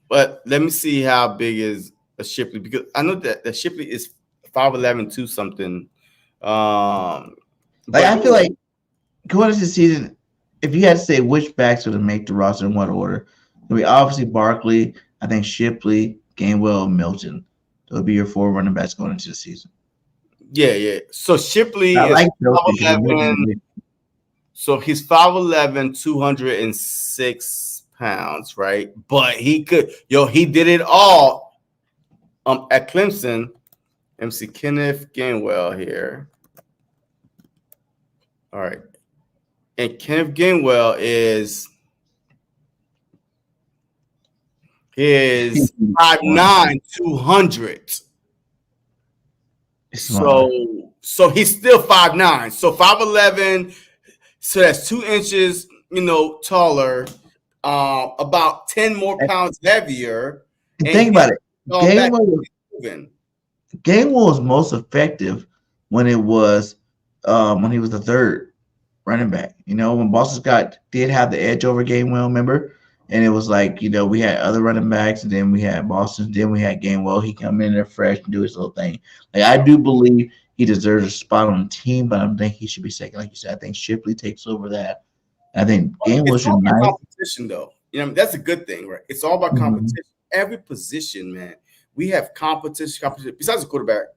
but let me see how big is a Shipley because I know that Shipley is 5'11", 2 something. I feel like going into the season, if you had to say which backs would make the roster in what order, it would be obviously Barkley, I think Shipley, Gainwell, Milton. Those would be your 4 running backs going into the season. Yeah. So Shipley is 5'11". So he's 5'11", 206 pounds, right? But he did it all at Clemson. MC Kenneth Gainwell here. All right. And Kenneth Gainwell is 5'9", 200. So he's still 5'9". So 5'11", so that's 2 inches, taller, about 10 more pounds heavier. Think about it. Gainwell was most effective when he was the third running back. When Boston Scott did have the edge over Gainwell, remember? And it was like, we had other running backs, and then we had Boston, then we had Gainwell. He come in there fresh and do his little thing. Like, I do believe he deserves a spot on the team, but I don't think he should be second. Like you said, I think Shipley takes over that. I think Gainwell should be competition, though. That's a good thing, right? It's all about competition. Every position, man, we have competition. Besides the quarterback,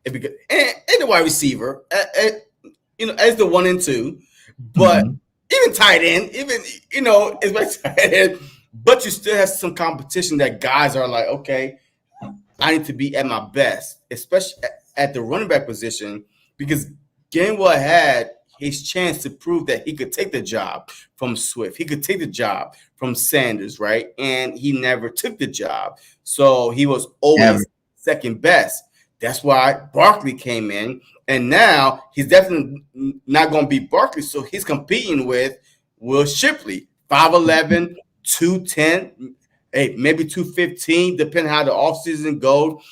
and the wide receiver, as the 1 and 2, but even tight end, as my tight end, but you still have some competition that guys are like, okay, I need to be at my best, especially at the running back position, because Gainwell had his chance to prove that he could take the job from Swift. He could take the job from Sanders, right? And he never took the job. So he was always second best. That's why Barkley came in, and now he's definitely not going to be Barkley, so he's competing with Will Shipley, 5'11", 210, maybe 215, depending how the offseason goes.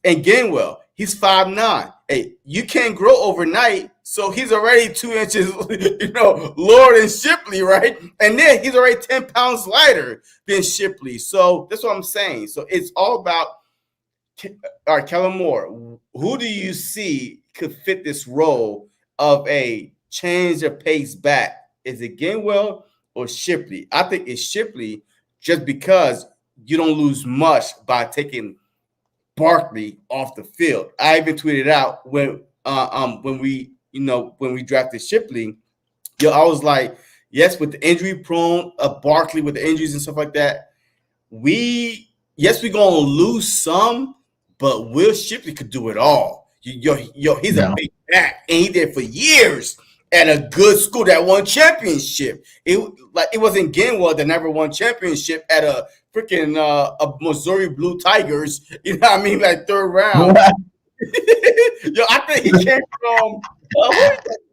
And Gainwell, he's 5'9". Hey, you can't grow overnight, so he's already 2 inches, lower than Shipley, right? And then he's already 10 pounds lighter than Shipley. So that's what I'm saying. So it's all about, all right, Kellen Moore, who do you see could fit this role of a change of pace back? Is it Gainwell or Shipley? I think it's Shipley just because you don't lose much by taking Barkley off the field. I even tweeted out when we drafted Shipley, I was like, yes, with the injury prone of Barkley with the injuries and stuff like that, we're gonna lose some, but Will Shipley could do it all. He's a big back, and he did for years at a good school that won championship. It wasn't Gainwell that never won championship at a freaking a Missouri Blue Tigers. You know what I mean? Like third round. I think he came from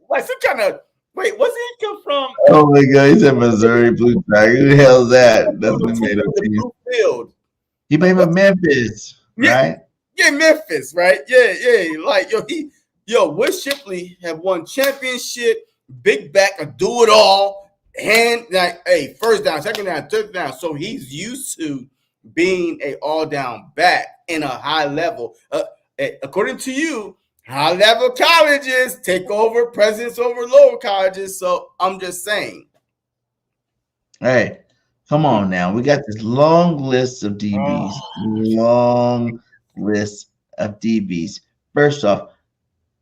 like some kind of. Wait, what's he come from? Oh my God, he said Missouri Blue Tigers. Who the hell is that? That's what made up team. Field. He played for Memphis, right? Yeah, Memphis, right? Yeah. Like Will Shipley have won championship, big back, a do it all, and first down, second down, third down. So he's used to being a all down back in a high level. According to you, high level colleges take over precedence over lower colleges. So I'm just saying. Hey, come on now. We got this long list of DBs. Long list of DBs. First off,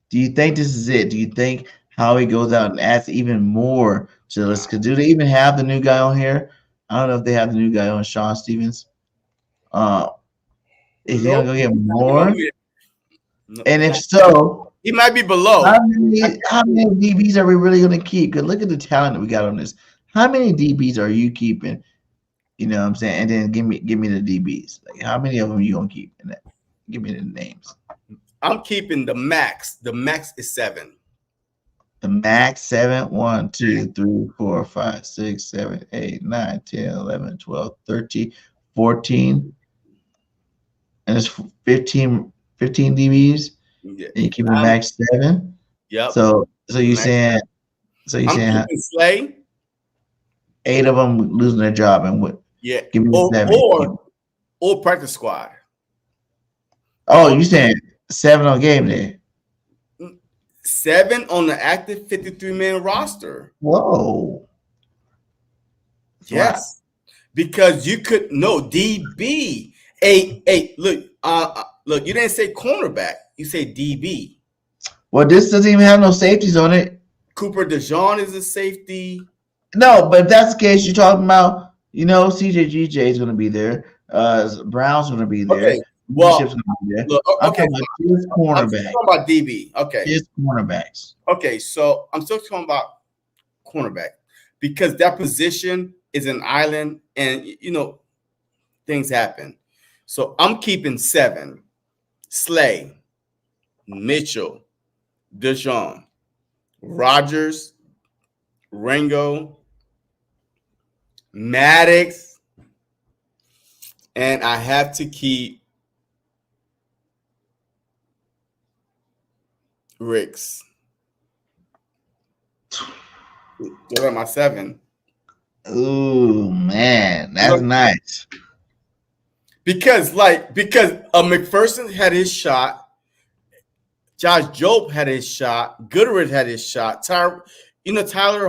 do you think this is it? Do you think Howie goes out and adds even more to the list? Because do they even have the new guy on here? I don't know if they have the new guy on, Sean Stevens. Is he going to go get more? And if so, he might be below. How many DBs are we really going to keep? Because look at the talent that we got on this. How many DBs are you keeping? You know what I'm saying? And then give me the DBs. Like, how many of them are you going to keep? And give me the names. I'm keeping the max. The max is 7. The max 7, 1, 2, 3, 4, 5, 6, 7, 8, 9, 10, 11, 12, 13, 14. And it's 15 DBs. Yeah. And you keep the max 7. Yep. So you saying I'm keeping Slay. 8 of them losing their job and what? Yeah. Give me 7. Or practice squad. Oh, you saying 7 on game day? 7 on the active 53-man roster. Whoa. Yes. Wow. Because you could DB. Look, you didn't say cornerback. You say DB. Well, this doesn't even have no safeties on it. Cooper DeJean is a safety. No, but if that's the case, you're talking about, CJGJ is going to be there. Brown's going to be there. Okay. Well, look, okay. His cornerback. I'm talking about DB. Okay. His cornerbacks. Okay, so I'm still talking about cornerback because that position is an island, and things happen. So I'm keeping 7. Slay, Mitchell, DeJean, Rogers, Ringo, Maddox, and I have to keep Ricks. What are my 7? Ooh, man, that's nice. Because McPherson had his shot, Josh Jobe had his shot, Goodrich had his shot. Tyler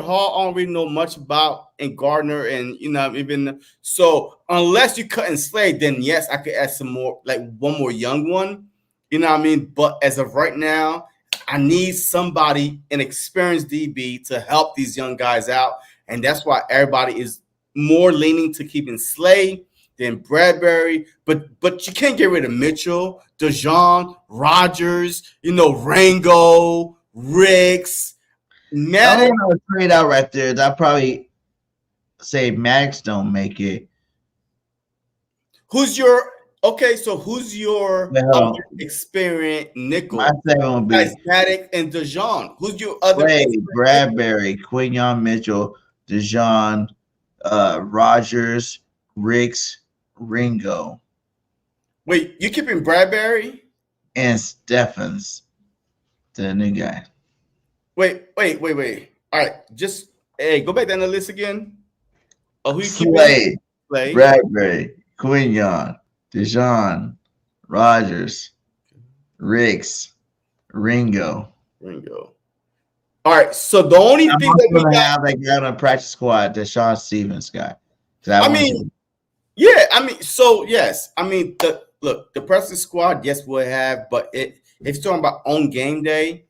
Hall, I don't really know much about, and Gardner, and even so. Unless you cut and slay, then yes, I could add some more, like one more young one. You know what I mean? But as of right now, I need somebody, an experienced DB, to help these young guys out, and that's why everybody is more leaning to keeping Slay than Bradbury. But you can't get rid of Mitchell, DeJean, Rogers, Rango, Ricks. I don't know, trade out right there. I'd probably say Max don't make it. Who's your Okay, so who's your Well, experienced nickel? my second would be Static and DeJean. Who's your other? Bradbury, Quinyon Mitchell, DeJean, Rogers, Ricks, Ringo, Wait, you keeping Bradbury? and Stephens, the new guy. Wait. All right, just go back down the list again. Oh, who you Slade, keeping? Bradbury, Quinyon, DeJean, Rogers, Ricks, Ringo. All right, so the only thing that we got, have that guy on the practice squad, the Sean Stevens guy. So yes, the practice squad, yes, we'll have, but if it's talking about on game day,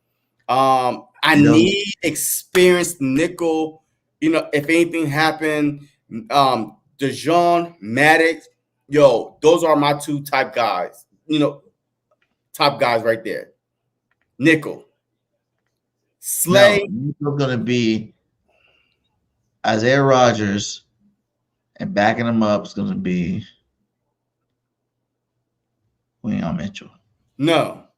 I need experienced nickel. If anything happened, DeJean, Maddox, those are my two top guys. Top guys right there. Nickel. Slay. Nickel's gonna be Isaiah Rogers, and backing him up is gonna be Quinyon Mitchell. No.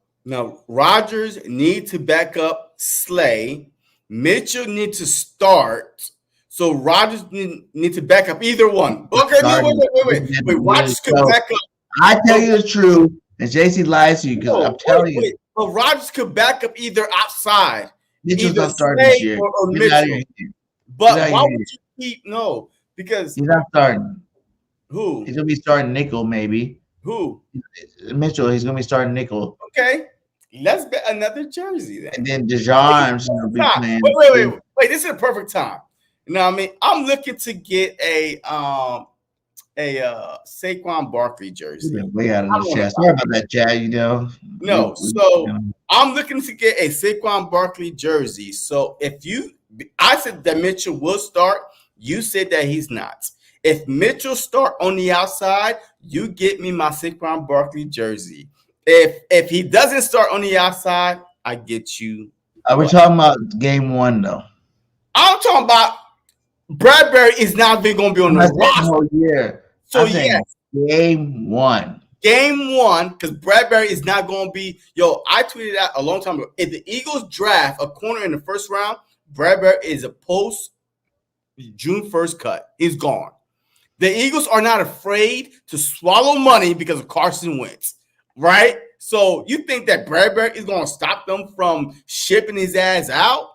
Rogers need to back up Slay. Mitchell need to start. So Rogers need to back up either one. Okay, wait. Rogers could back up. I tell you the truth, and JC lies to you because I'm telling you. But Rogers could back up either outside. Mitchell's not starting this year. Or Mitchell. But why would you keep because he's not starting. Who? He's gonna be starting nickel, maybe. Who? Mitchell. He's gonna be starting nickel. Okay, let's bet another jersey then. And then DeJean's gonna be playing. Wait! This is a perfect time. I'm looking to get a Saquon Barkley jersey. Way out of the chat. Sorry about that, Chad. I'm looking to get a Saquon Barkley jersey. So I said that Mitchell will start. You said that he's not. If Mitchell start on the outside, you get me my Saquon Barkley jersey. If he doesn't start on the outside, I get you. Are we talking about game one though? I'm talking about Bradbury is not going to be on the roster. Yeah. So yes, game one. Because Bradbury is not going to be. I tweeted out a long time ago. If the Eagles draft a corner in the first round, Bradbury is a post June 1st cut. He's gone. The Eagles are not afraid to swallow money because of Carson Wentz, right? So you think that Bradbury is going to stop them from shipping his ass out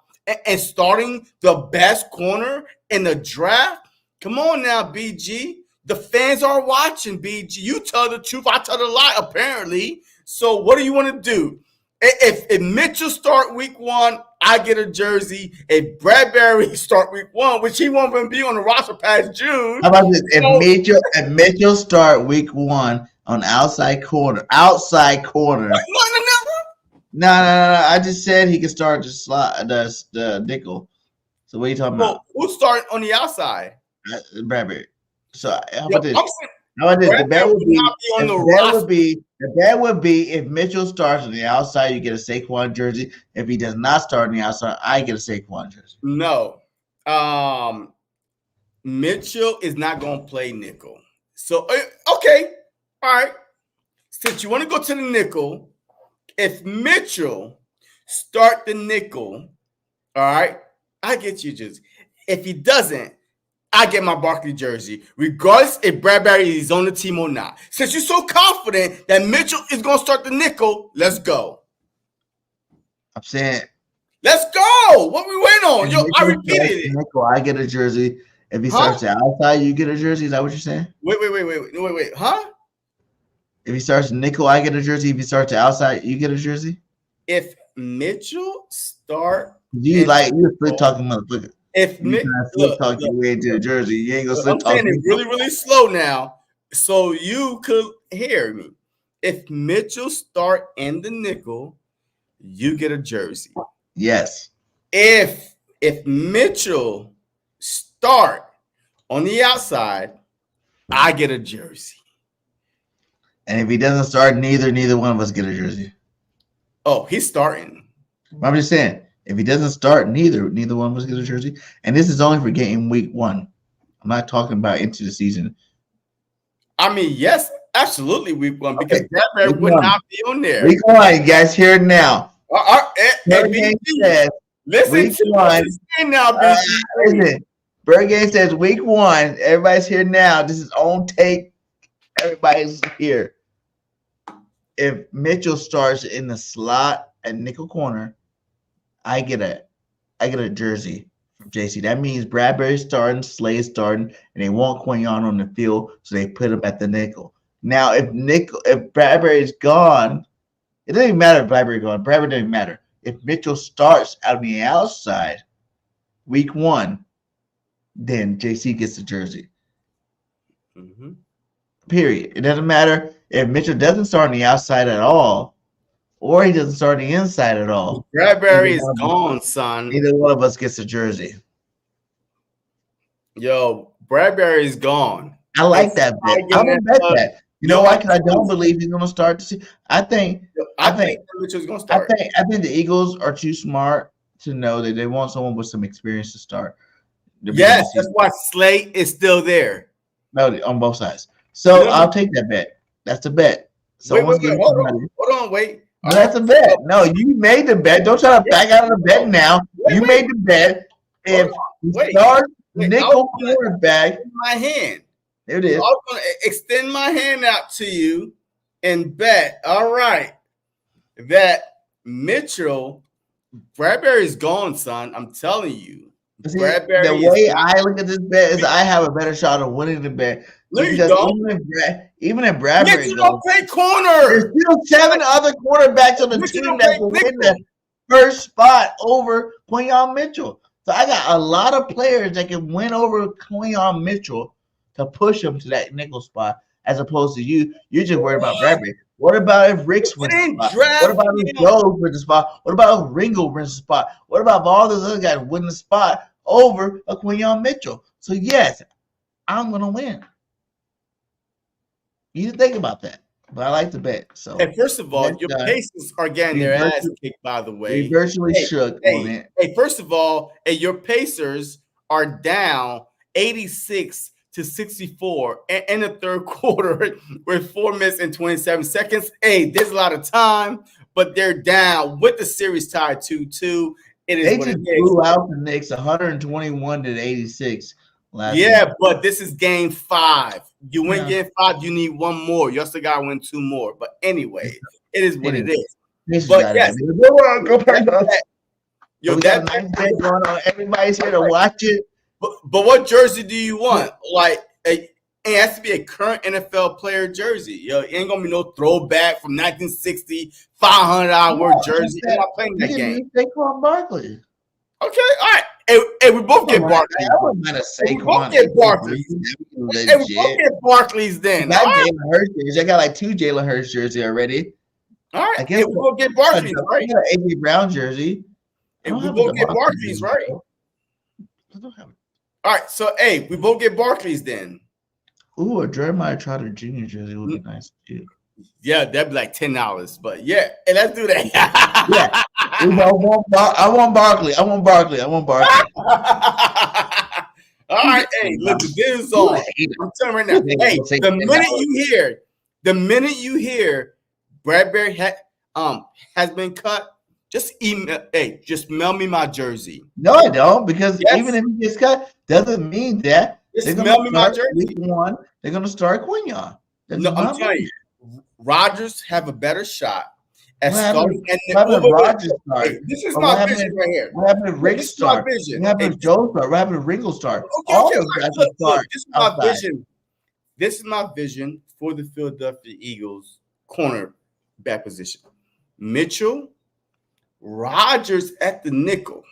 and starting the best corner in the draft? Come on now, BG. The fans are watching, BG. You tell the truth, I tell the lie, apparently. So what do you want to do? If Mitchell start week one, I get a jersey. If Bradbury start week one, which he won't even be on the roster past June. How about this? If Mitchell start week one on outside corner. No. I just said he could start the nickel. So what are you talking about? Who's starting on the outside? Bradbury. So how about this? The bet would be if Mitchell starts on the outside, you get a Saquon jersey. If he does not start on the outside, I get a Saquon jersey. No. Mitchell is not going to play nickel. So, okay. All right. Since you want to go to the nickel, if Mitchell start the nickel, all right, I get you jersey. If he doesn't, I get my Barkley jersey, regardless if Bradbury is on the team or not. Since you're so confident that Mitchell is going to start the nickel, let's go. I'm saying, let's go. What we waiting on? I repeated it. Nickel, I get a jersey. If he starts the outside, you get a jersey. Is that what you're saying? Wait. Huh? If he starts nickel, I get a jersey. If he starts the outside, you get a jersey. If Mitchell start, you're split talking motherfucker. If Mitchell talking way into the jersey, you ain't gonna slip talking. I'm saying it really, really slow now, so you could hear me. If Mitchell start in the nickel, you get a jersey. Yes. If Mitchell start on the outside, I get a jersey. And if he doesn't start, neither one of us get a jersey. Oh, he's starting. I'm just saying, if he doesn't start, neither one of us get a jersey. And this is only for game week one. I'm not talking about into the season. I mean, yes, Absolutely week one because Bradbury Week would one. not be on there. Week one, you guys hear it now. BG, listen week to one. now, BG. Listen, Birdgang says week one. Everybody's here now. This is on tape. Everybody's here. If Mitchell starts in the slot at nickel corner, I get a jersey from JC. That means Bradbury's starting, Slay starting, and they want Quignon on the field, so they put him at the nickel. Now, if Bradbury's gone, it doesn't even matter if Bradbury's gone. Bradbury doesn't matter. If Mitchell starts out on the outside, week one, then JC gets the jersey. Mm-hmm. Period. It doesn't matter if Mitchell doesn't start on the outside at all, or he doesn't start on the inside at all. Bradbury is gone, son. Neither one of us gets a jersey. Yo, Bradbury is gone. I like that bet. I'm gonna bet that. You know why? Because I don't believe he's gonna start to see. I think Mitchell's gonna start. I think the Eagles are too smart to know that they want someone with some experience to start. Yes, that's why Slate is still there. No, on both sides. So I'll take that bet. That's a bet. Wait, hold on, wait. No, that's a bet. No, you made the bet. Don't try to back out of the bet now. You made the bet. If you start nickel quarterback, my hand. There it is. I'm going to extend my hand out to you and bet. All right, that Bradbury's gone, son. I'm telling you. See, the way I look at this bet is I have a better shot of winning the bet. Because even if Bradbury don't play corner, there's still 7 other quarterbacks on the team that will win the first spot over Quignon Mitchell. So I got a lot of players that can win over Quignon Mitchell to push him to that nickel spot, as opposed to you. You're just worried about Bradbury. What about if Rick's wins the spot? What about if Joe wins the spot? What about if Ringo wins the spot? What about if all those other guys win the spot over a Quignon Mitchell? So yes, I'm gonna win. You didn't think about that, but I like the bet. So, hey, first of all, your Pacers are getting their ass kicked. By the way, we virtually shook on it. Hey, first of all, your Pacers are down 86-64 in the third quarter with 4 minutes and 27 seconds. Hey, there's a lot of time, but they're down with the series tied 2-2. They just blew out the Knicks 121-86. Yeah, but this is game 5. You win game 5, you need 1 more. You also got to win 2 more. But anyway, it is what it is. But yes, everybody's here to watch it. But what jersey do you want? Like, it has to be a current NFL player jersey. Yo, it ain't gonna be no throwback from 1960 $500 jersey. I'm not playing that game. Saquon Barkley. Okay, all right. Hey, we both get Barkley. We both get Barkley. Hey, we both get Barkley's then. I got like 2 Jalen Hurts jersey already. All right. I guess we both get Barkley's, right? I got an A.J. Brown jersey. And we both get Barkley's, right? All right. So, hey, we both get Barkley's then. Ooh, a Jeremiah Trotter Jr. jersey would be nice too. Yeah, that'd be like $10. But yeah, hey, let's do that. Yeah. I want Barkley. All right, hey, look, this is on. I'm telling you right now. Hey, the minute you hear Bradbury has been cut, just email. Hey, just mail me my jersey. No, I don't, because even if he gets cut, doesn't mean that just mail me my jersey. Week 1, they're gonna start Quignon. No, I'm telling you, Rodgers have a better shot. This is my vision right here. What happened to Rick start? What happened to Joe start? What happened to Ringo start? Look, this is my vision. This is my vision for the Philadelphia Eagles cornerback position. Mitchell, Rodgers at the nickel,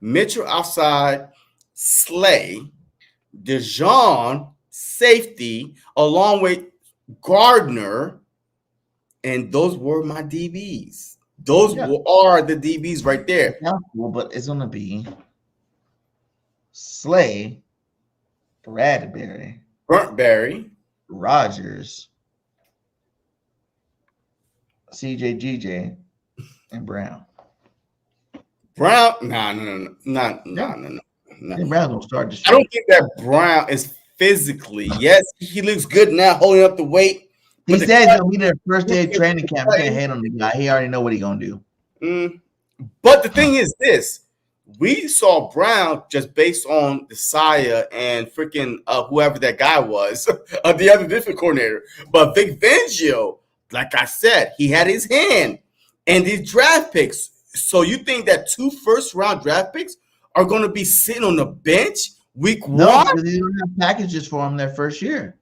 Mitchell outside, Slay, DeJean safety, along with Gardner. And those were my DBs. Those are the DBs right there. But it's going to be Slay, Bradbury, Rodgers, CJ, GJ, and Brown. No. Brown don't start this. I don't think that Brown is physically. Yes, he looks good now holding up the weight. He said that we did a first day of training camp. We can't hate on the guy. He already know what he gonna do. But the thing is this. We saw Brown just based on the Saya and freaking whoever that guy was, the other defensive coordinator. But Vic Fangio, like I said, he had his hand in these draft picks. So you think that 2 first-round draft picks are going to be sitting on the bench week one? No, because they don't have packages for them their first year.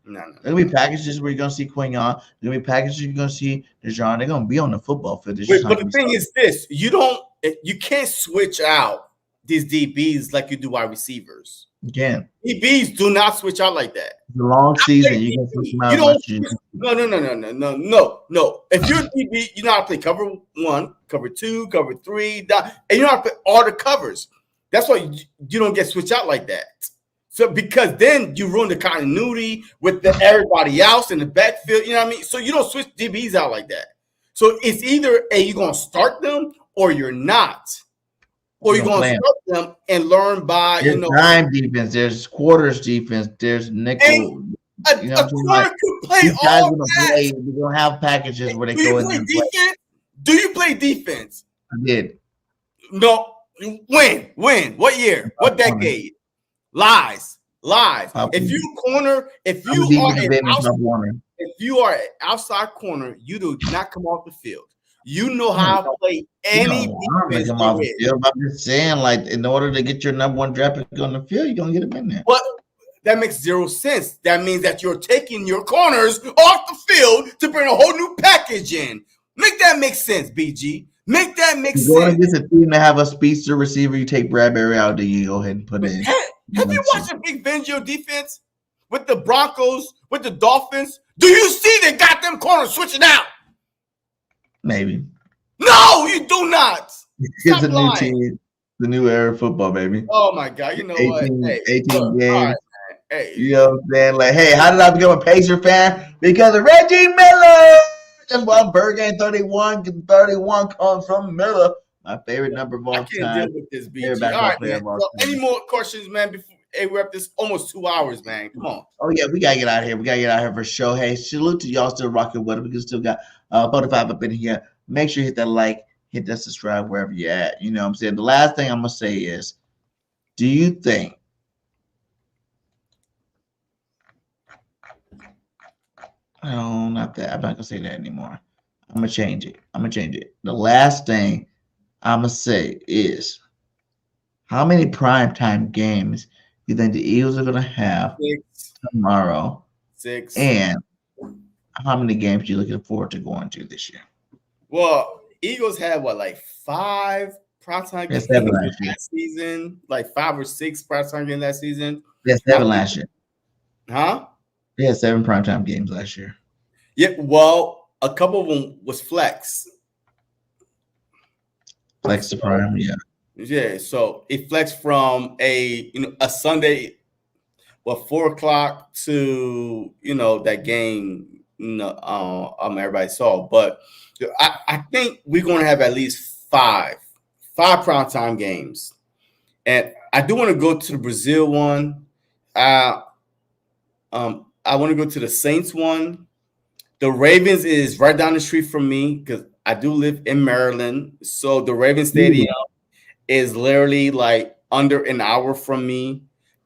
No. There's going to be packages where you're going to see Quignon. There's going to be packages you're going to see DeJohn. They're going to be on the football field. But the thing is this. You can't switch out these DBs like you do wide receivers. You can. DBs do not switch out like that. It's a long season. You can switch them out. No. If you're a DB, you know how to play cover 1, cover 2, cover 3, and you know how to play all the covers. That's why you don't get switched out like that. So because then you ruin the continuity with everybody else in the backfield. You know what I mean? So you don't switch DBs out like that. So it's either you're going to start them or you're not. Or you're going to start them and learn by, there's time defense, there's quarters defense, there's nickel. A quarter could play all that. We're going to have packages where they go in and play. Do you play defense? I did. No. When? What year? What decade? Lies. If you are an outside corner, you do not come off the field. You know how to play any defense. I'm just saying, like, in order to get your number 1 draft pick on the field, you're gonna get him in there. But that makes 0 sense. That means that you're taking your corners off the field to bring a whole new package in. Make that make sense, BG. Make that make sense. Going against a team to have a speedster receiver, you take Bradbury out, then you go ahead and put it in. Have you watched the Big Fangio defense with the Broncos, with the Dolphins? Do you see they got them corners switching out? Maybe. No, you do not. It's a new team, the new era of football, baby. Oh my God! You know 18, what? 18 games. Right, hey. You know what I'm saying? Like, hey, how did I become a Pacer fan? Because of Reggie Miller. That's why Birdgang 31 comes from Miller. My favorite number of all time. I can't deal with this, BG. All right, man. So any more questions, man? Before we're up this almost 2 hours, man. Come on. Oh yeah, we gotta get out of here. We gotta get out of here for sure. Hey, salute to y'all still rocking with it. We can still got 45 up in here. Make sure you hit that like, hit that subscribe wherever you're at. You know what I'm saying? The last thing I'm gonna say is, do you think no, not that. I'm not gonna say that anymore. I'm gonna change it. The last thing I'm gonna say is, how many primetime games you think the Eagles are gonna have 6 tomorrow? 6. And how many games you looking forward to going to this year? Well, Eagles had like 5 primetime games last season, like 5 or 6 primetime games last season. Yeah, 7 last year. Huh? They had 7 primetime games last year. Yeah, well, a couple of them was flex. Flex to prime, yeah. Yeah, so it flexed from a Sunday, 4:00 to that game. Everybody saw, but I think we're going to have at least 5 primetime games, and I do want to go to the Brazil one. I want to go to the Saints one. The Ravens is right down the street from me because I do live in Maryland, so the Ravens Stadium is literally like under an hour from me.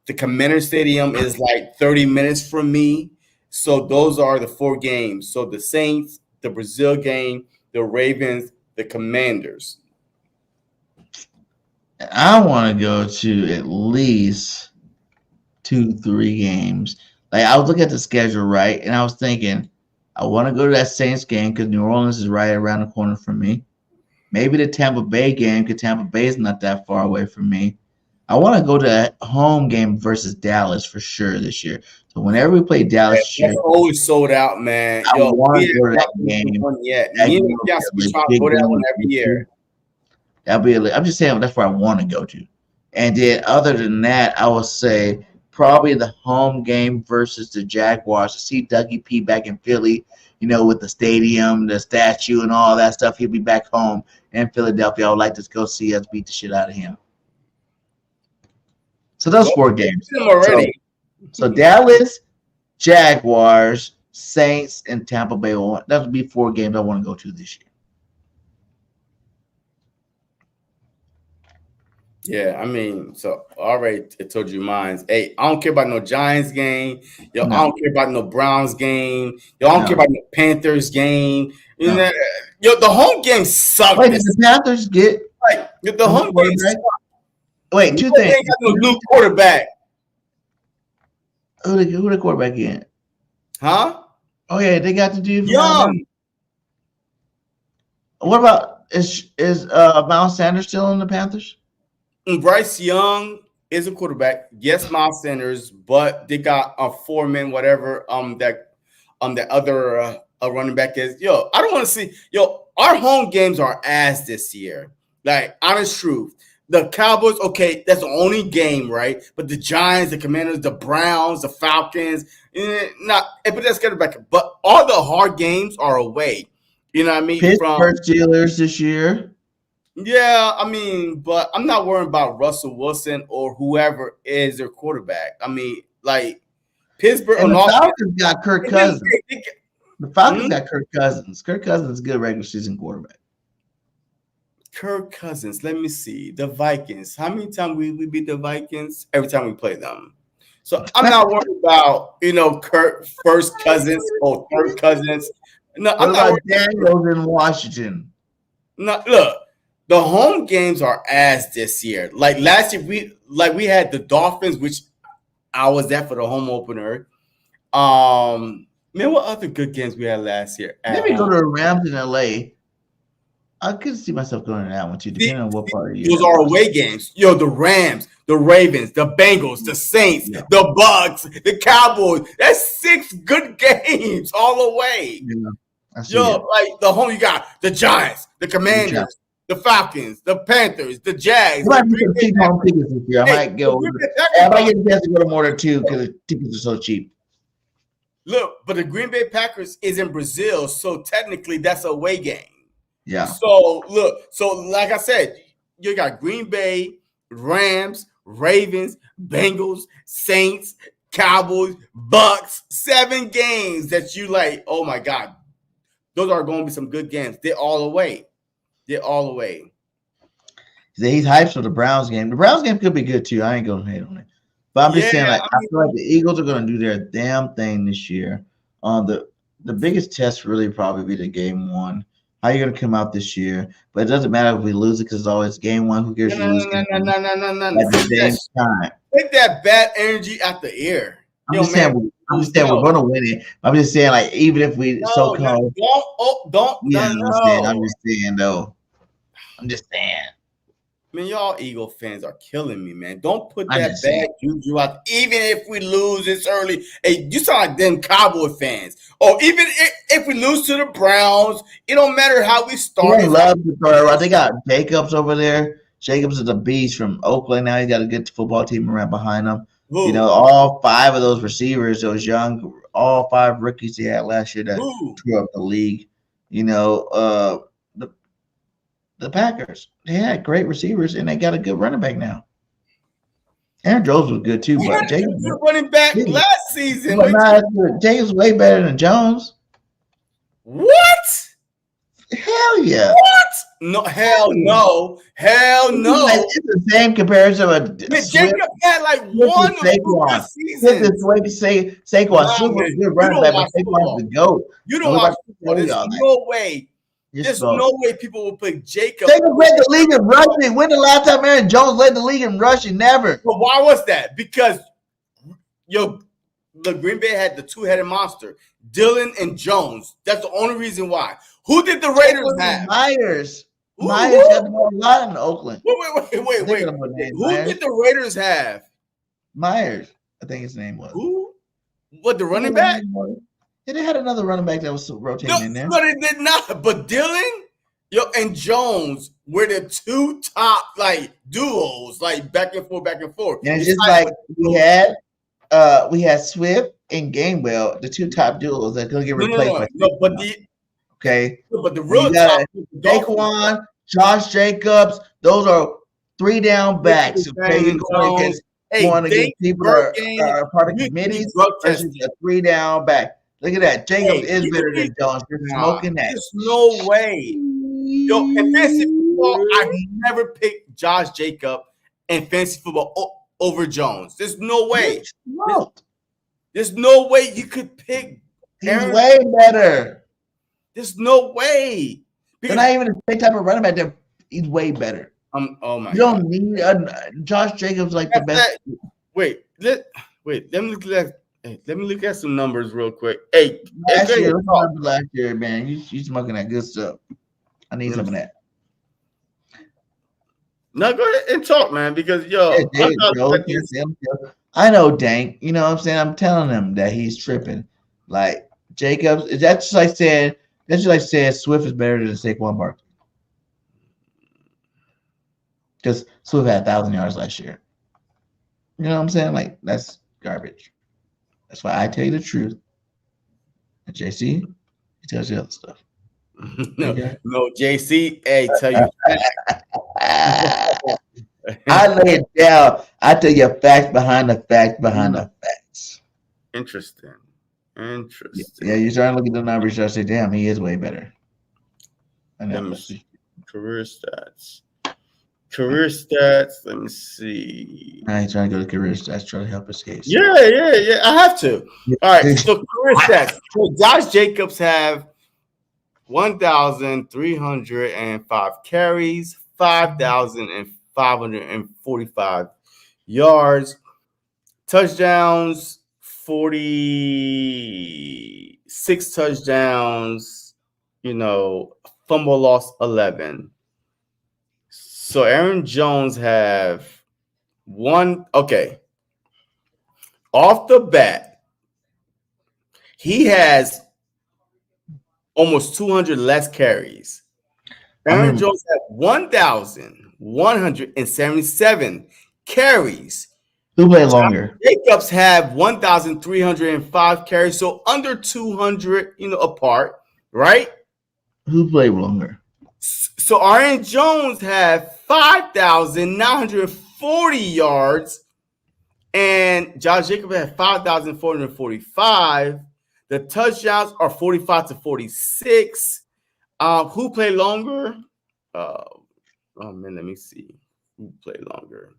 The Commander Stadium is like 30 minutes from me. So those are the 4 games. So the Saints, the Brazil game, the Ravens, the Commanders. I want to go to at least 2-3 games. Like, I was looking at the schedule, right? And I was thinking, I want to go to that Saints game because New Orleans is right around the corner from me. Maybe the Tampa Bay game because Tampa Bay is not that far away from me. I want to go to a home game versus Dallas for sure this year. So whenever we play Dallas, it's always sold out, man. I want to go to that game. We try to go to that one every year. I'm just saying that's where I want to go to. And then other than that, I would say probably the home game versus the Jaguars to see Dougie P back in Philly, with the stadium, the statue, and all that stuff. He'll be back home in Philadelphia. I would like to go see us beat the shit out of him. So those 4 games. Already. So Dallas, Jaguars, Saints, and Tampa Bay. That would be 4 games I want to go to this year. Yeah, I mean, so already I told you mine. Hey, I don't care about no Giants game. Yo, No. I don't care about no Browns game. Yo, I don't No. care about no Panthers game. You No. know, yo, the home game sucked. Wait, did the Panthers get like the home game? Wait, two things. They got no new quarterback. Who the quarterback in? Huh? Oh yeah, they got the dude. Young. What about is Miles Sanders still in the Panthers? And Bryce Young is a quarterback. Yes, Miles Sanders, but they got a Foreman, whatever. That other running back is. Yo, I don't want to see. Yo, our home games are ass this year. Like, honest truth. The Cowboys, okay, that's the only game, right? But the Giants, the Commanders, the Browns, the Falcons, but that's kind of back. But all the hard games are away. You know what I mean? Pittsburgh Steelers this year. Yeah, I mean, but I'm not worrying about Russell Wilson or whoever is their quarterback. I mean, like Pittsburgh and the Falcons got Kirk Cousins. The Falcons got Kirk Cousins. Kirk Cousins is a good regular season quarterback. Kirk Cousins. Let me see. The Vikings. How many times we beat the Vikings? Every time we play them. So I'm not worried about, Kirk first Cousins or third Cousins. No, I'm not worried about Daniels in Washington. No, look. The home games are ass this year. Like last year, we had the Dolphins, which I was there for the home opener. Man, what other good games we had last year? Maybe go to the Rams in LA. I could see myself going to that one too, depending on what part of you. Those are away games. Yo, the Rams, the Ravens, the Bengals, the Saints, the Bucks, the Cowboys. That's 6 good games all away. Yeah, yo, like the home, you got the Giants, the Commanders. The Falcons, the Panthers, the Jags. I might get the chance to go to more than 2 because the tickets are so cheap. Look, but the Green Bay Packers is in Brazil, so technically that's a away game. Yeah. So look, like I said, you got Green Bay, Rams, Ravens, Bengals, Saints, Cowboys, Bucks. 7 games that you like. Oh my God, those are going to be some good games. They're all away. They're all away. He's hyped for the Browns game. The Browns game could be good too. I ain't gonna hate on it. But I'm just saying, I feel like the Eagles are gonna do their damn thing this year. The biggest test really probably be the game 1. How you gonna come out this year? But it doesn't matter if we lose it because it's always game 1. Who cares? No. Take that bad energy out the air. I'm just saying we're gonna win it. I'm just saying, like, even if we don't. Yeah, I'm just saying though. I'm just saying. Man, y'all Eagle fans are killing me, man. Don't put that bad juju out. Even if we lose this early, hey, you sound like them Cowboy fans. Or even if we lose to the Browns, it don't matter how we start. They got Jacobs over there. Jacobs is a beast from Oakland. Now he's got a good football team around behind him. Ooh. All 5 of those receivers, those young, all 5 rookies they had last year that tore up the league. The Packers, they had great receivers and they got a good running back now. Aaron Jones was good too, but Jacobs was running back last season. Jacobs way better than Jones. What? Hell yeah. What? No, hell no. Hell no. It's the same comparison of Jacob had like 1 or 2 seasons. Saquon, super good running back, but Saquon's the GOAT. You don't watch football. There's no way. There's no way people will put Jacob. Jacob led the league in rushing. When the last time Aaron Jones led the league in rushing? Never. But why was that? Because the Green Bay had the 2-headed monster, Dillon and Jones. That's the only reason why. Who did the Raiders have? Myers. Myers had the ball a lot in Oakland. Wait. Who did the Raiders have? Myers, I think his name was. Who? What, the running back? Yeah, they had another running back that was rotating in there. No, they did not. But Dillon, and Jones were the 2 top duos, back and forth. And it's just like we had Swift and Gainwell, the 2 top duos that gonna get replaced. But the real top, Saquon, Josh Jacobs, those are 3 down backs. Okay, going against people that are part of committees versus a 3 down back. Look at that. Jacobs Hey, is you better think- than Jones. You're smoking that. There's no way. Yo, in fantasy football, I've never picked Josh Jacob in fantasy football over Jones. There's no way. There's no way you could pick He's Aaron. way better. There's no way. They're not even the same type of running back. He's way better. Oh my You God. don't need Josh Jacobs like the best. Wait. Let me look at some numbers real quick. Hey, Last year, man, you smoking that good stuff. I need some of that. No, go ahead and talk, man, because I know Dank. You know what I'm saying? I'm telling him that he's tripping. Like Jacobs, that's just like saying Swift is better than Saquon Barkley. Because Swift had 1,000 yards last year. You know what I'm saying? Like, that's garbage. That's why I tell you the truth. And JC, he tells you other stuff. No, JC, hey, tell you. I lay it down. I tell you facts behind the facts behind the facts. Interesting. Yeah, you're trying to look at the numbers. You say, damn, he is way better. Let me see. Career stats. Let me see. Now he's trying to go to career stats, trying to help his case. Yeah. I have to. All right. So career stats. So Josh Jacobs have 1,305 carries, 5,545 yards, touchdowns, 46 touchdowns. Fumble loss 11. So Aaron Jones have one. Okay. Off the bat, he has almost 200 less carries. Aaron Jones had 1,177 carries. Who played longer? Jacobs have 1,305 carries, so under 200, apart, right? Who played longer? So Aaron Jones had 5,940 yards, and Josh Jacobs had 5,445. The touchdowns are 45-46. Who played longer? Let me see. Who played longer?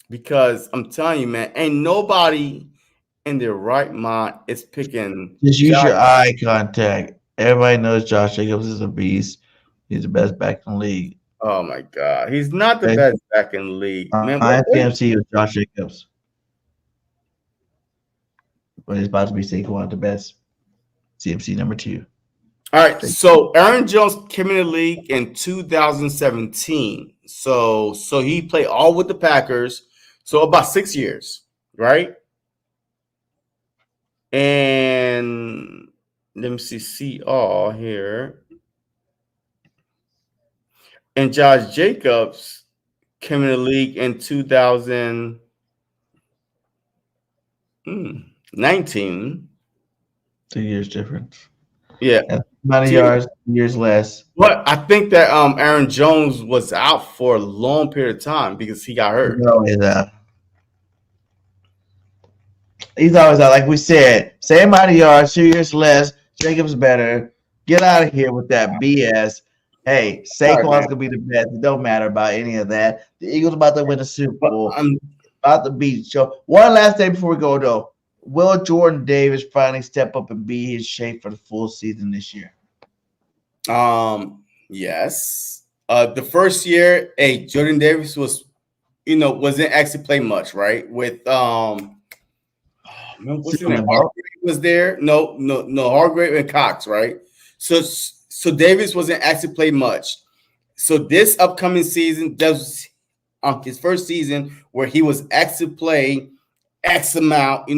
Because I'm telling you, man, ain't nobody in their right mind is picking. Just use your eye contact. Everybody knows Josh Jacobs is a beast. He's the best back in the league. Oh my God, he's not the best back in the league. Man, IFMC with Josh Jacobs, but he's about to be Saquon the best. CMC number 2. All right, so Aaron Jones came in the league in 2017. So he played all with the Packers. So about 6 years, right? And let me see all here. And Josh Jacobs came in the league in 2019. 2 years difference. Yeah. Amount of yards, years less. But I think that Aaron Jones was out for a long period of time because he got hurt. He's always out. Like we said, same amount of yards, 2 years less. Jacobs better. Get out of here with that BS. Hey, Saquon's gonna be the best. It don't matter about any of that. The Eagles about to win the Super Bowl. About to beat. So one last thing before we go though. Will Jordan Davis finally step up and be his shape for the full season this year? Yes. The first year, Jordan Davis wasn't actually play much, right? With what's his name? Hargrave was there. No, Hargrave and Cox, right? So Davis wasn't actually play much. So this upcoming season, that was his first season where he was actually playing X amount,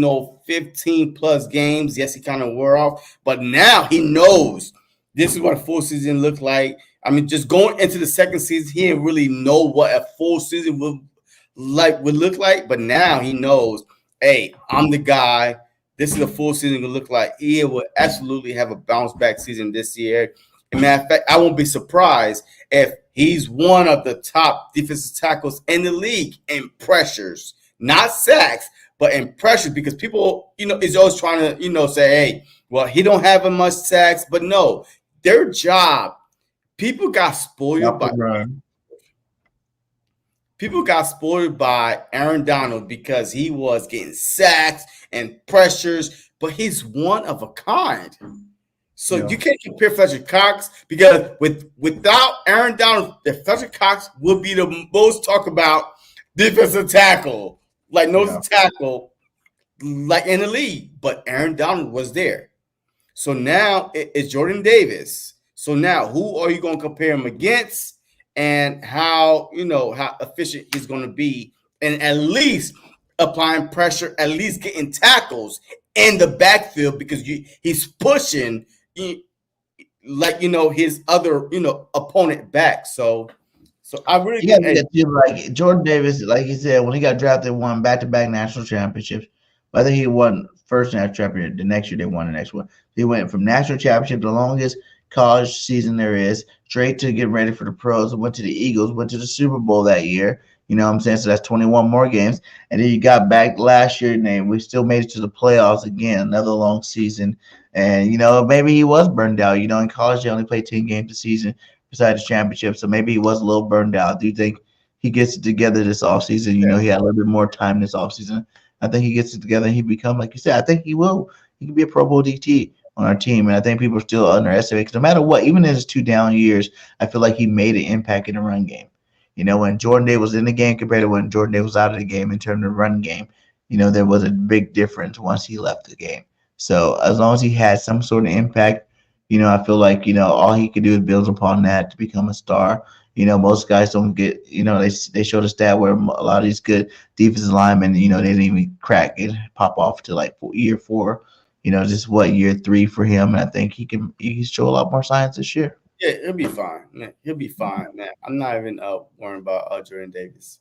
15 plus games. Yes, he kind of wore off, but now he knows this is what a full season looked like. I mean, just going into the second season, he didn't really know what a full season would look like, but now he knows, hey, I'm the guy. This is a full season gonna look like. He will absolutely have a bounce back season this year. And matter of fact, I won't be surprised if he's one of the top defensive tackles in the league in pressures not sacks, but in pressure, because people, is always trying to, say, hey, well, he don't have as much sacks, but no, their job, people got spoiled by Aaron Donald because he was getting sacks and pressures, but he's one of a kind. So you can't compare Fletcher Cox, because without Aaron Donald, the Fletcher Cox would be the most talked about defensive tackle, like nose tackle, like in the league. But Aaron Donald was there. So now it's Jordan Davis. So now who are you going to compare him against, and how efficient he's going to be, and at least applying pressure, at least getting tackles in the backfield, because he's pushing his other opponent back. So I really like Jordan Davis, like he said, when he got drafted, won back-to-back national championships. I think he won first national championship. The next year they won the next one. He went from national championship, the longest college season there is, straight to get ready for the pros. Went to the Eagles, went to the Super Bowl that year. You know what I'm saying? So that's 21 more games. And then you got back last year, and we still made it to the playoffs again, another long season. And, maybe he was burned out. In college, they only played 10 games a season besides the championship. So maybe he was a little burned out. Do you think he gets it together this offseason? He had a little bit more time this offseason. I think he gets it together and he become, like you said, I think he will. He can be a Pro Bowl DT on our team. And I think people are still underestimating, because no matter what, even in his 2 down years, I feel like he made an impact in the run game. When Jordan Day was in the game compared to when Jordan Day was out of the game in terms of run game, there was a big difference once he left the game. So as long as he had some sort of impact, I feel like, all he could do is build upon that to become a star. Most guys don't get, they showed a stat where a lot of these good defensive linemen, they didn't even crack it, pop off to like year 4, just year 3 for him. And I think he can show a lot more signs this year. Yeah, he'll be fine, man. He'll be fine, man. I'm not even worrying about Jordan Davis.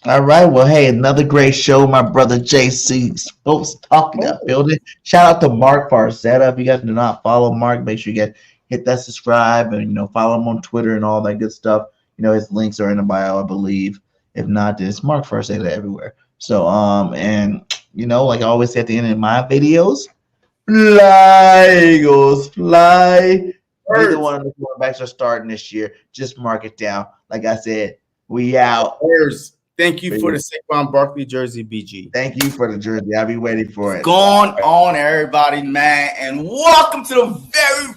All right. Well, hey, another great show. My brother JC Sportstalk in that building. Shout out to Marc Farzetta. If you guys do not follow Marc, make sure you guys hit that subscribe and follow him on Twitter and all that good stuff. His links are in the bio, I believe. If not, then it's Marc Farzetta everywhere. So and like I always say at the end of my videos, fly Eagles, fly. Neither one of the quarterbacks are starting this year. Just mark it down. Like I said, we out. Thank you for the Saquon Barkley jersey, BG. Thank you for the jersey. I'll be waiting for it. Going on, everybody, man, and welcome to the very